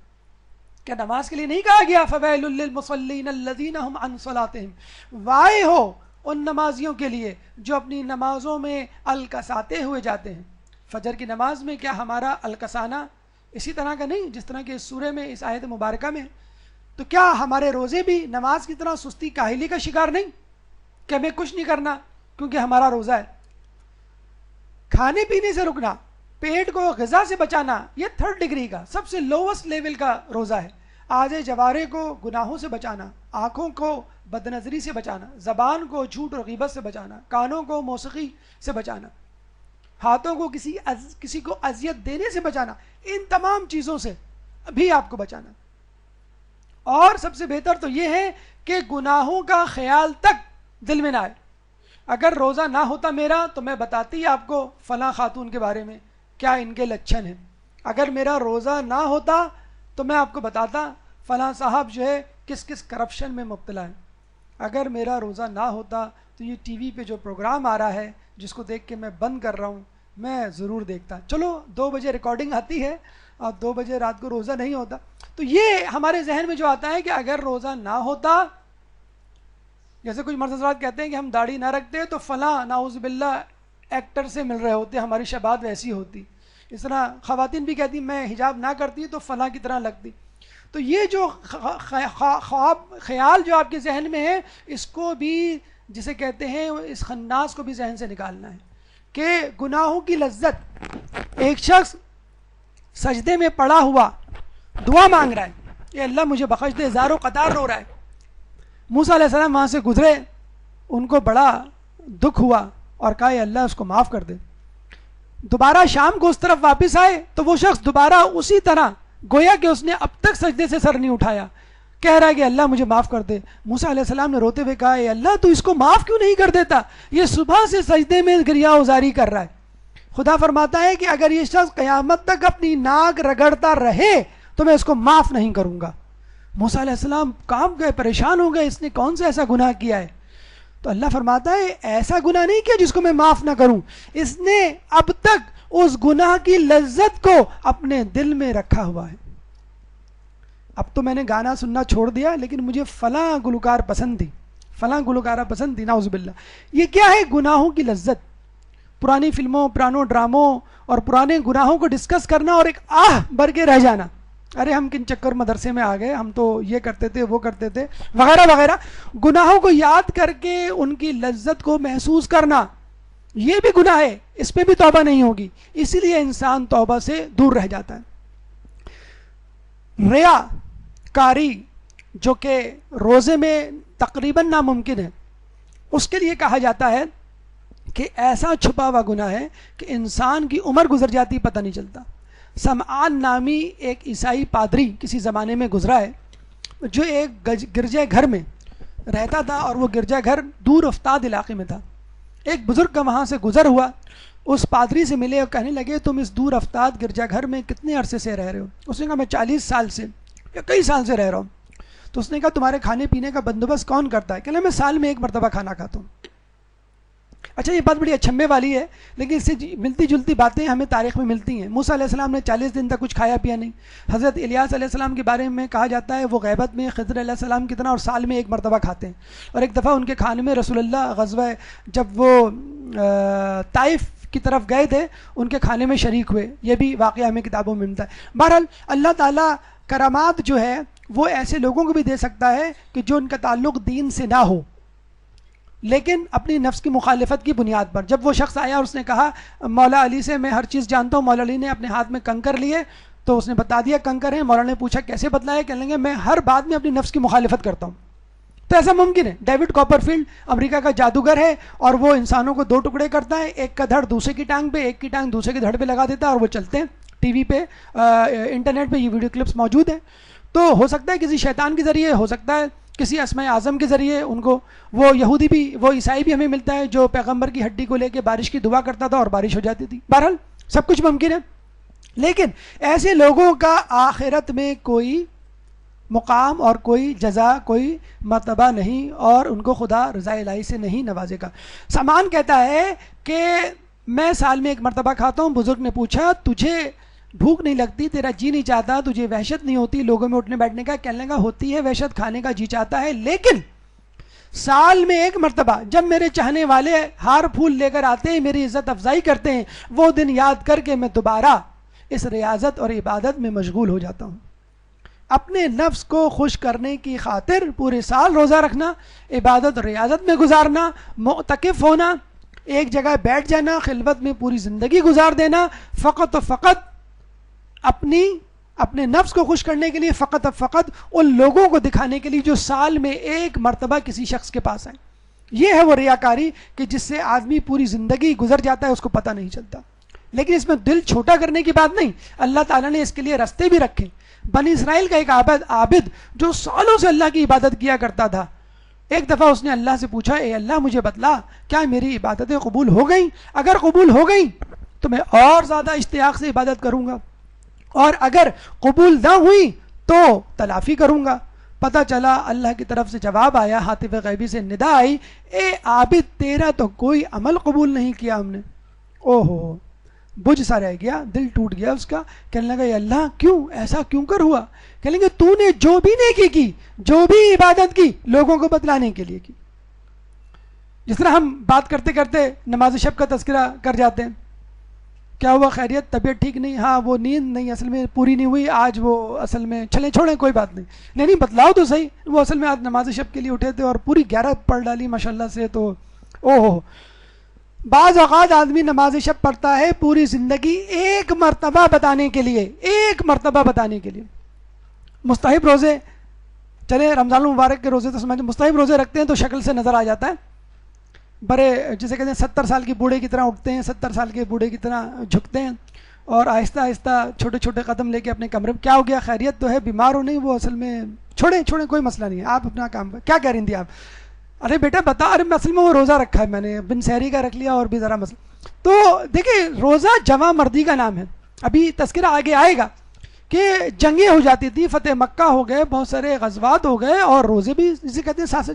کیا نماز کے لیے نہیں کہا گیا فویل للمصلین الذین هم عن صلاتهم؟ وائے ہو ان نمازیوں کے لیے جو اپنی نمازوں میں الکساتے ہوئے جاتے ہیں. فجر کی نماز میں کیا ہمارا الکسانہ اسی طرح کا نہیں جس طرح کہ اس سورہ میں، اس آیت مبارکہ میں؟ تو کیا ہمارے روزے بھی نماز کی طرح سستی کاہلی کا شکار نہیں کہ ہمیں کچھ نہیں کرنا کیونکہ ہمارا روزہ ہے؟ کھانے پینے سے رکنا، پیٹ کو غذا سے بچانا، یہ 3rd ڈگری کا سب سے لووسٹ لیول کا روزہ ہے. اعضاء جوارح کو گناہوں سے بچانا، آنکھوں کو بدنظری سے بچانا، زبان کو جھوٹ اور غیبت سے بچانا، کانوں کو موسیقی سے بچانا، ہاتھوں کو کسی کو اذیت دینے سے بچانا، ان تمام چیزوں سے بھی آپ کو بچانا. اور سب سے بہتر تو یہ ہے کہ گناہوں کا خیال تک دل میں نہ آئے. اگر روزہ نہ ہوتا میرا تو میں بتاتی آپ کو فلاں خاتون کے بارے میں کیا ان کے لچھن ہیں. اگر میرا روزہ نہ ہوتا تو میں آپ کو بتاتا فلاں صاحب جو ہے کس کس کرپشن میں مبتلا ہے. اگر میرا روزہ نہ ہوتا تو یہ ٹی وی پہ جو پروگرام آ رہا ہے جس کو دیکھ کے میں بند کر رہا ہوں، میں ضرور دیکھتا. چلو 2 بجے ریکارڈنگ آتی ہے اور 2 بجے رات کو روزہ نہیں ہوتا. تو یہ ہمارے ذہن میں جو آتا ہے کہ اگر روزہ نہ ہوتا، جیسے کچھ مرد حضرات کہتے ہیں کہ ہم داڑھی نہ رکھتے تو فلاں نعوذ باللہ ایکٹر سے مل رہے ہوتے، ہماری شباعت ویسی ہوتی. اس طرح خواتین بھی کہتی میں حجاب نہ کرتی تو فلاں کی طرح لگتی. تو یہ جو خواب خیال جو آپ کے ذہن میں ہے، اس کو بھی جسے کہتے ہیں اس خناس کو بھی ذہن سے نکالنا ہے کہ گناہوں کی لذت. ایک شخص سجدے میں پڑا ہوا دعا مانگ رہا ہے، اے اللہ مجھے بخش دے، زار و قطار رو رہا ہے. موسیٰ علیہ السلام وہاں سے گزرے، ان کو بڑا دکھ ہوا اور کہا اے اللہ اس کو معاف کر دے. دوبارہ شام کو اس طرف واپس آئے تو وہ شخص دوبارہ اسی طرح گویا کہ اس نے اب تک سجدے سے سر نہیں اٹھایا، کہہ رہا ہے کہ اللہ مجھے معاف کر دے. موسیٰ علیہ السلام نے روتے ہوئے کہا اے اللہ تو اس کو معاف کیوں نہیں کر دیتا، یہ صبح سے سجدے میں گریہ وزاری کر رہا ہے. خدا فرماتا ہے کہ اگر یہ شخص قیامت تک اپنی ناک رگڑتا رہے تو میں اس کو معاف نہیں کروں گا. موسیٰ علیہ السلام کانپ گئے، پریشان ہو گئے، اس نے کون سا ایسا گناہ کیا ہے. تو اللہ فرماتا ہے ایسا گناہ نہیں کیا جس کو میں معاف نہ کروں، اس نے اب تک اس گناہ کی لذت کو اپنے دل میں رکھا ہوا ہے. اب تو میں نے گانا سننا چھوڑ دیا لیکن مجھے فلاں گلوکار پسند تھی، فلاں گلوکارہ پسند تھی، نعوذ باللہ. یہ کیا ہے؟ گناہوں کی لذت. پرانی فلموں، پرانوں ڈراموں اور پرانے گناہوں کو ڈسکس کرنا اور ایک آہ بھر کے رہ جانا، ارے ہم کن چکر مدرسے میں آ گئے، ہم تو یہ کرتے تھے وہ کرتے تھے وغیرہ وغیرہ. گناہوں کو یاد کر کے ان کی لذت کو محسوس کرنا یہ بھی گناہ ہے، اس پہ بھی توبہ نہیں ہوگی، اسی لیے انسان توبہ سے دور رہ جاتا ہے. ریا کاری جو کہ روزے میں تقریباً ناممکن ہے، اس کے لیے کہا جاتا ہے کہ ایسا چھپا ہوا گناہ ہے کہ انسان کی عمر گزر جاتی پتہ نہیں چلتا. سمعان نامی ایک عیسائی پادری کسی زمانے میں گزرا ہے جو ایک گرجے گھر میں رہتا تھا اور وہ گرجا گھر دور افتاد علاقے میں تھا. ایک بزرگ کا وہاں سے گزر ہوا، اس پادری سے ملے اور کہنے لگے تم اس دور افتاد گرجا گھر میں کتنے عرصے سے رہ رہے ہو؟ اس نے کہا میں 40 سال سے یا کئی سال سے رہ رہا ہوں. تو اس نے کہا تمہارے کھانے پینے کا بندوبست کون کرتا ہے؟ کہنے میں سال میں 1 مرتبہ کھانا کھاتا ہوں. اچھا یہ بات بڑی اچھمے والی ہے لیکن اس سے ملتی جلتی باتیں ہمیں تاریخ میں ملتی ہیں. موسیٰ علیہ السلام نے 40 دن تک کچھ کھایا پیا نہیں. حضرت الیاس علیہ السلام کے بارے میں کہا جاتا ہے وہ غیبت میں خضر علیہ السلام کی طرح اور سال میں 1 مرتبہ کھاتے ہیں. اور ایک دفعہ ان کے کھانے میں رسول اللہ غزوہ جب وہ طائف کی طرف گئے تھے ان کے کھانے میں شریک ہوئے، یہ بھی واقعہ ہمیں کتابوں میں ملتا ہے. بہرحال اللہ تعالیٰ کرامات جو ہے وہ ایسے لوگوں کو بھی دے سکتا ہے کہ جو ان کا تعلق دین سے نہ ہو لیکن اپنی نفس کی مخالفت کی بنیاد پر. جب وہ شخص آیا اور اس نے کہا مولا علی سے میں ہر چیز جانتا ہوں، مولا علی نے اپنے ہاتھ میں کنکر لیے تو اس نے بتا دیا کنکر ہیں. مولا نے پوچھا کیسے بتلایا؟ کہنے لگے میں ہر بات میں اپنی نفس کی مخالفت کرتا ہوں. تو ایسا ممکن ہے؟ ڈیوڈ کاپرفیلڈ امریکہ کا جادوگر ہے اور وہ انسانوں کو 2 ٹکڑے کرتا ہے، ایک کا دھڑ دوسرے کی ٹانگ پہ، ایک کی ٹانگ دوسرے کی دھڑ پہ لگا دیتا ہے اور وہ چلتے ہیں. ٹی وی پہ انٹرنیٹ پہ یہ ویڈیو کلپس موجود ہیں. تو ہو سکتا ہے کسی شیطان کے ذریعے، ہو سکتا ہے کسی اسماء اعظم کے ذریعے ان کو. وہ یہودی بھی، وہ عیسائی بھی ہمیں ملتا ہے جو پیغمبر کی ہڈی کو لے کے بارش کی دعا کرتا تھا اور بارش ہو جاتی تھی. بہرحال سب کچھ ممکن ہے لیکن ایسے لوگوں کا آخرت میں کوئی مقام اور کوئی جزا، کوئی مرتبہ نہیں اور ان کو خدا رضا الہی سے نہیں نوازے گا. سامان کہتا ہے کہ میں سال میں 1 مرتبہ کھاتا ہوں. بزرگ نے پوچھا تجھے بھوک نہیں لگتی، تیرا جی نہیں چاہتا، تجھے وحشت نہیں ہوتی لوگوں میں اٹھنے بیٹھنے کا؟ کہنے لگا ہوتی ہے وحشت، کھانے کا جی چاہتا ہے لیکن سال میں 1 مرتبہ جب میرے چاہنے والے ہار پھول لے کر آتے ہیں، میری عزت افزائی کرتے ہیں، وہ دن یاد کر کے میں دوبارہ اس ریاضت اور عبادت میں مشغول ہو جاتا ہوں. اپنے نفس کو خوش کرنے کی خاطر پورے سال روزہ رکھنا، عبادت اور ریاضت میں گزارنا، معتکف ہونا، ایک جگہ بیٹھ جانا، خلوت میں پوری زندگی گزار دینا، فقط و فقط اپنے نفس کو خوش کرنے کے لیے، فقط اور فقط ان لوگوں کو دکھانے کے لیے جو سال میں 1 مرتبہ کسی شخص کے پاس آئے. یہ ہے وہ ریاکاری کہ جس سے آدمی پوری زندگی گزر جاتا ہے، اس کو پتہ نہیں چلتا. لیکن اس میں دل چھوٹا کرنے کی بات نہیں، اللہ تعالیٰ نے اس کے لیے رستے بھی رکھے. بنی اسرائیل کا ایک عابد جو سالوں سے اللہ کی عبادت کیا کرتا تھا، ایک دفعہ اس نے اللہ سے پوچھا اے اللہ مجھے بتلا کیا میری عبادتیں قبول ہو گئیں؟ اگر قبول ہو گئیں تو میں اور زیادہ اشتیاق سے عبادت کروں گا، اور اگر قبول نہ ہوئی تو تلافی کروں گا. پتہ چلا اللہ کی طرف سے جواب آیا، ہاتف غیبی سے ندا آئی، اے عابد تیرا تو کوئی عمل قبول نہیں کیا ہم نے. اوہو، بجھ سا رہ گیا، دل ٹوٹ گیا اس کا. کہنے لگا یا اللہ کیوں ایسا کیوں کر ہوا؟ کہنے لگے تو نے جو بھی نیکی کی، جو بھی عبادت کی، لوگوں کو بتلانے کے لیے کی. جس طرح ہم بات کرتے کرتے نماز شب کا تذکرہ کر جاتے ہیں، کیا ہوا خیریت، طبیعت ٹھیک نہیں، ہاں وہ نیند نہیں اصل میں پوری نہیں ہوئی آج، وہ اصل میں چلیں چھوڑیں کوئی بات نہیں، نہیں بتلاؤ تو صحیح، وہ اصل میں آج نماز شب کے لیے اٹھے تھے اور پوری 11 پڑھ ڈالی ماشاءاللہ سے. تو اوہ، بعض اوقات آدمی نماز شب پڑھتا ہے پوری زندگی ایک مرتبہ بتانے کے لیے، ایک مرتبہ بتانے کے لیے. مستحب روزے، چلے رمضان المبارک کے روزے تو سمجھ، مستحب روزے رکھتے ہیں تو شکل سے نظر آ جاتا ہے، بڑے جسے کہتے ہیں 70 سال کے بوڑھے کی طرح اٹھتے ہیں، 70 سال کے بوڑھے کی طرح جھکتے ہیں، اور آہستہ آہستہ چھوٹے چھوٹے قدم لے کے اپنے کمرے میں. کیا ہو گیا، خیریت تو ہے، بیمار ہو نہیں، وہ اصل میں چھوڑیں کوئی مسئلہ نہیں ہے، آپ اپنا کام کیا کہہ رہی تھی آپ؟ ارے بیٹا بتا، ارے اصل میں وہ روزہ رکھا ہے میں نے، بن سحری کا رکھ لیا اور بھی ذرا مسئلہ. تو دیکھیں روزہ جوان مردی کا نام ہے. ابھی تذکرہ آگے آئے گا کہ جنگیں ہو جاتی تھی، فتح مکہ ہو گئے، بہت سارے غزوات ہو گئے، اور روزے بھی جسے کہتے ہیں ساتھ.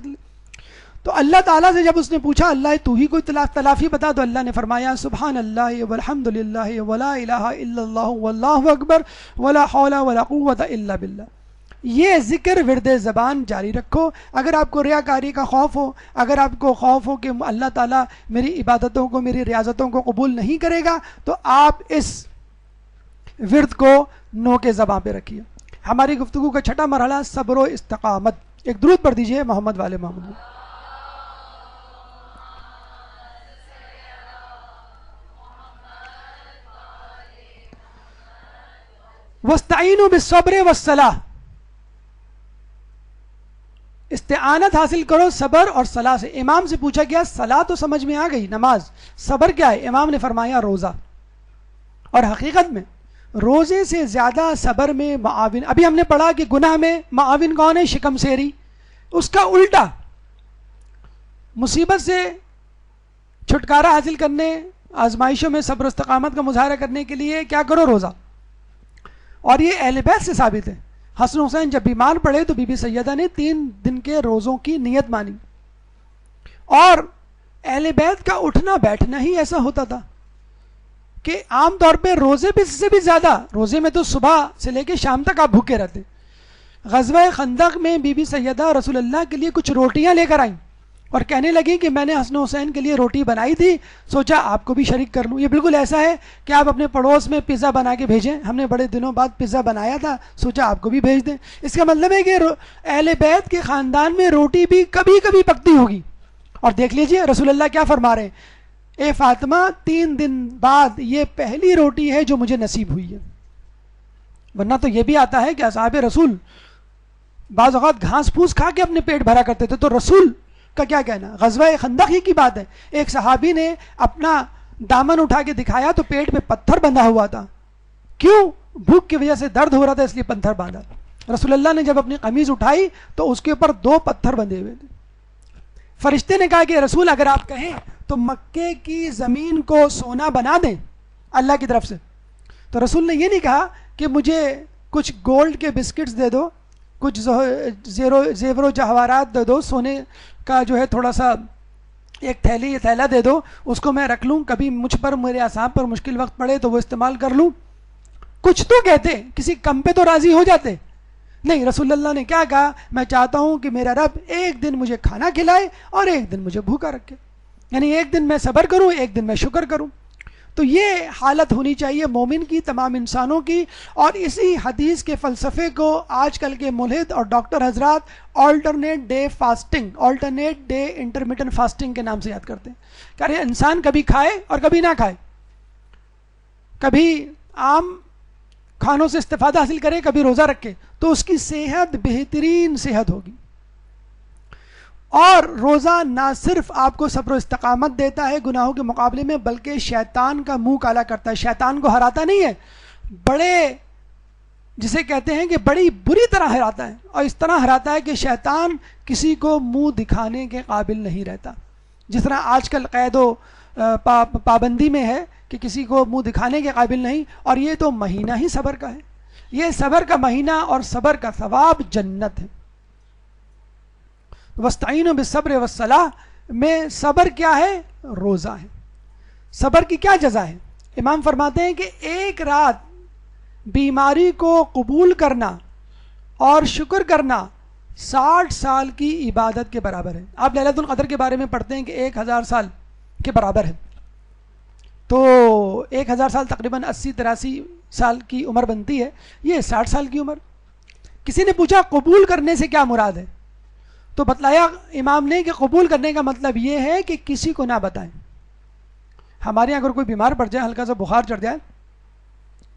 تو اللہ تعالیٰ سے جب اس نے پوچھا اللہ تو ہی کوئی تلافی بتا، تو اللہ نے فرمایا سبحان اللہ والحمد للہ ولا الہ الا اللہ واللہ اکبر ولا حول ولا قوت الا باللہ. یہ ذکر ورد زبان جاری رکھو. اگر آپ کو ریاکاری کا خوف ہو، اگر آپ کو خوف ہو کہ اللہ تعالیٰ میری عبادتوں کو، میری ریاضتوں کو قبول نہیں کرے گا، تو آپ اس ورد کو نو کے زبان پہ رکھیے. ہماری گفتگو کا چھٹا مرحلہ صبر و استقامت. ایک درود پڑھ دیجئے محمد والے محمد. وَاسْتَعِينُوا بِالصَّبْرِ وَالصَّلَاةِ، استعانت حاصل کرو صبر اور صلاح سے. امام سے پوچھا گیا صلاح تو سمجھ میں آ گئی، نماز، صبر کیا ہے؟ امام نے فرمایا روزہ. اور حقیقت میں روزے سے زیادہ صبر میں معاون. ابھی ہم نے پڑھا کہ گناہ میں معاون کون ہے؟ شکم سیری. اس کا الٹا، مصیبت سے چھٹکارا حاصل کرنے، آزمائشوں میں صبر و استقامت کا مظاہرہ کرنے کے لیے کیا کرو؟ روزہ. اور یہ اہل بیت سے ثابت ہے. حسن حسین جب بیمار پڑے تو بی بی سیدہ نے 3 دن کے روزوں کی نیت مانی. اور اہل بیت کا اٹھنا بیٹھنا ہی ایسا ہوتا تھا کہ عام طور پہ روزے سے بھی زیادہ، روزے میں تو صبح سے لے کے شام تک آپ بھوکے رہتے. غزوہ خندق میں بی بی سیدہ رسول اللہ کے لیے کچھ روٹیاں لے کر آئیں اور کہنے لگی کہ میں نے حسن حسین کے لیے روٹی بنائی تھی، سوچا آپ کو بھی شریک کر لوں. یہ بالکل ایسا ہے کہ آپ اپنے پڑوس میں پیزا بنا کے بھیجیں، ہم نے بڑے دنوں بعد پیزا بنایا تھا، سوچا آپ کو بھی بھیج دیں. اس کا مطلب ہے کہ اہل بیت کے خاندان میں روٹی بھی کبھی کبھی پکتی ہوگی. اور دیکھ لیجئے رسول اللہ کیا فرما رہے ہیں، اے فاطمہ 3 دن بعد یہ پہلی روٹی ہے جو مجھے نصیب ہوئی ہے. ورنہ تو یہ بھی آتا ہے کہ اصحاب رسول بعض اوقات گھاس پھوس کھا کے اپنے پیٹ بھرا کرتے تھے. تو رسول کا کیا کہنا؟ غزوہ خندق ہی کی بات ہے، ایک صحابی نے اپنا دامن اٹھا کے دکھایا تو پیٹ میں پتھر بندھا ہوا تھا. کیوں؟ بھوک کی وجہ سے درد ہو رہا تھا، اس لیے پتھر باندھا. رسول اللہ نے جب اپنی قمیض اٹھائی تو اس کے اوپر 2 پتھر بندھے ہوئے تھے. فرشتے نے کہا کہ رسول اگر آپ کہیں تو مکے کی زمین کو سونا بنا دیں اللہ کی طرف سے. تو رسول نے یہ نہیں کہا کہ مجھے کچھ گولڈ کے بسکٹس دے دو، کچھ زیور و جواہرات دے دو، سونے کا جو ہے تھوڑا سا ایک تھیلی یا تھیلا دے دو، اس کو میں رکھ لوں، کبھی مجھ پر میرے اصحاب پر مشکل وقت پڑے تو وہ استعمال کر لوں. کچھ تو کہتے، کسی کم پہ تو راضی ہو جاتے. نہیں، رسول اللہ نے کیا کہا، میں چاہتا ہوں کہ میرا رب ایک دن مجھے کھانا کھلائے اور ایک دن مجھے بھوکا رکھے. یعنی ایک دن میں صبر کروں، ایک دن میں شکر کروں. تو یہ حالت ہونی چاہیے مومن کی، تمام انسانوں کی. اور اسی حدیث کے فلسفے کو آج کل کے ملحد اور ڈاکٹر حضرات alternate day fasting, alternate day intermittent fasting کے نام سے یاد کرتے ہیں. کہ انسان کبھی کھائے اور کبھی نہ کھائے، کبھی عام کھانوں سے استفادہ حاصل کرے، کبھی روزہ رکھے، تو اس کی صحت بہترین صحت ہوگی. اور روزہ نہ صرف آپ کو صبر و استقامت دیتا ہے گناہوں کے مقابلے میں، بلکہ شیطان کا منہ کالا کرتا ہے. شیطان کو ہراتا نہیں ہے، بڑے جسے کہتے ہیں کہ بڑی بری طرح ہراتا ہے، اور اس طرح ہراتا ہے کہ شیطان کسی کو منہ دکھانے کے قابل نہیں رہتا. جس طرح آج کل قید و پابندی میں ہے کہ کسی کو منہ دکھانے کے قابل نہیں، اور یہ تو مہینہ ہی صبر کا ہے. یہ صبر کا مہینہ اور صبر کا ثواب جنت ہے. وَاسْتَعِينُوا بِالصَّبْرِ وَالصَّلَاةِ میں صبر کیا ہے؟ روزہ ہے. صبر کی کیا جزا ہے؟ امام فرماتے ہیں کہ ایک رات بیماری کو قبول کرنا اور شکر کرنا 60 سال کی عبادت کے برابر ہے. آپ لیلۃ القدر کے بارے میں پڑھتے ہیں کہ 1000 سال کے برابر ہے. تو 1000 سال تقریباً 80-83 سال کی عمر بنتی ہے. یہ 60 سال کی عمر. کسی نے پوچھا قبول کرنے سے کیا مراد ہے؟ تو بتلایا امام نے کہ قبول کرنے کا مطلب یہ ہے کہ کسی کو نہ بتائیں. ہمارے یہاں اگر کوئی بیمار پڑ جائے, ہلکا سا بخار چڑھ جائے,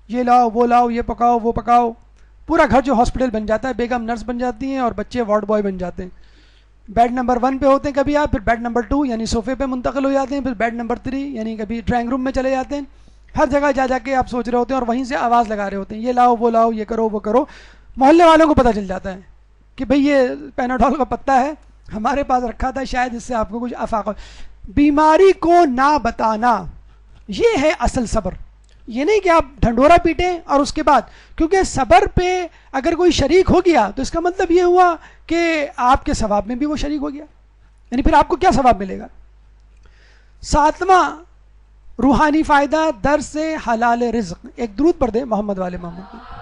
یہ لاؤ وہ لاؤ, یہ پکاؤ وہ پکاؤ, پورا گھر جو ہاسپٹل بن جاتا ہے, بیگم نرس بن جاتی ہیں اور بچے وارڈ بوائے بن جاتے ہیں. بیڈ نمبر 1 پہ ہوتے ہیں کبھی آپ, پھر بیڈ نمبر 2 یعنی صوفے پہ منتقل ہو جاتے ہیں, پھر بیڈ نمبر 3 یعنی کبھی ڈرائنگ روم میں چلے جاتے ہیں. ہر جگہ جا کے آپ سوچ رہے ہوتے ہیں اور وہیں سے آواز لگا رہے ہوتے ہیں, یہ لاؤ وہ لاؤ, یہ کرو وہ کرو. محلے والوں کو پتہ چل جاتا ہے کہ بھئی یہ پیناڈول کا پتہ ہے, ہمارے پاس رکھا تھا, شاید اس سے آپ کو کچھ افاق ہو. بیماری کو نہ بتانا یہ ہے اصل صبر. یہ نہیں کہ آپ ڈھنڈورا پیٹیں اور اس کے بعد, کیونکہ صبر پہ اگر کوئی شریک ہو گیا تو اس کا مطلب یہ ہوا کہ آپ کے ثواب میں بھی وہ شریک ہو گیا, یعنی پھر آپ کو کیا ثواب ملے گا. 7واں روحانی فائدہ درس سے حلال رزق. ایک درود پڑھ دیں محمد والے محمد.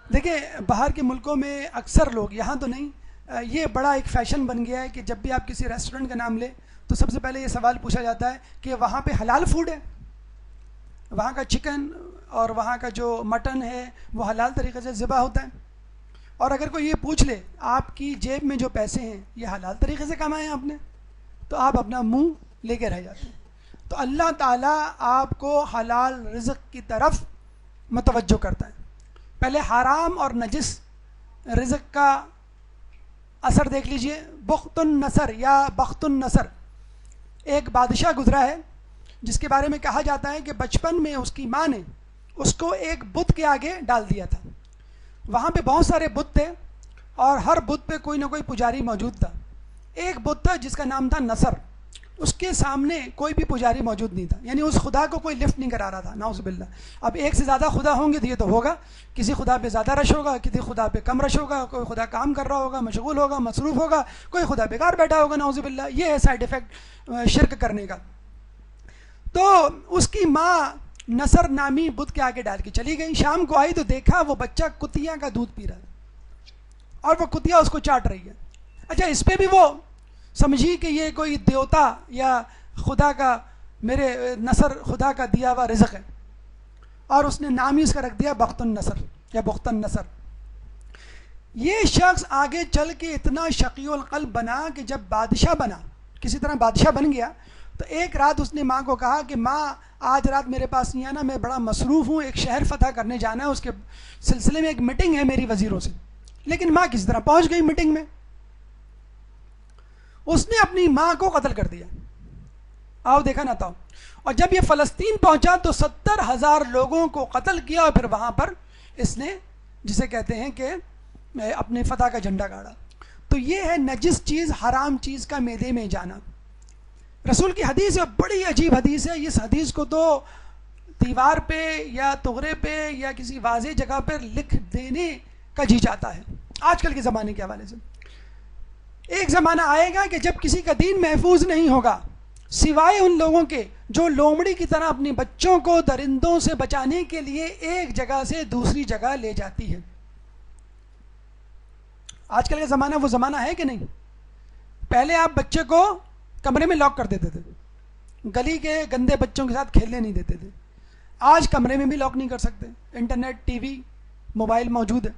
دیکھیں باہر کے ملکوں میں اکثر لوگ, یہاں تو نہیں, یہ بڑا ایک فیشن بن گیا ہے کہ جب بھی آپ کسی ریسٹورنٹ کا نام لیں تو سب سے پہلے یہ سوال پوچھا جاتا ہے کہ وہاں پہ حلال فوڈ ہے, وہاں کا چکن اور وہاں کا جو مٹن ہے وہ حلال طریقے سے ذبح ہوتا ہے. اور اگر کوئی یہ پوچھ لے آپ کی جیب میں جو پیسے ہیں یہ حلال طریقے سے کمائے ہیں آپ نے, تو آپ اپنا منہ لے کے رہ جاتے ہیں. تو اللہ تعالیٰ آپ کو حلال رزق کی طرف متوجہ کرتا ہے. پہلے حرام اور نجس رزق کا اثر دیکھ لیجئے. بخت النصر یا بخت النصر, ایک بادشاہ گزرا ہے جس کے بارے میں کہا جاتا ہے کہ بچپن میں اس کی ماں نے اس کو ایک بت کے آگے ڈال دیا تھا. وہاں پہ بہت سارے بت تھے اور ہر بت پہ کوئی نہ کوئی پجاری موجود تھا. ایک بت تھا جس کا نام تھا نصر, اس کے سامنے کوئی بھی پجاری موجود نہیں تھا, یعنی اس خدا کو کوئی لفٹ نہیں کرا رہا تھا. نعوذ باللہ. اب ایک سے زیادہ خدا ہوں گے تو یہ تو ہوگا, کسی خدا پہ زیادہ رش ہوگا, کسی خدا پہ کم رش ہوگا, کوئی خدا کام کر رہا ہوگا, مشغول ہوگا, مصروف ہوگا, کوئی خدا بیکار بیٹھا ہوگا. نعوذ باللہ. یہ ہے سائیڈ افیکٹ شرک کرنے کا. تو اس کی ماں نصر نامی بت کے آگے ڈال کے چلی گئی. شام کو آئی تو دیکھا وہ بچہ کتیا کا دودھ پی رہا ہے اور وہ کتیا اس کو چاٹ رہی ہے. اچھا اس پہ بھی وہ سمجھی کہ یہ کوئی دیوتا یا خدا کا, میرے نصر خدا کا دیا ہوا رزق ہے, اور اس نے نام ہی اس کا رکھ دیا بخت النصر یا بخت النصر. یہ شخص آگے چل کے اتنا شقی القلب بنا کہ جب بادشاہ بنا, کسی طرح بادشاہ بن گیا, تو ایک رات اس نے ماں کو کہا کہ ماں آج رات میرے پاس نہیں آنا, میں بڑا مصروف ہوں, ایک شہر فتح کرنے جانا ہے, اس کے سلسلے میں ایک میٹنگ ہے میری وزیروں سے. لیکن ماں کسی طرح پہنچ گئی میٹنگ میں. اس نے اپنی ماں کو قتل کر دیا. آؤ دیکھا نہ تھا. اور جب یہ فلسطین پہنچا تو 70,000 لوگوں کو قتل کیا, اور پھر وہاں پر اس نے جسے کہتے ہیں کہ اپنے فتح کا جھنڈا گاڑا. تو یہ ہے نجس چیز, حرام چیز کا معدے میں جانا. رسول کی حدیث ہے, بڑی عجیب حدیث ہے. اس حدیث کو تو دیوار پہ یا تغرے پہ یا کسی واضح جگہ پر لکھ دینے کا جی چاہتا ہے آج کل کے زمانے کے حوالے سے. ایک زمانہ آئے گا کہ جب کسی کا دین محفوظ نہیں ہوگا سوائے ان لوگوں کے جو لومڑی کی طرح اپنے بچوں کو درندوں سے بچانے کے لیے ایک جگہ سے دوسری جگہ لے جاتی ہے. آج کل کا زمانہ وہ زمانہ ہے کہ نہیں؟ پہلے آپ بچے کو کمرے میں لاک کر دیتے تھے, گلی کے گندے بچوں کے ساتھ کھیلنے نہیں دیتے تھے. آج کمرے میں بھی لاک نہیں کر سکتے, انٹرنیٹ, ٹی وی, موبائل موجود ہے.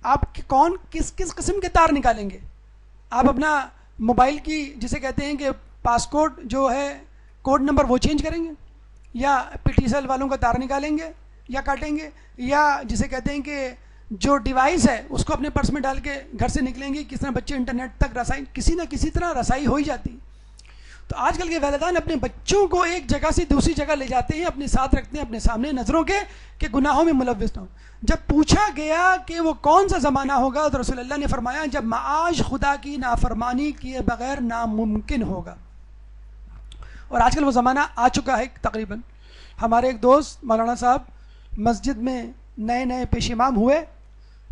آپ کون کس قسم کے تار نکالیں گے؟ آپ اپنا موبائل کی جسے کہتے ہیں کہ پاس کوڈ جو ہے کوڈ نمبر وہ چینج کریں گے, یا پی ٹی سیل والوں کا تار نکالیں گے یا کاٹیں گے, یا جسے کہتے ہیں کہ جو ڈیوائس ہے اس کو اپنے پرس میں ڈال کے گھر سے نکلیں گے. کس طرح بچے انٹرنیٹ تک رسائی, کسی نہ کسی طرح رسائی ہو ہی جاتی. تو آج کل کے والدین اپنے بچوں کو ایک جگہ سے دوسری جگہ لے جاتے ہیں, اپنے ساتھ رکھتے ہیں, اپنے سامنے نظروں کے, کہ گناہوں میں ملوث نہ ہو. جب پوچھا گیا کہ وہ کون سا زمانہ ہوگا تو رسول اللہ نے فرمایا جب معاش خدا کی نافرمانی کیے بغیر ناممکن ہوگا. اور آج کل وہ زمانہ آ چکا ہے تقریباً. ہمارے ایک دوست مولانا صاحب مسجد میں نئے پیش امام ہوئے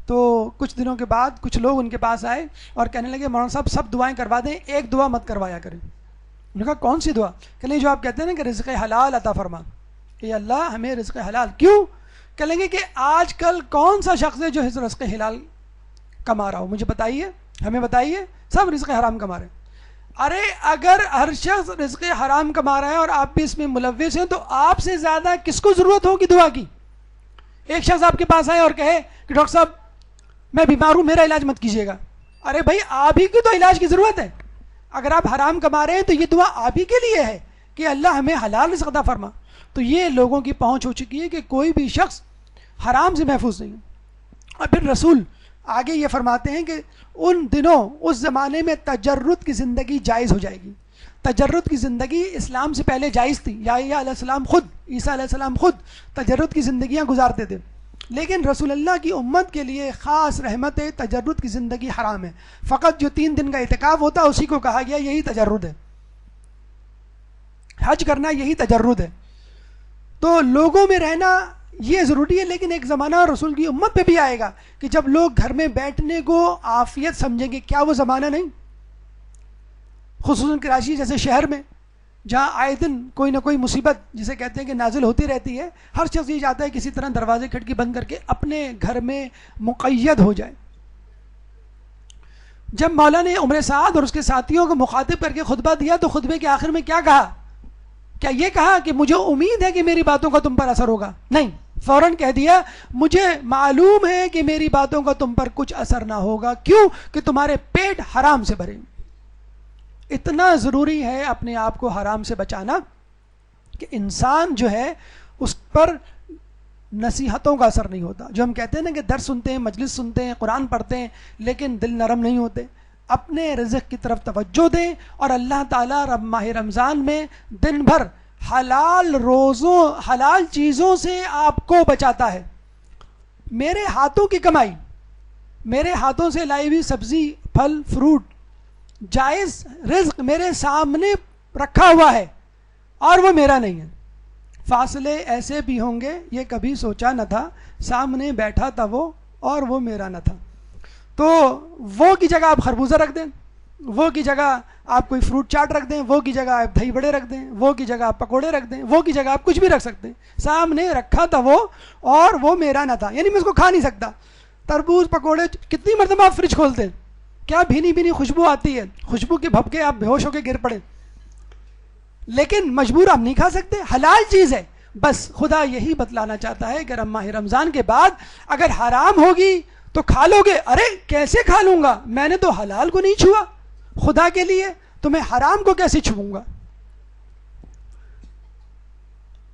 تو کچھ دنوں کے بعد کچھ لوگ ان کے پاس آئے اور کہنے لگے مولانا صاحب سب دعائیں کروا دیں، ایک دعا مت کروایا کریں۔ انہوں نے کہا کون سی دعا؟ کہ نہیں جو آپ کہتے ہیں نا کہ رزق حلال عطا فرما، کہ اللہ ہمیں رزق حلال۔ کیوں؟ کہہ لیں گے کہ آج کل کون سا شخص ہے جو رزق حلال کما رہا ہو؟ مجھے بتائیے، ہمیں بتائیے، سب رزق حرام کما رہے ہیں۔ ارے اگر ہر شخص رزق حرام کما رہا ہے اور آپ بھی اس میں ملوث ہیں تو آپ سے زیادہ کس کو ضرورت ہوگی دعا کی؟ ایک شخص آپ کے پاس آئے اور کہے کہ ڈاکٹر صاحب میں بیمار ہوں، میرا علاج مت کیجیے گا۔ ارے بھائی آپ ہی کی تو علاج کی ضرورت ہے۔ اگر آپ حرام کما رہے ہیں تو یہ دعا آپ ہی کے لیے ہے کہ اللہ ہمیں حلال رزق عطا فرما۔ تو یہ لوگوں کی پہنچ ہو چکی ہے کہ کوئی بھی شخص حرام سے محفوظ نہیں ہے۔ اور پھر رسول آگے یہ فرماتے ہیں کہ ان دنوں اس زمانے میں تجرد کی زندگی جائز ہو جائے گی۔ تجرد کی زندگی اسلام سے پہلے جائز تھی، عیسیٰ علیہ السلام خود تجرد کی زندگیاں گزارتے تھے، لیکن رسول اللہ کی امت کے لیے خاص رحمت ہے، تجرد کی زندگی حرام ہے۔ فقط جو 3 دن کا اعتکاف ہوتا ہے اسی کو کہا گیا یہی تجرد ہے، حج کرنا یہی تجرد ہے۔ تو لوگوں میں رہنا یہ ضروری ہے، لیکن ایک زمانہ رسول کی امت پہ بھی آئے گا کہ جب لوگ گھر میں بیٹھنے کو عافیت سمجھیں گے۔ کیا وہ زمانہ نہیں؟ خصوصاً کراچی جیسے شہر میں جہاں آئے دن کوئی نہ کوئی مصیبت جسے کہتے ہیں کہ نازل ہوتی رہتی ہے، ہر شخص یہ چاہتا ہے کسی طرح دروازے کھڑکی بند کر کے اپنے گھر میں مقید ہو جائے۔ جب مولا نے عمر سعد اور اس کے ساتھیوں کو مخاطب کر کے خطبہ دیا تو خطبے کے آخر میں کیا کہا؟ کیا یہ کہا کہ مجھے امید ہے کہ میری باتوں کا تم پر اثر ہوگا؟ نہیں، فوراً کہہ دیا مجھے معلوم ہے کہ میری باتوں کا تم پر کچھ اثر نہ ہوگا۔ کیوں؟ کہ تمہارے پیٹ حرام سے بھرے۔ اتنا ضروری ہے اپنے آپ کو حرام سے بچانا کہ انسان جو ہے اس پر نصیحتوں کا اثر نہیں ہوتا۔ جو ہم کہتے ہیں نا کہ درس سنتے ہیں، مجلس سنتے ہیں، قرآن پڑھتے ہیں، لیکن دل نرم نہیں ہوتے۔ اپنے رزق کی طرف توجہ دیں، اور اللہ تعالیٰ ماہ رمضان میں دن بھر حلال چیزوں سے آپ کو بچاتا ہے۔ میرے ہاتھوں کی کمائی، میرے ہاتھوں سے لائی ہوئی سبزی، پھل، فروٹ، جائز رزق میرے سامنے رکھا ہوا ہے اور وہ میرا نہیں ہے۔ فاصلے ایسے بھی ہوں گے یہ کبھی سوچا نہ تھا، سامنے بیٹھا تھا وہ اور وہ میرا نہ تھا۔ تو وہ کی جگہ آپ خربوزہ رکھ دیں، وہ کی جگہ آپ کوئی فروٹ چاٹ رکھ دیں، وہ کی جگہ آپ دہی بڑے رکھ دیں، وہ کی جگہ آپ پکوڑے رکھ دیں، وہ کی جگہ آپ کچھ بھی رکھ سکتے ہیں۔ سامنے رکھا تھا وہ اور وہ میرا نہ تھا، یعنی میں اس کو کھا نہیں سکتا۔ تربوز، پکوڑے، کتنی مرتبہ آپ فریج کھولتے ہیں، کیا بھینی بھینی خوشبو آتی ہے، خوشبو کے بھپکے آپ بے ہوش ہو کے گر پڑے، لیکن مجبور آپ نہیں کھا سکتے، حلال چیز ہے۔ بس خدا یہی بتلانا چاہتا ہے کہ ماہ رمضان کے بعد اگر حرام ہوگی تو کھا لو گے۔ ارے کیسے کھا لوں گا، میں نے تو حلال کو نہیں چھوا خدا کے لیے، تو میں حرام کو کیسے چھوؤں گا؟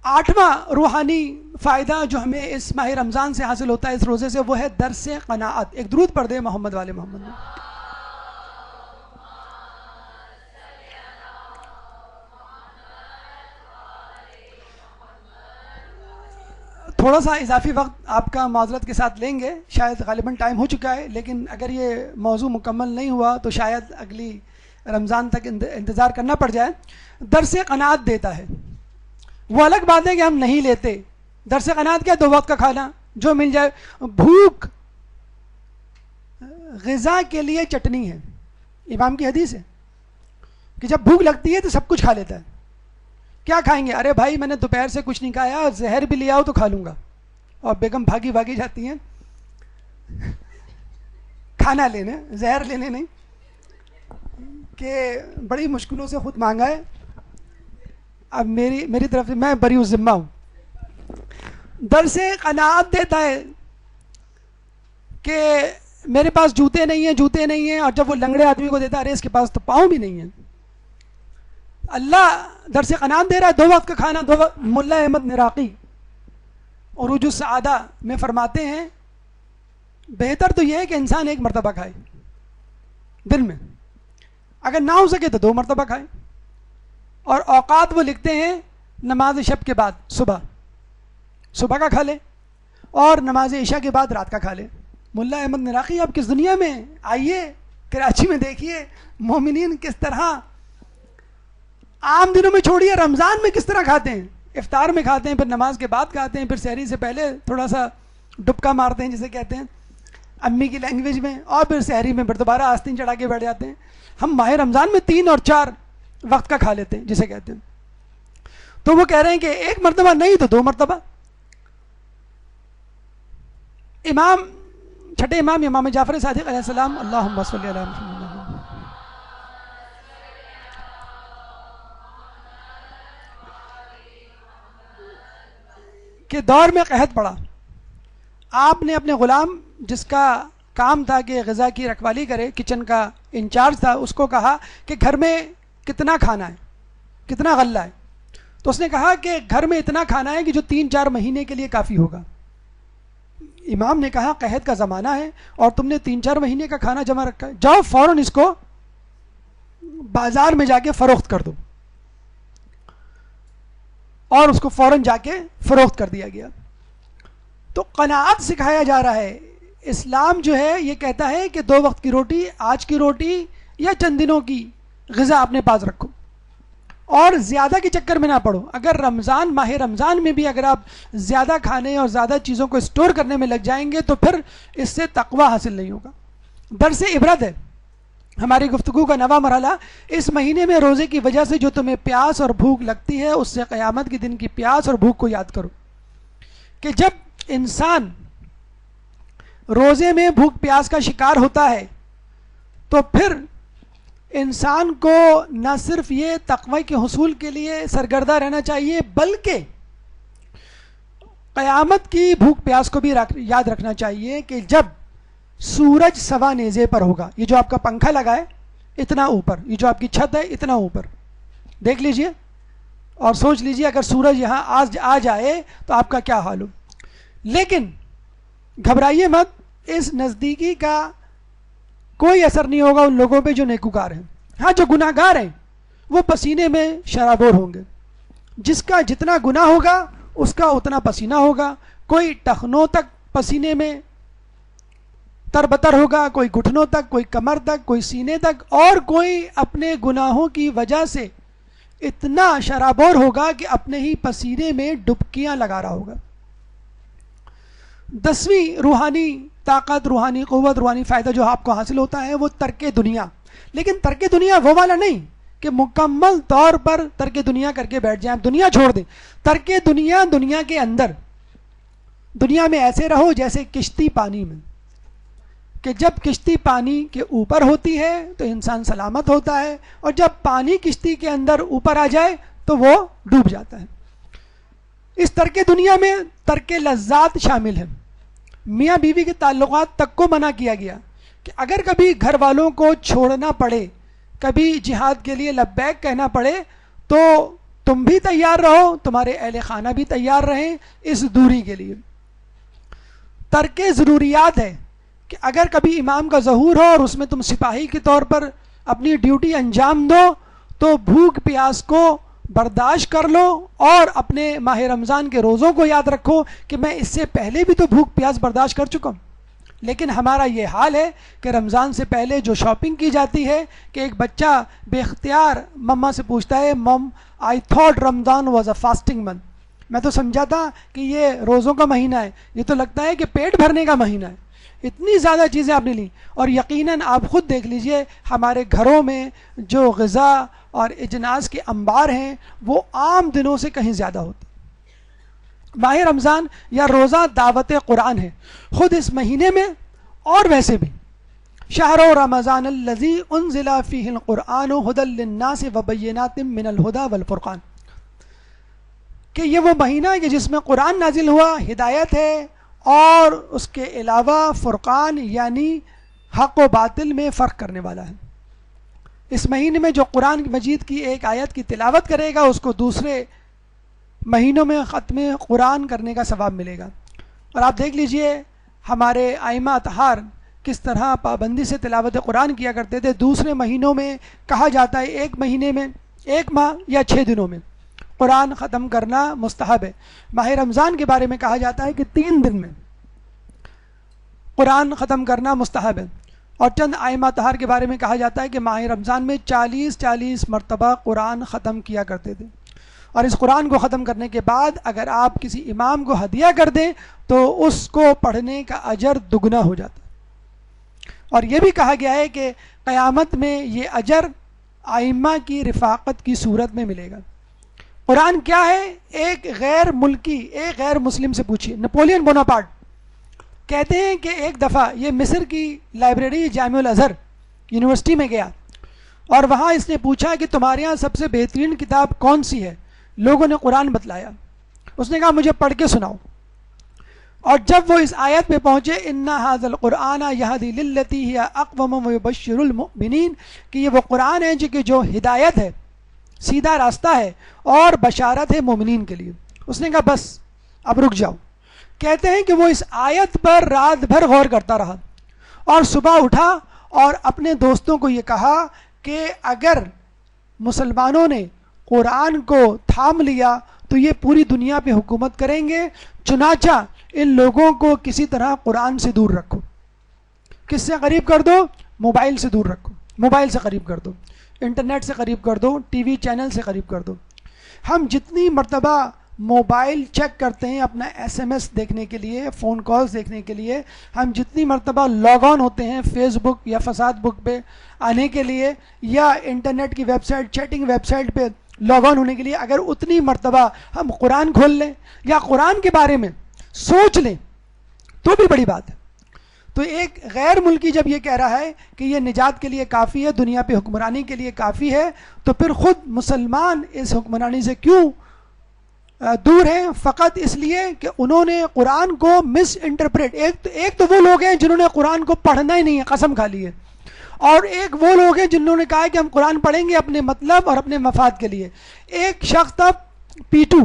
8واں روحانی فائدہ جو ہمیں اس ماہ رمضان سے حاصل ہوتا ہے اس روزے سے، وہ ہے درس قناعت۔ ایک درود پڑھ دے محمد والے محمد میں۔ تھوڑا سا اضافی وقت آپ کا معذرت کے ساتھ لیں گے، شاید غالباً ٹائم ہو چکا ہے، لیکن اگر یہ موضوع مکمل نہیں ہوا تو شاید اگلی رمضان تک انتظار کرنا پڑ جائے۔ درس قناعت دیتا ہے، وہ الگ بات ہے کہ ہم نہیں لیتے۔ درس قناعت کیا؟ 2 وقت کا کھانا جو مل جائے۔ بھوک غذا کے لیے چٹنی ہے، امام کی حدیث ہے کہ جب بھوک لگتی ہے تو سب کچھ کھا لیتا ہے۔ کیا کھائیں گے؟ ارے بھائی میں نے دوپہر سے کچھ نہیں کھایا، زہر بھی لے آؤ تو کھا لوں گا۔ اور بیگم بھاگی بھاگی جاتی ہیں کھانا لینے، زہر لینے نہیں، کہ بڑی مشکلوں سے خود مانگا ہے، اب میری طرف سے میں بری ذمہ ہوں۔ درس قناعت دیتا ہے کہ میرے پاس جوتے نہیں ہیں، اور جب وہ لنگڑے آدمی کو دیتا ہے ارے اس کے پاس تو پاؤں بھی نہیں ہیں۔ اللہ درس قناعت دے رہا ہے، 2 وقت کا کھانا۔ 2 وقت ملا احمد نراقی عروج السعادہ میں فرماتے ہیں بہتر تو یہ ہے کہ انسان 1 مرتبہ کھائے دن میں، اگر نہ ہو سکے تو 2 مرتبہ کھائے۔ اور اوقات وہ لکھتے ہیں نماز شب کے بعد صبح کا کھا لے، اور نماز عشاء کے بعد رات کا کھا لے۔ ملا احمد نراقی آپ کس دنیا میں آئیے، کراچی میں دیکھیے مومنین کس طرح عام دنوں میں چھوڑیے، رمضان میں کس طرح کھاتے ہیں۔ افطار میں کھاتے ہیں، پھر نماز کے بعد کھاتے ہیں، پھر سحری سے پہلے تھوڑا سا ڈبکا مارتے ہیں جسے کہتے ہیں۔ امی کی لینگویج میں، اور پھر سحری میں پھر دوبارہ آستین چڑھا کے بیٹھ جاتے ہیں. ہم ماہ رمضان میں 3 اور 4 وقت کا کھا لیتے ہیں جسے کہتے ہیں. تو وہ کہہ رہے ہیں کہ ایک مرتبہ نہیں تو 2 مرتبہ. چھٹے امام جعفر صادق علیہ السلام، اللہم صلی علی محمد، کے دور میں قحط پڑا. آپ نے اپنے غلام جس کا کام تھا کہ غذا کی رکھوالی کرے، کچن کا انچارج تھا، اس کو کہا کہ گھر میں کتنا کھانا ہے، کتنا غلہ ہے. تو اس نے کہا کہ گھر میں اتنا کھانا ہے کہ جو 3-4 مہینے کے لیے کافی ہوگا. امام نے کہا قحط کا زمانہ ہے اور تم نے 3-4 مہینے کا کھانا جمع رکھا ہے، جاؤ فوراً اس کو بازار میں جا کے فروخت کر دو. اور اس کو فوراً جا کے فروخت کر دیا گیا. تو قناعت سکھایا جا رہا ہے. اسلام جو ہے یہ کہتا ہے کہ 2 وقت کی روٹی، آج کی روٹی یا چند دنوں کی غذا اپنے پاس رکھو اور زیادہ کے چکر میں نہ پڑو. اگر ماہ رمضان میں بھی اگر آپ زیادہ کھانے اور زیادہ چیزوں کو اسٹور کرنے میں لگ جائیں گے تو پھر اس سے تقوی حاصل نہیں ہوگا. درس عبرت ہے ہماری گفتگو کا 9واں مرحلہ. اس مہینے میں روزے کی وجہ سے جو تمہیں پیاس اور بھوک لگتی ہے، اس سے قیامت کے دن کی پیاس اور بھوک کو یاد کرو کہ جب انسان روزے میں بھوک پیاس کا شکار ہوتا ہے تو پھر انسان کو نہ صرف یہ تقوی کے حصول کے لیے سرگردہ رہنا چاہیے بلکہ قیامت کی بھوک پیاس کو بھی یاد رکھنا چاہیے کہ جب سورج سوا نیزے پر ہوگا. یہ جو آپ کا پنکھا لگا ہے اتنا اوپر، یہ جو آپ کی چھت ہے اتنا اوپر، دیکھ لیجئے اور سوچ لیجئے اگر سورج یہاں آ جائے تو آپ کا کیا حال ہو. لیکن گھبرائیے مت، اس نزدیکی کا کوئی اثر نہیں ہوگا ان لوگوں پہ جو نیکوکار ہیں. ہاں جو گناہ گار ہیں وہ پسینے میں شرابور ہوں گے. جس کا جتنا گناہ ہوگا اس کا اتنا پسینہ ہوگا. کوئی ٹخنوں تک پسینے میں تربتر ہوگا، کوئی گھٹنوں تک، کوئی کمر تک، کوئی سینے تک، اور کوئی اپنے گناہوں کی وجہ سے اتنا شرابور ہوگا کہ اپنے ہی پسینے میں ڈبکیاں لگا رہا ہوگا. 10ویں روحانی طاقت، روحانی قوت، روحانی فائدہ جو آپ کو حاصل ہوتا ہے وہ ترک دنیا. لیکن ترک دنیا وہ والا نہیں کہ مکمل طور پر ترک دنیا کر کے بیٹھ جائیں، دنیا چھوڑ دیں. ترک دنیا، دنیا کے اندر، دنیا میں ایسے رہو جیسے کشتی پانی میں، کہ جب کشتی پانی کے اوپر ہوتی ہے تو انسان سلامت ہوتا ہے، اور جب پانی کشتی کے اندر اوپر آ جائے تو وہ ڈوب جاتا ہے. اس ترک دنیا میں ترک لذات شامل ہے. میاں بیوی کے تعلقات تک کو منع کیا گیا کہ اگر کبھی گھر والوں کو چھوڑنا پڑے، کبھی جہاد کے لیے لبیک کہنا پڑے، تو تم بھی تیار رہو، تمہارے اہل خانہ بھی تیار رہیں اس دوری کے لیے. ترک ضروریات ہے کہ اگر کبھی امام کا ظہور ہو اور اس میں تم سپاہی کے طور پر اپنی ڈیوٹی انجام دو تو بھوک پیاس کو برداشت کر لو، اور اپنے ماہ رمضان کے روزوں کو یاد رکھو کہ میں اس سے پہلے بھی تو بھوک پیاس برداشت کر چکا ہوں. لیکن ہمارا یہ حال ہے کہ رمضان سے پہلے جو شاپنگ کی جاتی ہے کہ ایک بچہ بے اختیار مما سے پوچھتا ہے، مم I thought Ramzan was a fasting month, میں تو سمجھا تھا کہ یہ روزوں کا مہینہ ہے، یہ تو لگتا ہے کہ پیٹ بھرنے کا مہینہ ہے. اتنی زیادہ چیزیں آپ نے لیں. اور یقیناً آپ خود دیکھ لیجئے ہمارے گھروں میں جو غذا اور اجناس کے انبار ہیں وہ عام دنوں سے کہیں زیادہ ہوتے. ماہ رمضان یا روزہ دعوت قرآن ہے خود اس مہینے میں اور ویسے بھی. شہر رمضان الذی انزل فیہ القرآن ھدی للناس وبینات من الھدی والفرقان، کہ یہ وہ مہینہ ہے جس میں قرآن نازل ہوا، ہدایت ہے، اور اس کے علاوہ فرقان یعنی حق و باطل میں فرق کرنے والا ہے. اس مہینے میں جو قرآن مجید کی ایک آیت کی تلاوت کرے گا اس کو دوسرے مہینوں میں ختم قرآن کرنے کا ثواب ملے گا. اور آپ دیکھ لیجئے ہمارے ائمہ اطہار کس طرح پابندی سے تلاوت قرآن کیا کرتے تھے. دوسرے مہینوں میں کہا جاتا ہے ایک مہینے میں 1 ماہ یا 6 دنوں میں قرآن ختم کرنا مستحب ہے. ماہ رمضان کے بارے میں کہا جاتا ہے کہ 3 دن میں قرآن ختم کرنا مستحب ہے. اور چند ائمہ اطہار کے بارے میں کہا جاتا ہے کہ ماہ رمضان میں 40 مرتبہ قرآن ختم کیا کرتے تھے. اور اس قرآن کو ختم کرنے کے بعد اگر آپ کسی امام کو ہدیہ کر دیں تو اس کو پڑھنے کا اجر دگنا ہو جاتا ہے. اور یہ بھی کہا گیا ہے کہ قیامت میں یہ اجر ائمہ کی رفاقت کی صورت میں ملے گا۔ قرآن کیا ہے؟ ایک غیر ملکی، ایک غیر مسلم سے پوچھیے، نپولین بوناپارٹ کہتے ہیں کہ ایک دفعہ یہ مصر کی لائبریری جامع الازہر یونیورسٹی میں گیا اور وہاں اس نے پوچھا کہ تمہارے یہاں سب سے بہترین کتاب کون سی ہے؟ لوگوں نے قرآن بتلایا۔ اس نے کہا مجھے پڑھ کے سناؤ۔ اور جب وہ اس آیت پہ پہنچے اِنَّ هَذَا الْقُرْآنَ يَهْدِي لِلَّتِي هِيَ أَقْوَمُ وَيُبَشِّرُ الْمُؤْمِنِينَ کہ یہ وہ قرآن ہے جو ہدایت ہے، سیدھا راستہ ہے اور بشارت ہے مومنین کے لیے۔ اس نے کہا بس اب رک جاؤ۔ کہتے ہیں کہ وہ اس آیت پر رات بھر غور کرتا رہا اور صبح اٹھا اور اپنے دوستوں کو یہ کہا کہ اگر مسلمانوں نے قرآن کو تھام لیا تو یہ پوری دنیا پہ حکومت کریں گے، چنانچہ ان لوگوں کو کسی طرح قرآن سے دور رکھو۔ کس سے قریب کر دو؟ موبائل سے دور رکھو، موبائل سے قریب کر دو، انٹرنیٹ سے قریب کر دو، ٹی وی چینل سے قریب کر دو۔ ہم جتنی مرتبہ موبائل چیک کرتے ہیں اپنا ایس ایم ایس دیکھنے کے لیے، فون کالز دیکھنے کے لیے، ہم جتنی مرتبہ لاگ آن ہوتے ہیں فیس بک یا فساد بک پہ آنے کے لیے یا انٹرنیٹ کی website, chatting website پہ لاگ آن ہونے کے لیے، اگر اتنی مرتبہ ہم قرآن کھول لیں یا قرآن کے بارے میں سوچ لیں تو بھی بڑی بات ہے۔ تو ایک غیر ملکی جب یہ کہہ رہا ہے کہ یہ نجات کے لیے کافی ہے، دنیا پہ حکمرانی کے لیے کافی ہے، تو پھر خود مسلمان اس حکمرانی سے کیوں دور ہیں؟ فقط اس لیے کہ انہوں نے قرآن کو مس انٹرپریٹ۔ ایک تو وہ لوگ ہیں جنہوں نے قرآن کو پڑھنا ہی نہیں ہے، قسم کھا لی ہے، اور ایک وہ لوگ ہیں جنہوں نے کہا ہے کہ ہم قرآن پڑھیں گے اپنے مطلب اور اپنے مفاد کے لیے۔ ایک شخص تھا پیٹو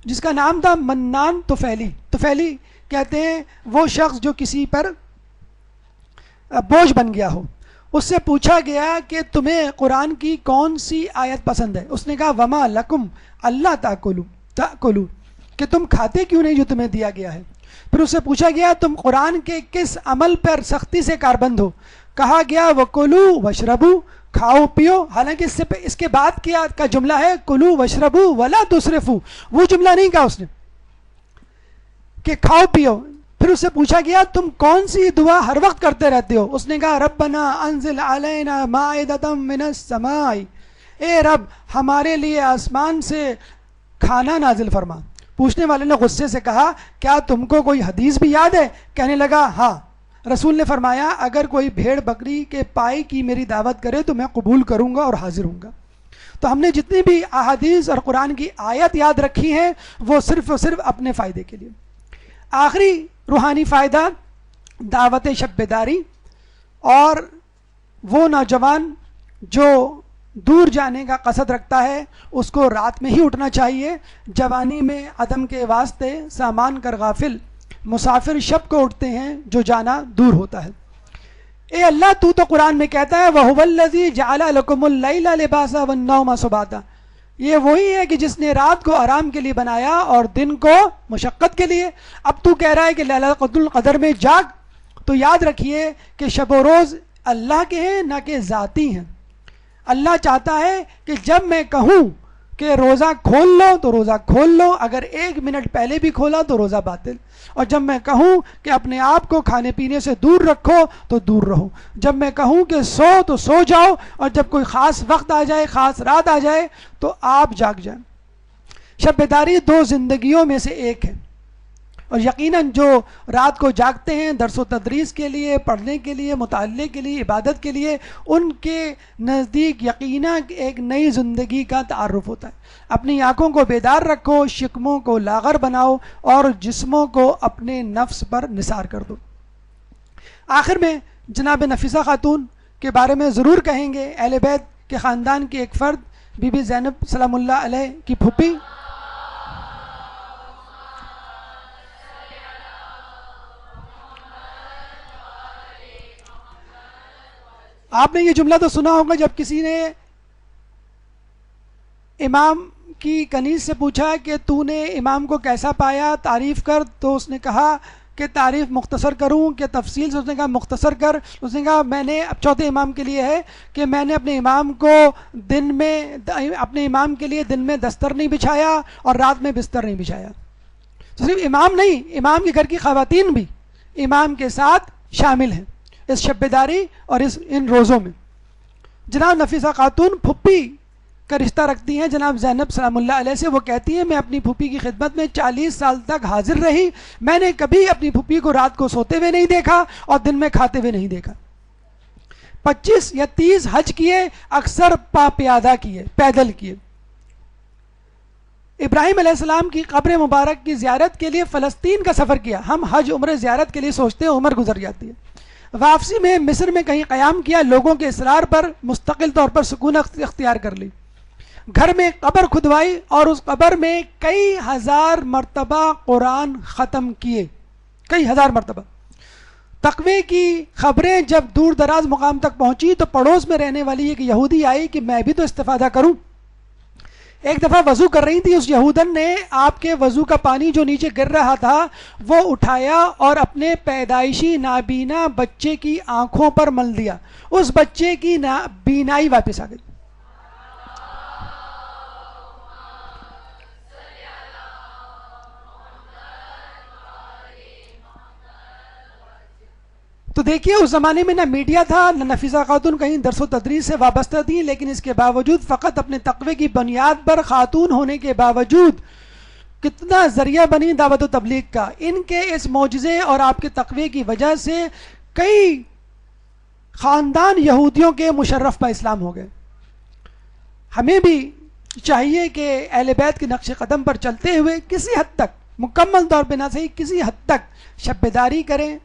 جس کا نام تھا منان طفیلی۔ طفیلی کہتے ہیں وہ شخص جو کسی پر بوجھ بن گیا ہو۔ اس سے پوچھا گیا کہ تمہیں قرآن کی کون سی آیت پسند ہے؟ اس نے کہا وما لکم اللہ تاکلو کہ تم کھاتے کیوں نہیں جو تمہیں دیا گیا ہے؟ پھر اس سے پوچھا گیا تم قرآن کے کس عمل پر سختی سے کاربند ہو؟ کہا گیا وکلو وشربو، کھاؤ پیو۔ حالانکہ اس کے بعد کیا کا جملہ ہے کلو وشربو ولا تسرفو، وہ جملہ نہیں کہا اس نے کہ کھاؤ پیو۔ پھر اس سے پوچھا گیا تم کون سی دعا ہر وقت کرتے رہتے ہو؟ اس نے کہا ربنا انزل علینا مائدۃ من السماء، اے رب ہمارے لیے آسمان سے کھانا نازل فرما۔ پوچھنے والے نے غصے سے کہا کیا تم کو کوئی حدیث بھی یاد ہے؟ کہنے لگا ہاں، رسول نے فرمایا اگر کوئی بھیڑ بکری کے پائے کی میری دعوت کرے تو میں قبول کروں گا اور حاضر ہوں گا۔ تو ہم نے جتنی بھی احادیث اور قرآن کی آیت یاد رکھی ہیں وہ صرف اور صرف اپنے فائدے کے لیے۔ آخری روحانی فائدہ دعوت شب بیداری، اور وہ نوجوان جو دور جانے کا قصد رکھتا ہے اس کو رات میں ہی اٹھنا چاہیے۔ جوانی میں عدم کے واسطے سامان کر غافل، مسافر شب کو اٹھتے ہیں جو جانا دور ہوتا ہے۔ اے اللہ تو قرآن میں کہتا ہے وَهُوَ الَّذِي جَعَلَ لَكُمُ اللَّيْلَ لِبَاسًا وَالنَّوْمَ سُبَاتًا، یہ وہی ہے کہ جس نے رات کو آرام کے لیے بنایا اور دن کو مشقت کے لیے۔ اب تو کہہ رہا ہے کہ لیلۃ القدر میں جاگ، تو یاد رکھیے کہ شب و روز اللہ کے ہیں نہ کہ ذاتی ہیں۔ اللہ چاہتا ہے کہ جب میں کہوں کہ روزہ کھول لو تو روزہ کھول لو، اگر 1 منٹ پہلے بھی کھولا تو روزہ باطل، اور جب میں کہوں کہ اپنے آپ کو کھانے پینے سے دور رکھو تو دور رہو، جب میں کہوں کہ سو تو سو جاؤ، اور جب کوئی خاص وقت آ جائے، خاص رات آ جائے تو آپ جاگ جائیں۔ شب بیداری 2 زندگیوں میں سے ایک ہے، اور یقیناً جو رات کو جاگتے ہیں درس و تدریس کے لیے، پڑھنے کے لیے، مطالعے کے لیے، عبادت کے لیے، ان کے نزدیک یقیناً ایک نئی زندگی کا تعارف ہوتا ہے۔ اپنی آنکھوں کو بیدار رکھو، شکموں کو لاغر بناؤ اور جسموں کو اپنے نفس پر نثار کر دو۔ آخر میں جناب نفیسہ خاتون کے بارے میں ضرور کہیں گے، اہل بیت کے خاندان کی ایک فرد، بی بی زینب سلام اللہ علیہ کی پھوپھی۔ آپ نے یہ جملہ تو سنا ہوگا جب کسی نے امام کی کنیز سے پوچھا کہ تو نے امام کو کیسا پایا، تعریف کر، تو اس نے کہا کہ تعریف مختصر کروں کہ تفصیل سے؟ اس نے کہا مختصر کر۔ اس نے کہا میں نے، اب چوتھے امام کے لیے ہے، کہ میں نے اپنے امام کے لیے دن میں دستر نہیں بچھایا اور رات میں بستر نہیں بچھایا۔ تو صرف امام نہیں، امام کے گھر کی خواتین بھی امام کے ساتھ شامل ہیں۔ اس شب بیداری اور ان روزوں میں۔ جناب نفیسہ خاتون پھپھی کا رشتہ رکھتی ہیں جناب زینب سلام اللہ علیہ سے۔ وہ کہتی ہیں میں اپنی پھوپھی کی خدمت میں 40 سال تک حاضر رہی، میں نے کبھی اپنی پھوپھی کو رات کو سوتے ہوئے نہیں دیکھا اور دن میں کھاتے ہوئے نہیں دیکھا۔ 25 یا 30 حج کیے، اکثر پا پیادہ کیے، پیدل کیے۔ ابراہیم علیہ السلام کی قبر مبارک کی زیارت کے لیے فلسطین کا سفر کیا۔ ہم حج عمرہ زیارت کے لیے سوچتے ہیں عمر گزر جاتی ہے۔ واپسی میں مصر میں کہیں قیام کیا، لوگوں کے اصرار پر مستقل طور پر سکون اختیار کر لی۔ گھر میں قبر کھدوائی اور اس قبر میں کئی ہزار مرتبہ قرآن ختم کیے، کئی ہزار مرتبہ۔ تقوی کی خبریں جب دور دراز مقام تک پہنچی تو پڑوس میں رہنے والی ایک یہودی آئی کہ میں بھی تو استفادہ کروں۔ ایک دفعہ وضو کر رہی تھی، اس یہودن نے آپ کے وضو کا پانی جو نیچے گر رہا تھا وہ اٹھایا اور اپنے پیدائشی نابینا بچے کی آنکھوں پر مل دیا، اس بچے کی بینائی واپس آ گئی۔ تو دیکھیے اس زمانے میں نہ میڈیا تھا، نہ نفیسہ خاتون کہیں درس و تدریس سے وابستہ تھیں، لیکن اس کے باوجود فقط اپنے تقوی کی بنیاد پر خاتون ہونے کے باوجود کتنا ذریعہ بنی دعوت و تبلیغ کا۔ ان کے اس معجزے اور آپ کے تقوی کی وجہ سے کئی خاندان یہودیوں کے مشرف پہ اسلام ہو گئے۔ ہمیں بھی چاہیے کہ اہل بیت کے نقش قدم پر چلتے ہوئے کسی حد تک، مکمل طور پہ نہ صحیح کسی حد تک شب بیداری کریں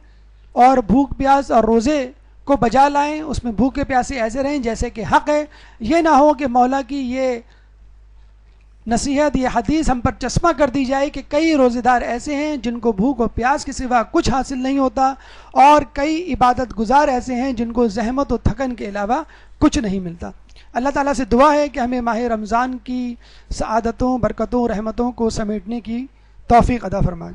اور بھوک پیاس اور روزے کو بجا لائیں، اس میں بھوکے پیاسے ایسے رہیں جیسے کہ حق ہے۔ یہ نہ ہو کہ مولا کی یہ نصیحت، یہ حدیث ہم پر چشمہ کر دی جائے کہ کئی روزے دار ایسے ہیں جن کو بھوک و پیاس کے سوا کچھ حاصل نہیں ہوتا، اور کئی عبادت گزار ایسے ہیں جن کو زحمت و تھکن کے علاوہ کچھ نہیں ملتا۔ اللہ تعالیٰ سے دعا ہے کہ ہمیں ماہ رمضان کی سعادتوں، برکتوں، رحمتوں کو سمیٹنے کی توفیق عطا فرمائے۔